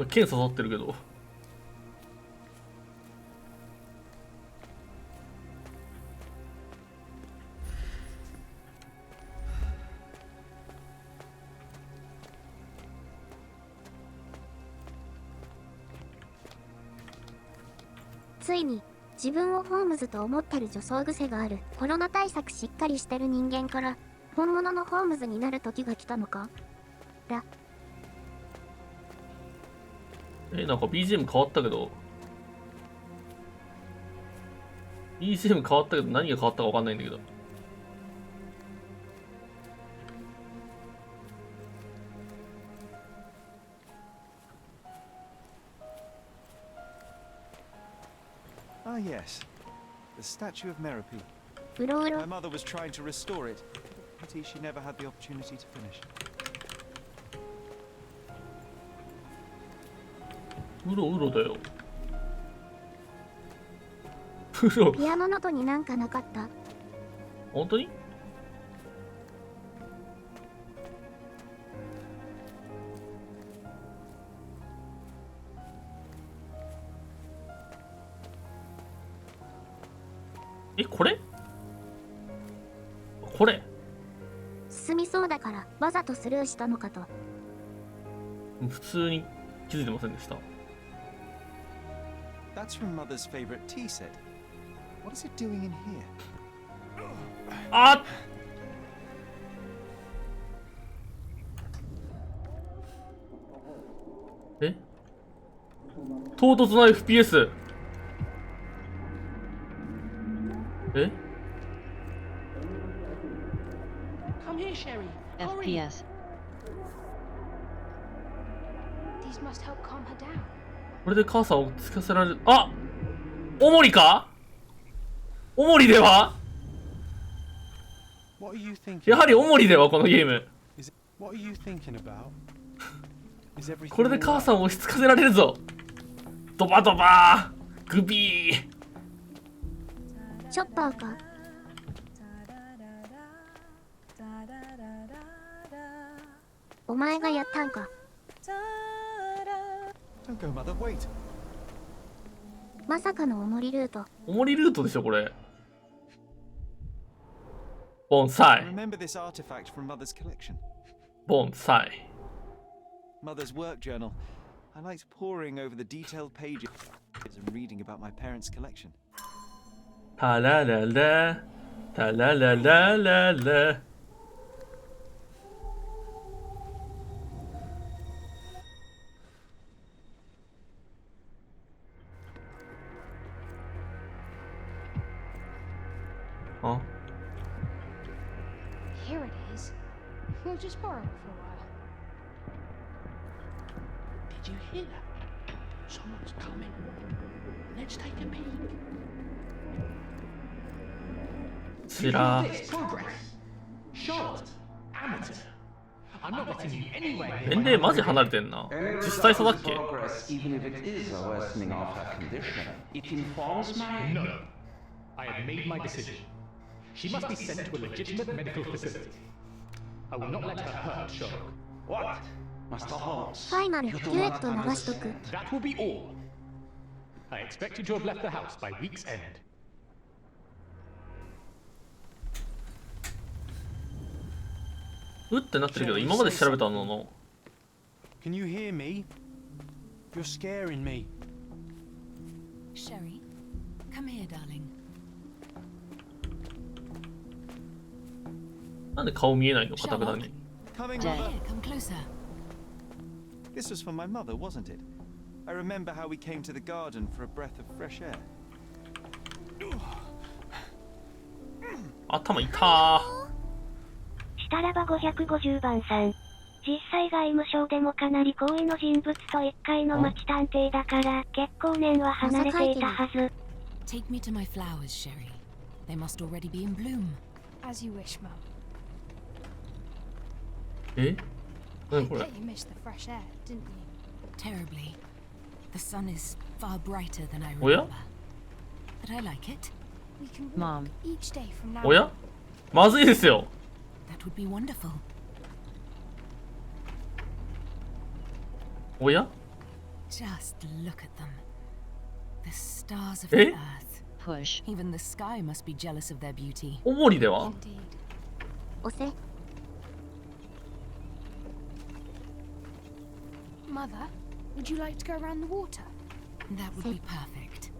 S3: 剣刺さってるけど。
S2: ついに自分をホームズと思ってる女装癖があるコロナ対策しっかりしてる人間から本物のホームズになる時が来たのか。
S3: なんか BGM 変わったけど BGM 変わったけど何が変わったか分かんないんだけど。
S4: Ah, yes. The Statue of Merapi.
S2: うろうろ
S4: My mother was trying to restore it. Pity she never had the opportunity to finish.
S3: うろうろだよ。うろ。
S2: ピアノの音になんかなかった？
S3: 本当に？これ？これ？
S2: 進みそうだからわざとスルーしたのかと。
S3: 普通に気づいてませんでした。
S4: That's from Mother's favorite tea set. What is it doing in here?
S3: あっ！唐突な FPS。Come
S13: here, Sherry.
S17: FPS.
S13: These must help calm her down.
S3: これで母さんをつかせられる。あ、おもりか？おもりでは？やはりおもりではこのゲーム。これで母さんを落ち着かせられるぞ。ドバドバーグビー。
S2: チョッパーか？お前がやったんか？
S4: Don't go, Mother. Wait.
S2: まさかのおもりルート。
S3: おもりルートでしょこれ。盆栽。
S4: Remember this artifact from Mother's collection.
S3: 盆栽。
S4: Mother's work journal. I liked poring over the detailed pages and reading about my parents' collection.
S3: タラララ、タラララララ。あ？
S13: Here it is. We'll just borrow it for a while.
S17: Did you hear that? Someone's coming. Let's take a peek.
S3: ちら。
S17: Progress. Short. Amateur. I'm not letting you anywhere.
S3: 年齢マジ離れてんな。10歳差だっけ？
S18: Even if it is a worsening of her condition, it informs my...
S5: No. I have made my decision. She must be sent to a legitimate medical facility. I will not let her hurt Sherlock.
S18: What? Master Holmes.
S2: ファイナルデュエット流しとく。
S5: That will be all. I expect you to have left the house by week's end.
S3: うってなってるけど今まで調べたのの。
S6: Can you hear me? You're scaring me.
S13: Sherry, come here, darling.
S3: なんで顔見えないの？固くなに。
S4: Coming,
S13: Here,
S4: Mother.
S13: come closer.
S4: This was from my mother, wasn't it? I remember how we came to the garden for a breath of fresh air.
S3: 頭痛ー。
S15: したらば550番さん。実際外務省でもかなり高位の人物と一階の町探偵だから結構年は離れていたはず。
S13: Take me to my flowers, Sherry. They must already be in bloom. As you wish, Mum.
S3: 何これ？
S13: You missed the fresh air, didn't you? Terribly. The sun is far brighter than I remember.
S3: おや？
S13: But I like it. We can walk each day from now.
S3: おや？まずいですよ。
S13: That would be wonderful.
S3: おや？
S13: Just look at them. The stars of the earth. Push. Even the sky must be jealous of their beauty.
S3: おもりでは
S13: Indeed.
S2: 押せ。
S12: Mother, would you like to go around the water?
S13: That would be perfect.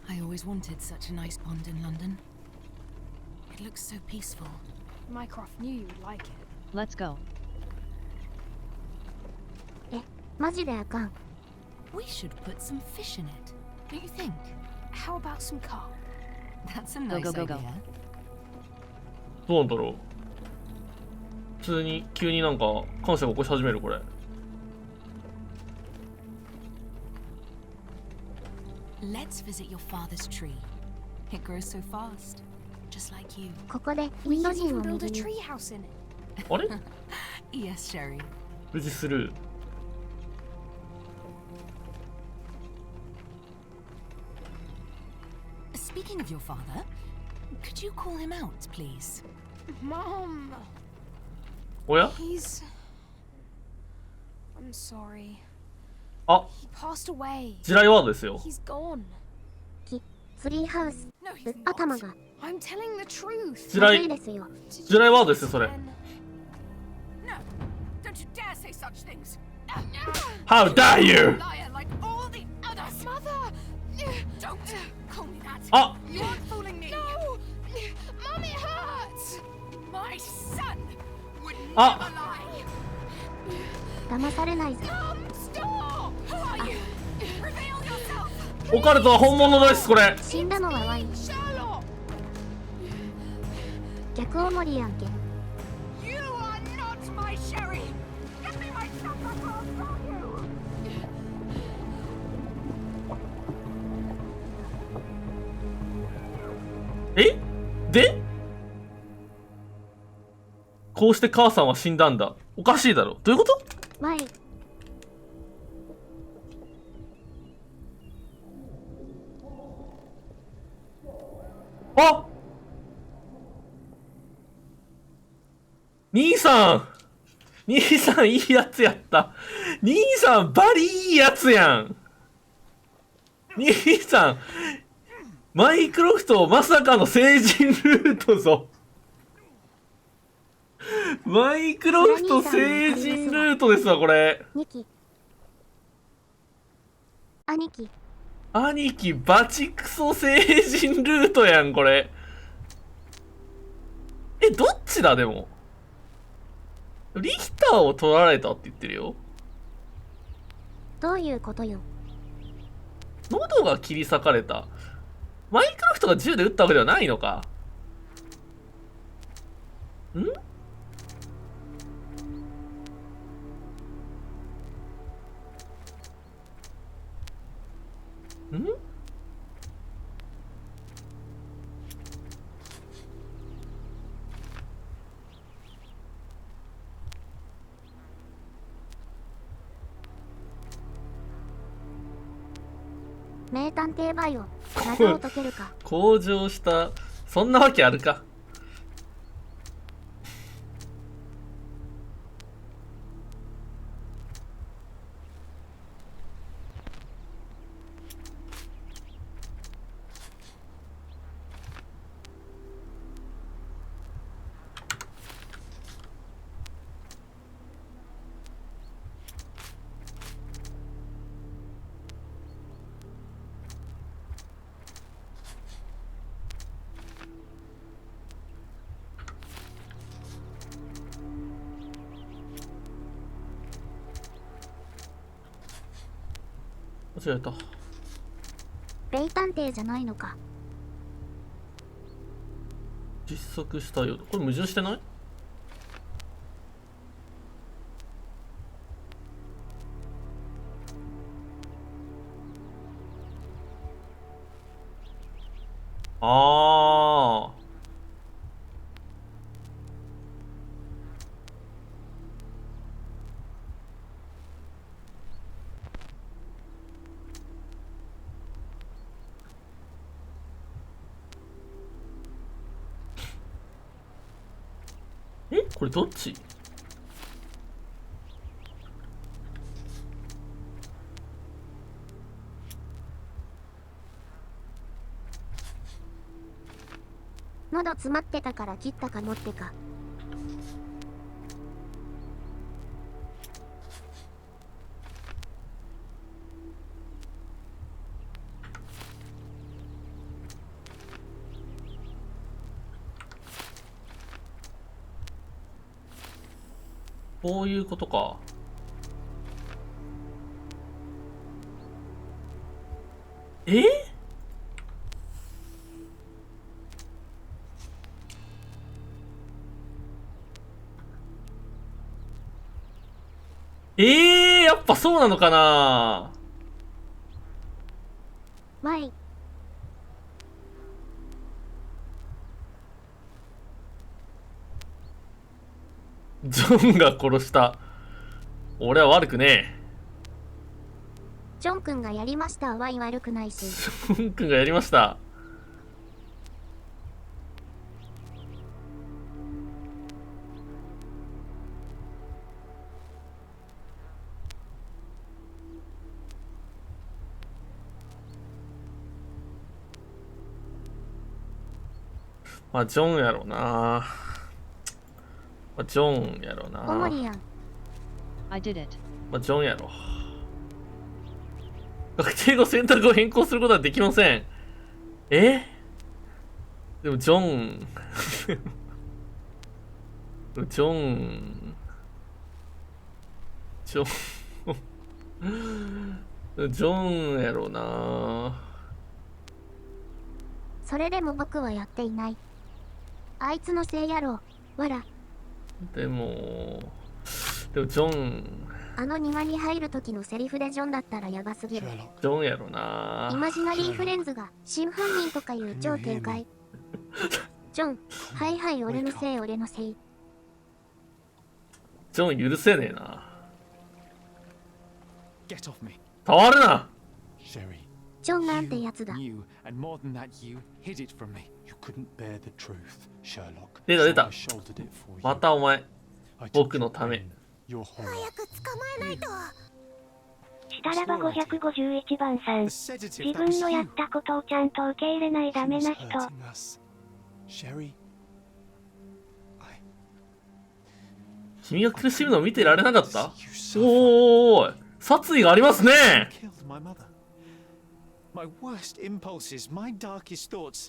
S13: I always wanted such a nice pond in London. It looks so peaceful.
S12: Mycroft knew you would like it.
S13: Let's go.
S2: え、マジであかん。
S13: We should put some fish in it. Don't you think?
S12: How about some carp?
S13: That's a nice idea.
S3: どうなんだろう。普通に急になんか感謝が起こし始めるこれ。
S13: Let's visit your father's tree. It grows so fast, just like you.
S2: ここでインド人を
S12: build
S2: 見
S12: a
S2: る。
S12: tree house in it.
S3: あれ
S13: Yes, Sherry.
S3: 無事スルー。
S13: Speaking of your father, could you call him out, please?
S12: Mom!
S3: おや
S12: He's... I'm sorry.
S3: あ、
S12: He passed away.
S3: 地雷ワードですよ。
S12: He's gone.
S2: ツリーハウス。頭が。
S12: I'm telling the truth.
S3: 地雷、
S2: ですよ。
S3: 地雷ワードですよ、それ。
S13: No, don't you dare say such things.
S3: How dare you!
S13: Liar like all the others. Mother, don't call me that.
S3: あ
S13: You aren't fooling me.
S12: No! Mom, it hurts!
S13: My son would never
S3: あ
S13: lie.
S2: 騙されないぞ。
S12: Mom, stop!
S13: Who are you? Reveal yourself.
S3: オカルトは本物です、これ。
S2: 死んだのはワイン。
S12: Sherlock!
S2: 逆おもりやんけ。
S13: You are not my Sherry. Get me my son before I'll kill you.
S3: えでこうして母さんは死んだんだ。おかしいだろ。どういうこと？
S2: ワイン。
S3: あ、兄さん、兄さんいいやつやった。兄さんバリいいやつやん。兄さん、マイクロフトまさかの成人ルートぞ。マイクロフト成人ルートですわ、これ。
S2: 2期。兄貴。
S3: 兄貴バチクソ成人ルートやん、これ。え、どっちだ、でも。リヒターを取られたって言ってるよ。
S2: どういうことよ。
S3: 喉が切り裂かれた。マイクロフトが銃で撃ったわけではないのか。ん？ん？
S2: 名探偵バイオ、謎を解けるか。
S3: 向上した。そんなわけあるか。間違えた。
S2: 名探偵じゃないのか。
S3: 実測したよ。これ矛盾してない？ああ。え、これどっち？
S2: 喉詰まってたから切ったかもってか。
S3: こういうことか。やっぱそうなのかな。
S2: わい。
S3: ジョンが殺した。俺は悪くねえ。
S2: ジョン君がやりましたわい悪くないし。
S3: ジョン君がやりました。まあジョンやろな。まあジョンやろな。
S2: おもりやん。
S3: まあジョンやろ。確定後選択を変更することはできません。でもジョンジョンやろな。
S2: それでも僕はやっていない。あいつのせいやろ。わら。
S3: でもジョン。
S2: あの庭に入る時のセリフでジョンだったらヤバすぎる。
S3: ジョンやろな。
S2: イマジナリーフレンズが真犯人とかいう超展開。ジョン、はいはい俺のせい俺のせい。
S3: ジョン許せねえな。
S4: Get off me.
S3: 触るな。
S2: ジョンなんてやつだ。
S3: 出た出た。またお前。僕のため。
S15: 早く捕まえないと。したらば551番さん。自分のやったことをちゃんと受け入れないダメな人。
S3: 君が苦しむのを見てられなかった？おーい、殺意がありますね。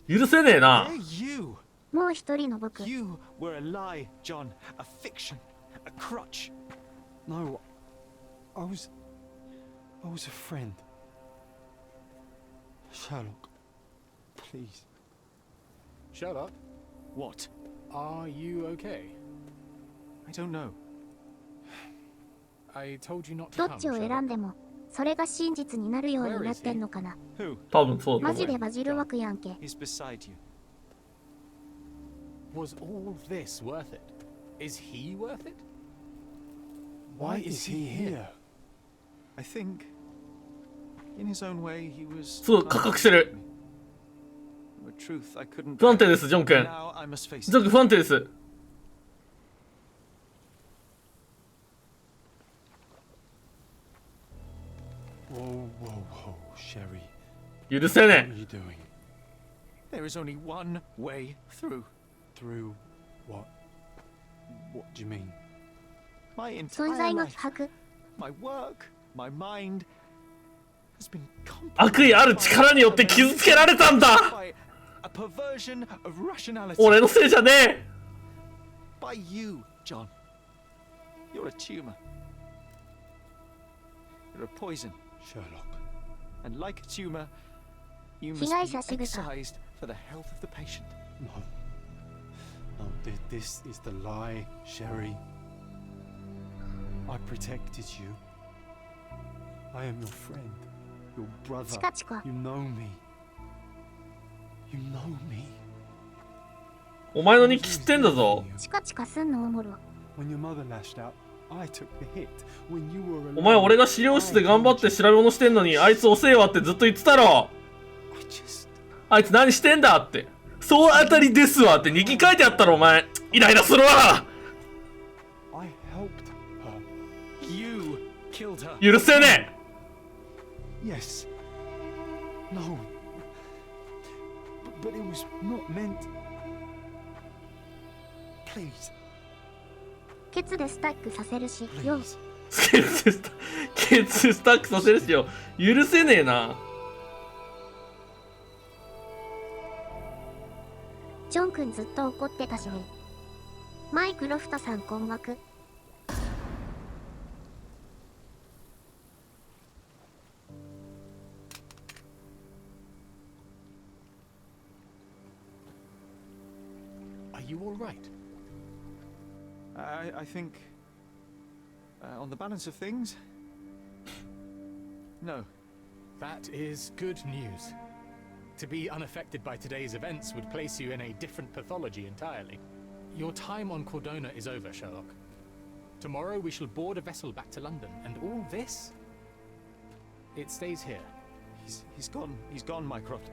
S3: 許せねえな。
S2: もう一人の僕。
S6: No, I was a friend. Sherlock, please.
S5: Sherlock?
S4: What?
S5: Are you okay?
S4: I don't know.
S5: I told you not to
S2: ど
S5: come.
S2: っちを選んでも、それが真実になるようになってんのかな。
S3: 多分そうだと思う。
S2: マジでバジル枠やんけ。
S4: He's beside you.
S5: Was all this worth it? Is he worth it?
S6: Why is he here?
S4: I think, in his own way, he was.
S3: すごいカクカクしてる。不安定です、ジョン君。ジョン君不安定です。許せねえ。
S4: There is only one way through.
S6: Through what? What do you mean?
S4: My
S2: 存
S4: entire
S2: 在の
S4: life,
S2: 希薄。
S4: my work, my mind has been
S3: 悪意ある力によって傷つけられたんだ。
S4: by a perversion of rationality.
S3: 俺のせいじゃねえ。
S4: By you, John. You're a tumor. You're a poison.
S6: Sherlock.
S4: And like a tumor, you
S2: 被
S4: must
S2: 害
S4: be
S2: 者仕草。
S4: excised for the health of the patient.
S6: No. No, this is the lie, Sherry. I protected you. I am your friend, your brother.
S2: チカチカ。
S6: You know me. You know me.
S3: お前の日記知ってんだぞ。
S2: チカチカすんのおもろ。
S6: When your mother lashed out, I took the hit. When you were alone,
S3: お前俺が資料室で頑張って調べ物してんのに、あいつ遅えわってずっと言ってたろ。あいつ何してんだって。そうあたりですわって日記書いてあったろお前。イライラするわ。
S6: I helped her.
S4: You killed her.
S3: 許せね
S6: え。Yes. No. But it was not meant.
S4: please.
S2: ケツでスタックさせるしよ。
S3: ケツスタックさせるしよ。許せねえな。
S2: ジョン君ずっと怒ってたしね。マイクロフトさん困惑。
S5: Are you all right?
S4: I think, on the balance of things, no.
S5: That is good news. To be unaffected by today's events would place you in a different pathology entirely. Your time on Cordona is over, Sherlock. Tomorrow we shall board a vessel back to London, and all this, it stays here.
S4: He's gone, Mycroft.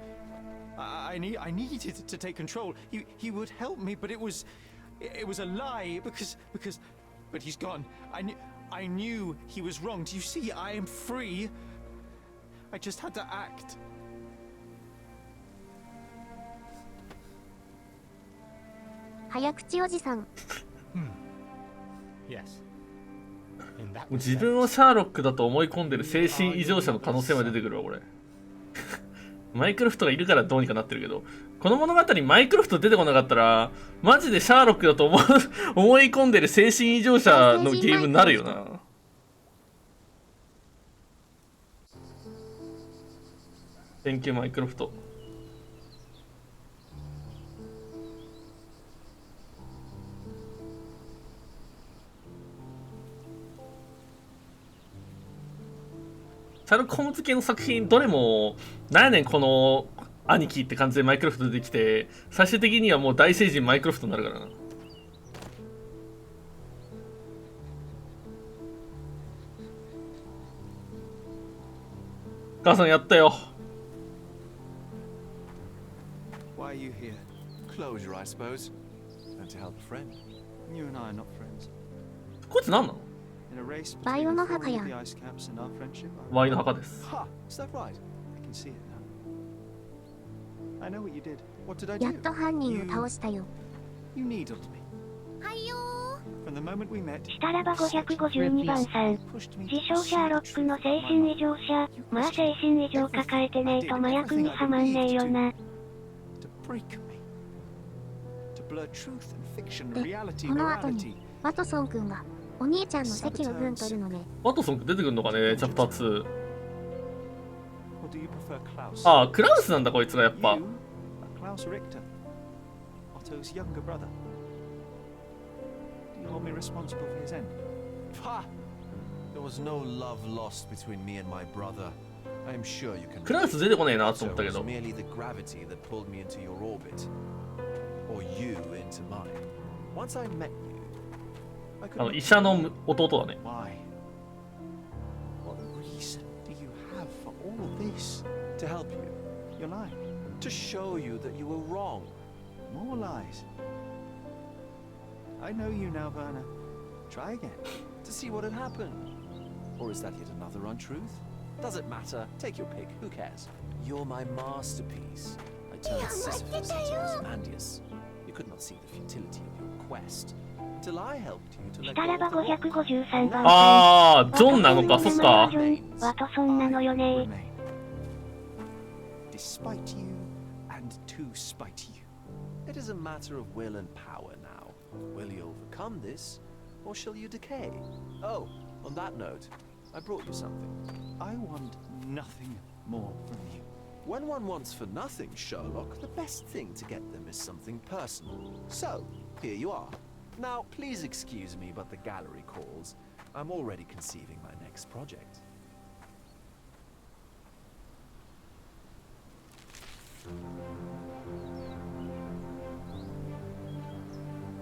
S4: I needed to take control. He would help me, but it was a lie but he's gone. I knew he was wrong. Do you see? I am free. I just had to act.
S5: Yes.
S3: 自分をシャーロックだと思い込んでる精神異常者の可能性は出てくるわ、これ。マイクロフトがいるからどうにかなってるけど、この物語マイクロフト出てこなかったら、マジでシャーロックだと思い込んでる精神異常者のゲームになるよな。Thank you マイクロフト。シャーロック・ホームズ系の作品どれもなんやねんこの兄貴って感じでマイクロフト出てきて、最終的にはもう大聖人マイクロフトになるからな。母さんやったよ。
S9: Why are you here? Closure, I suppose. And to help a friend.
S4: You and I are not friends.
S3: こいつ何なの？
S4: In a race
S2: バイオ
S4: between
S2: の
S4: the
S2: 墓
S4: falling
S2: や
S4: of the ice caps and our friendship.
S3: ワイの墓です。
S9: Ha! Is that right?
S4: I can see it now. I know what you did. What did I do?
S2: やっと犯人を倒したよ。
S4: You needled me.
S12: はいよ
S4: From the moment we met.
S15: したらば552番さん。自称シャーロックの精神異常者。まあ精神異常抱えてねえと麻薬にはまんねえよな。
S4: To break me. To blur truth and fiction,
S2: で、
S4: reality,
S2: この後
S4: morality.
S2: にワトソン君がお兄ちゃんの席を分取るのね。
S3: ワトソン君出てくるのかね、チャプター2。
S4: Or do you prefer Klaus?
S3: ああ、クラウスなんだこいつがやっぱ。
S4: You are Klaus Richter, Otto's younger brother. Do you hold me responsible for his end?
S9: Ha! There was no love lost between me and my brother. I am sure you can.
S3: クラウス出てこねえなと思ったけ
S9: So
S3: ど。
S9: it was merely the gravity that pulled me into your orbit, or you into mine. Once I met you, I
S3: あ
S9: could.
S3: の医者の弟だね。
S4: Why? What reason do you have for all of this?
S9: To help you,
S4: You're lying.
S9: to show you that you were wrong.
S4: More lies. I know you now, Werner. Try again.
S9: To see what had happened. Or is that yet another untruth? Does it matter? Take your pick. Who cares? You're my masterpiece. I turned Sisyphus into Ozymandias. You could not see the futility of your quest till I helped you to
S15: し
S9: let
S15: たら
S9: go
S15: ば
S9: of the hook.
S15: 553番
S3: ああ、ジョンなのか、そっか。
S15: ワトソンなのよね。
S4: Despite you and to spite you.
S9: It is a matter of will and power now. Will you overcome this, or shall you decay? Oh, on that note, I brought you something.
S4: I want nothing more from you.
S9: When one wants for nothing, Sherlock, the best thing to get them is something personal. So, here you are. Now, please excuse me, but the gallery calls. I'm already conceiving my next project.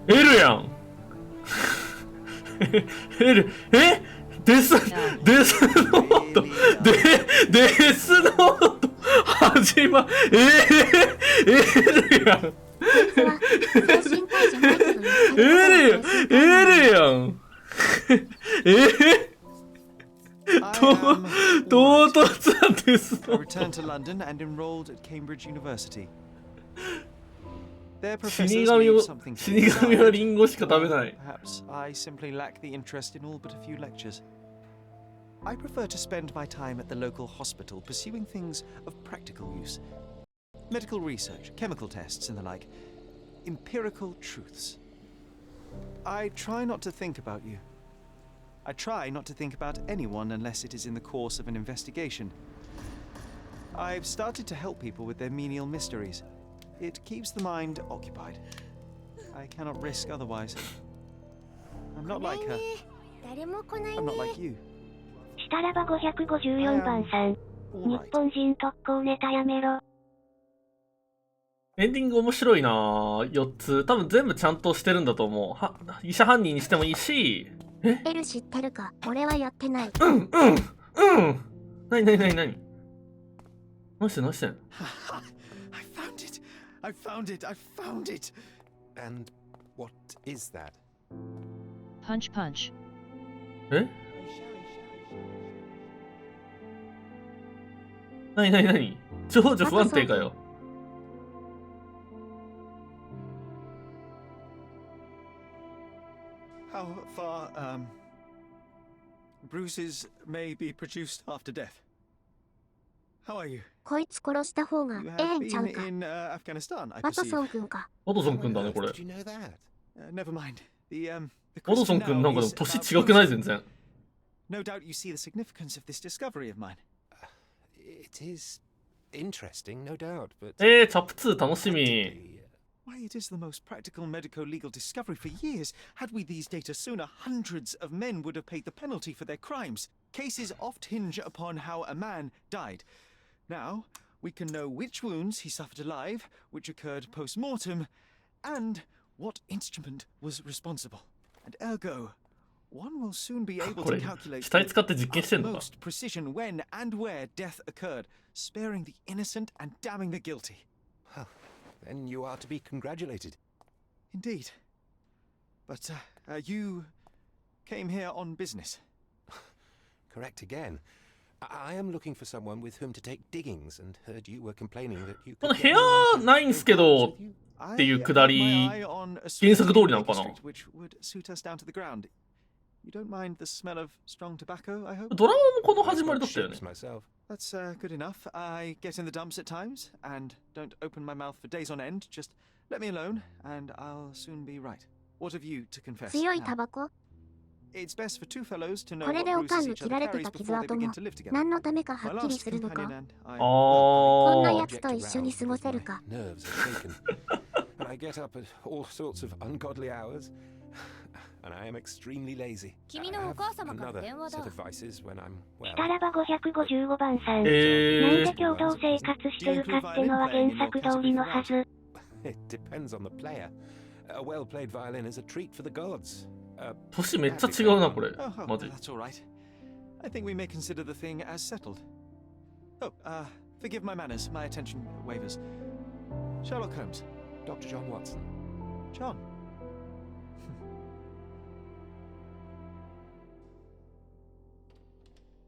S3: エルやん。エル、デスノート、デスノート、始ま、エルやん。エルやん。唐突なんです。
S4: I returned to London and enrolled at Cambridge University. Their
S3: 死
S4: professors
S3: 神
S4: leave
S3: を
S4: something to
S3: 死
S4: be
S3: 神は
S4: desired.
S3: リンゴしか食べない。
S4: Perhaps I simply lack the interest in all but a few lectures. I prefer to spend my time at the local hospital pursuing things of practical use. Medical research, chemical tests, and the like. Empirical truths. I try not to think about you. I try not to think about anyone unless it is in the course of an investigation. I've started to help people with their menial mysteries. It keeps the mind occupied. I cannot risk otherwise. I'm not like her. I'm not like you.
S15: したらば554番さん。日本人特攻ネタやめろ。
S3: エンディング面白いなぁ。4つ。多分全部ちゃんとしてるんだと思う。医者犯人にしてもいいし。
S2: エル知ってるか？俺はやってない。
S3: なに何してんの
S4: I found it! I found it! I found it!
S9: And what is that?
S19: Punch punch.
S3: え何情緒不安定かよ。
S4: How far, bruises may be produced after death. How are you?
S2: こいつ殺した方が
S4: You
S2: ええ
S4: have
S2: んちゃう
S4: been
S2: か。
S4: in Afghanistan, I
S2: ワト
S4: perceive.
S2: ソン君か。
S3: ワトソン君だね、これ。
S9: Did you know that?
S4: Never mind. The
S3: ワトソン
S4: question
S3: 君なん
S4: now
S3: か
S4: is
S3: 年
S4: about
S3: 違くない
S4: bruises.
S3: 全然。
S4: No doubt you see the significance of this discovery of mine.
S9: It is interesting, no doubt, but
S3: チャプ2楽しみ。
S4: Why, it is the most practical medico-legal discovery for years. Had we these data sooner, hundreds of men would have paid the penalty for their crimes. Cases oft hinge upon how a man died. Now, we can know which wounds he suffered alive, which occurred post-mortem, and what instrument was responsible. And ergo, one will soon be able
S3: こ
S4: to
S3: れ
S4: calculate
S3: 死体使って実験してんのか。
S4: utmost precision when and where death occurred, sparing the innocent and damning the guilty.
S9: Well, then you are to be congratulated.
S4: Indeed. But you came here on business.
S9: Correct again. I am looking for someone with whom to take diggings, and heard you were complaining that you
S3: この
S9: could
S3: 部
S9: get
S3: 屋
S9: no
S3: ないんすけどっていうくだり、
S4: My eye on a
S3: 原作通りなのか
S4: street
S3: な。
S4: which would suit us down to the ground. You don't mind the smell of strong tobacco, I hope?
S3: ドラマもこの始まりだったよね。
S9: myself.
S4: That's good enough. I get in the dumps at times and don't open my mouth for days on end. Just let me alone and I'll soon be right. What have you to confess?
S2: 強い
S4: now?
S2: タバコ？
S4: It's best for two fellows to know
S2: これ
S4: what
S2: でおか
S4: bruises
S2: んの
S4: each
S2: 切
S4: other
S2: られて
S4: carries
S2: た傷
S4: before they
S2: 跡
S4: begin
S2: も
S4: to live together.
S2: 何のためかは
S4: My
S2: っきり
S4: last
S2: するのか。
S4: companion and I
S2: こんな
S3: あ
S2: やつと一緒に過ごせるか。
S9: Nerves are shaken, and I get up at all sorts of ungodly hours, and I am extremely lazy.
S12: 君のお母様から
S9: Another
S12: 電話
S9: set
S12: だ
S9: of vices when I'm
S15: し
S9: well.
S15: たらば555番さん。なん
S3: え
S15: で共同生活してるかってのは原作通りのはず。
S9: It depends on the player. A well-played violin is a treat for the gods.
S3: 年めっちゃ違うな、これ。
S4: Oh,
S3: マジ。
S4: that's all right. I think we may consider the thing as settled. Oh, forgive my manners. My attention wavers. Sherlock Holmes.
S9: Dr. John Watson.
S4: John.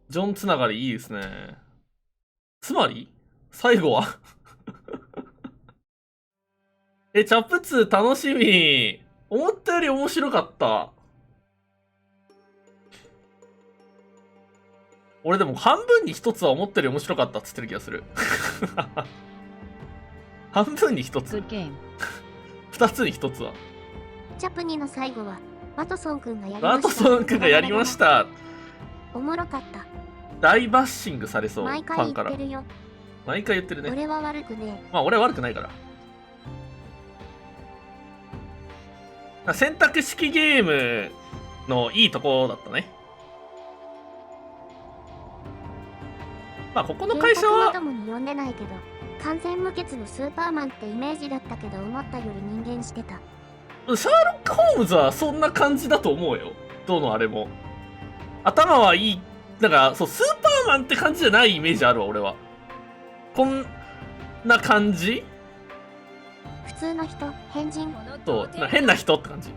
S3: ジョンつながりいいですね。つまり最後はチャプ2楽しみ。思ったより面白かった。俺でも半分に一つは思ったより面白かったっつってる気がする。半分に一つ。二つに一つは。
S2: チャプ2の最後はワトソン君がやりました。
S3: ワトソン君がやりました。
S2: おもろかった。
S3: 大バッシングされそう。
S2: 毎回言ってるよ。
S3: 毎回言ってるね。
S2: 俺は悪くねえ。
S3: まあ俺は悪くないから。選択式ゲームのいいとこだったね。まあここの会社は
S2: 原作まともに読んでないけど完全無欠のスーパーマンってイメージだったけど思ったより人間してた。
S3: シャーロック・ホームズはそんな感じだと思うよ。どのあれも。頭はいい。なんかそうスーパーマンって感じじゃないイメージあるわ俺は。こんな感じ？
S2: 普通の人、変人。
S3: そう、変な人って感じ。
S15: し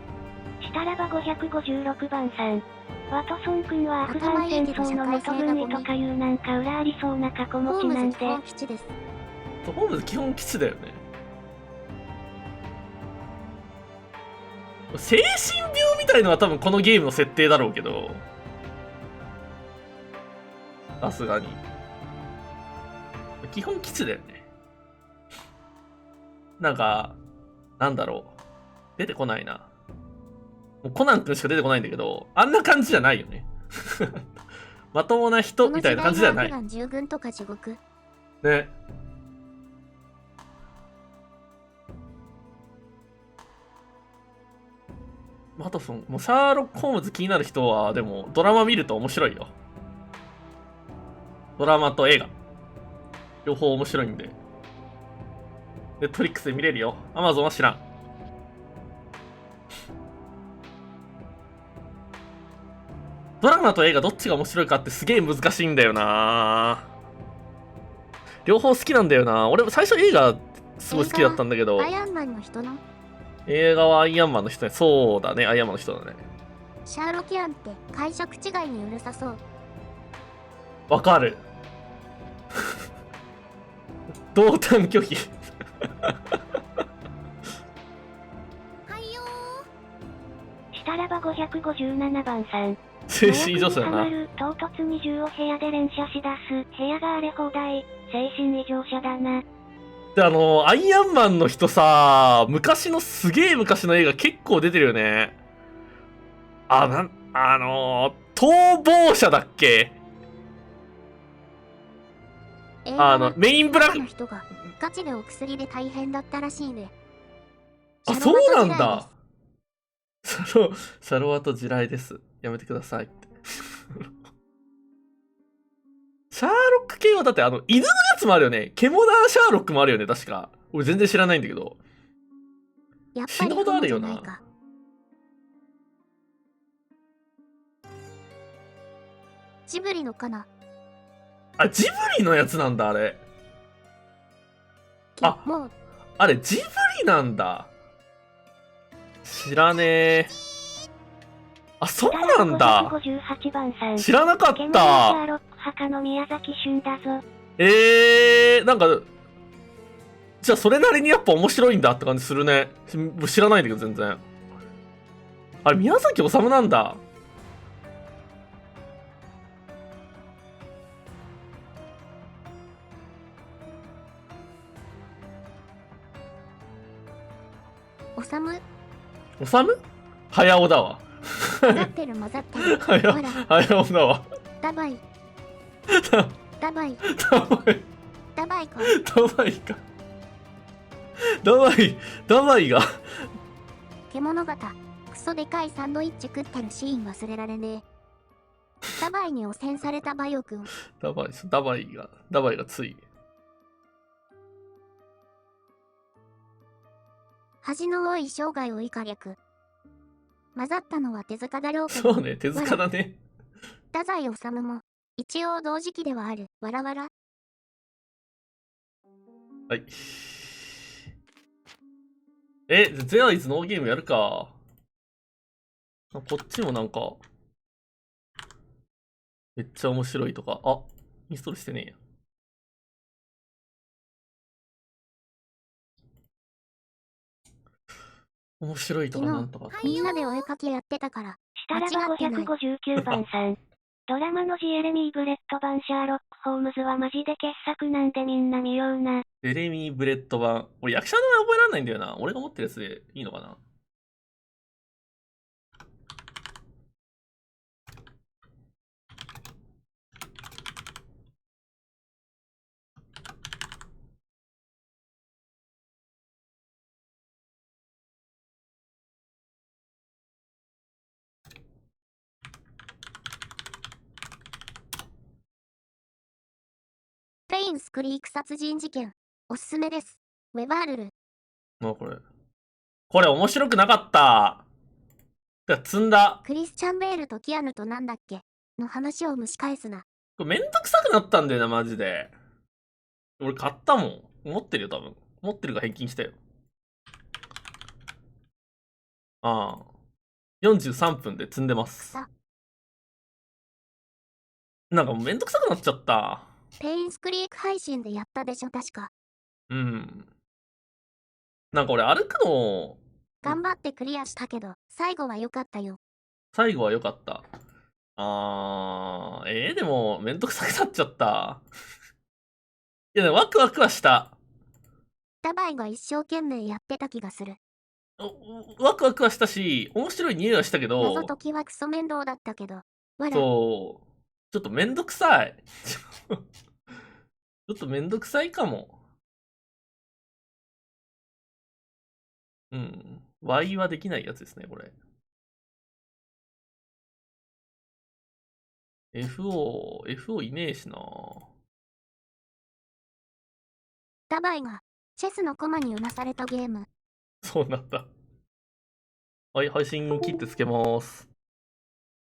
S15: たらば556番さん。ワトソン君はアフガン戦争の元組とかいうなんか裏ありそうな過去持ちなんで。
S2: ホームズ基本基地です。
S3: ホームズ基本基地だよね。精神病みたいのは多分このゲームの設定だろうけど。さすがに。基本キスだよね。なんか、なんだろう。出てこないな。もうコナン君しか出てこないんだけど、あんな感じじゃないよね。まともな人みたいな感じじゃない。
S2: 従軍とか地獄。
S3: ね。マトソン、もうシャーロック・ホームズ気になる人は、でもドラマ見ると面白いよ。ドラマと映画。両方面白いんで。ネットフリックスで見れるよ。アマゾンは知らん。ドラマと映画どっちが面白いかってすげえ難しいんだよな。両方好きなんだよな。俺も最初映画すごい好きだったんだけど。
S2: アイアンマンの人の
S3: 映画はアイアンマンの人ね。そうだね、アイアンマンの人だね。
S2: シャーロキアンって解釈違いにうるさそう。
S3: わかる。同担拒否。
S15: したらば557番さん。
S3: 精神異常者だな。
S15: 唐突に銃を部屋で連射し出す。部屋が荒れ放題。精神異常者だな。
S3: で、アイアンマンの人さ、昔のすげえ昔の映画結構出てるよね。逃亡者だっけ？メインブラック
S2: の人がガチでお薬で大変だったらしいね。
S3: あ、そうなんだ。シャロワと地雷です。やめてくださいって。シャーロック系はだって犬のやつもあるよね。ケモナーシャーロックもあるよね、確か。俺全然知らないんだけど。
S2: やっぱり
S3: 死ぬほどあるよな。
S2: ジブリのかな。
S3: あ、ジブリのやつなんだ、あれ。あ、
S2: もう
S3: あれ、ジブリなんだ。知らねえ。あ、そうなんだ。知らなかった。なんか、じゃあそれなりにやっぱ面白いんだって感じするね。知らないんだけど全然。あれ、宮崎治なんだ。
S2: おさむ
S3: 早尾だわ。
S2: 混ざってる混ざってる。
S3: 早尾だわ。
S2: ダバイダバイか。
S3: ダバイが
S2: 獣型クソでかいサンドイッチ食ってるシーン忘れられねえ。ダバイに汚染されたバヨ君。
S3: ダバイがつい。
S2: 恥の多い生涯を以下略。混ざったのは手塚だろうけ
S3: ど。そうね、手塚だね。
S2: 太宰治も一応同時期ではある。わらわら。
S3: はい。ゼアイズノーゲームやるか。こっちもなんか、めっちゃ面白いとか。あ、インストールしてねえや。面白いとかなんとか。
S2: みんなでお絵かきやってたから。
S15: したらば559番さん。ドラマのジェレミー・ブレット版シャーロック・ホームズはマジで傑作なんでみんな見ような。
S3: ジェレミー・ブレット版。俺役者の名前覚えられないんだよな。俺が持ってるやつでいいのかな。
S2: ペインスクリーク殺人事件。おすすめです。ウェバールル。
S3: これ面白くなかった。積んだ。
S2: クリスチャン・ベールとキアヌとなんだっけの話を蒸し返すな。
S3: これめんどくさくなったんだよな、マジで。俺買ったもん。持ってるよ、多分。持ってるが返金したよ。ああ。43分で積んでます。なんかもうめんどくさくなっちゃった。
S2: ペインスクリーク配信でやったでしょ、確か。
S3: うん。なんか俺歩くの
S2: 頑張ってクリアしたけど、最後は良かったよ。
S3: 最後は良かった。でも、めんどくさくなっちゃった。いや、でもワクワクはした。
S2: ダバイが一生懸命やってた気がする。
S3: ワクワクはしたし、面白い匂いはしたけど、
S2: 謎解きはクソ面倒だったけど、わら。
S3: そう、ちょっとめんどくさい。ちょっとめんどくさいかも。うん。Y はできないやつですね、これ。FO いねえしな。
S2: ダバイがチェスのコマにうなされたゲーム。
S3: そうなんだ。はい、配信切ってつけます。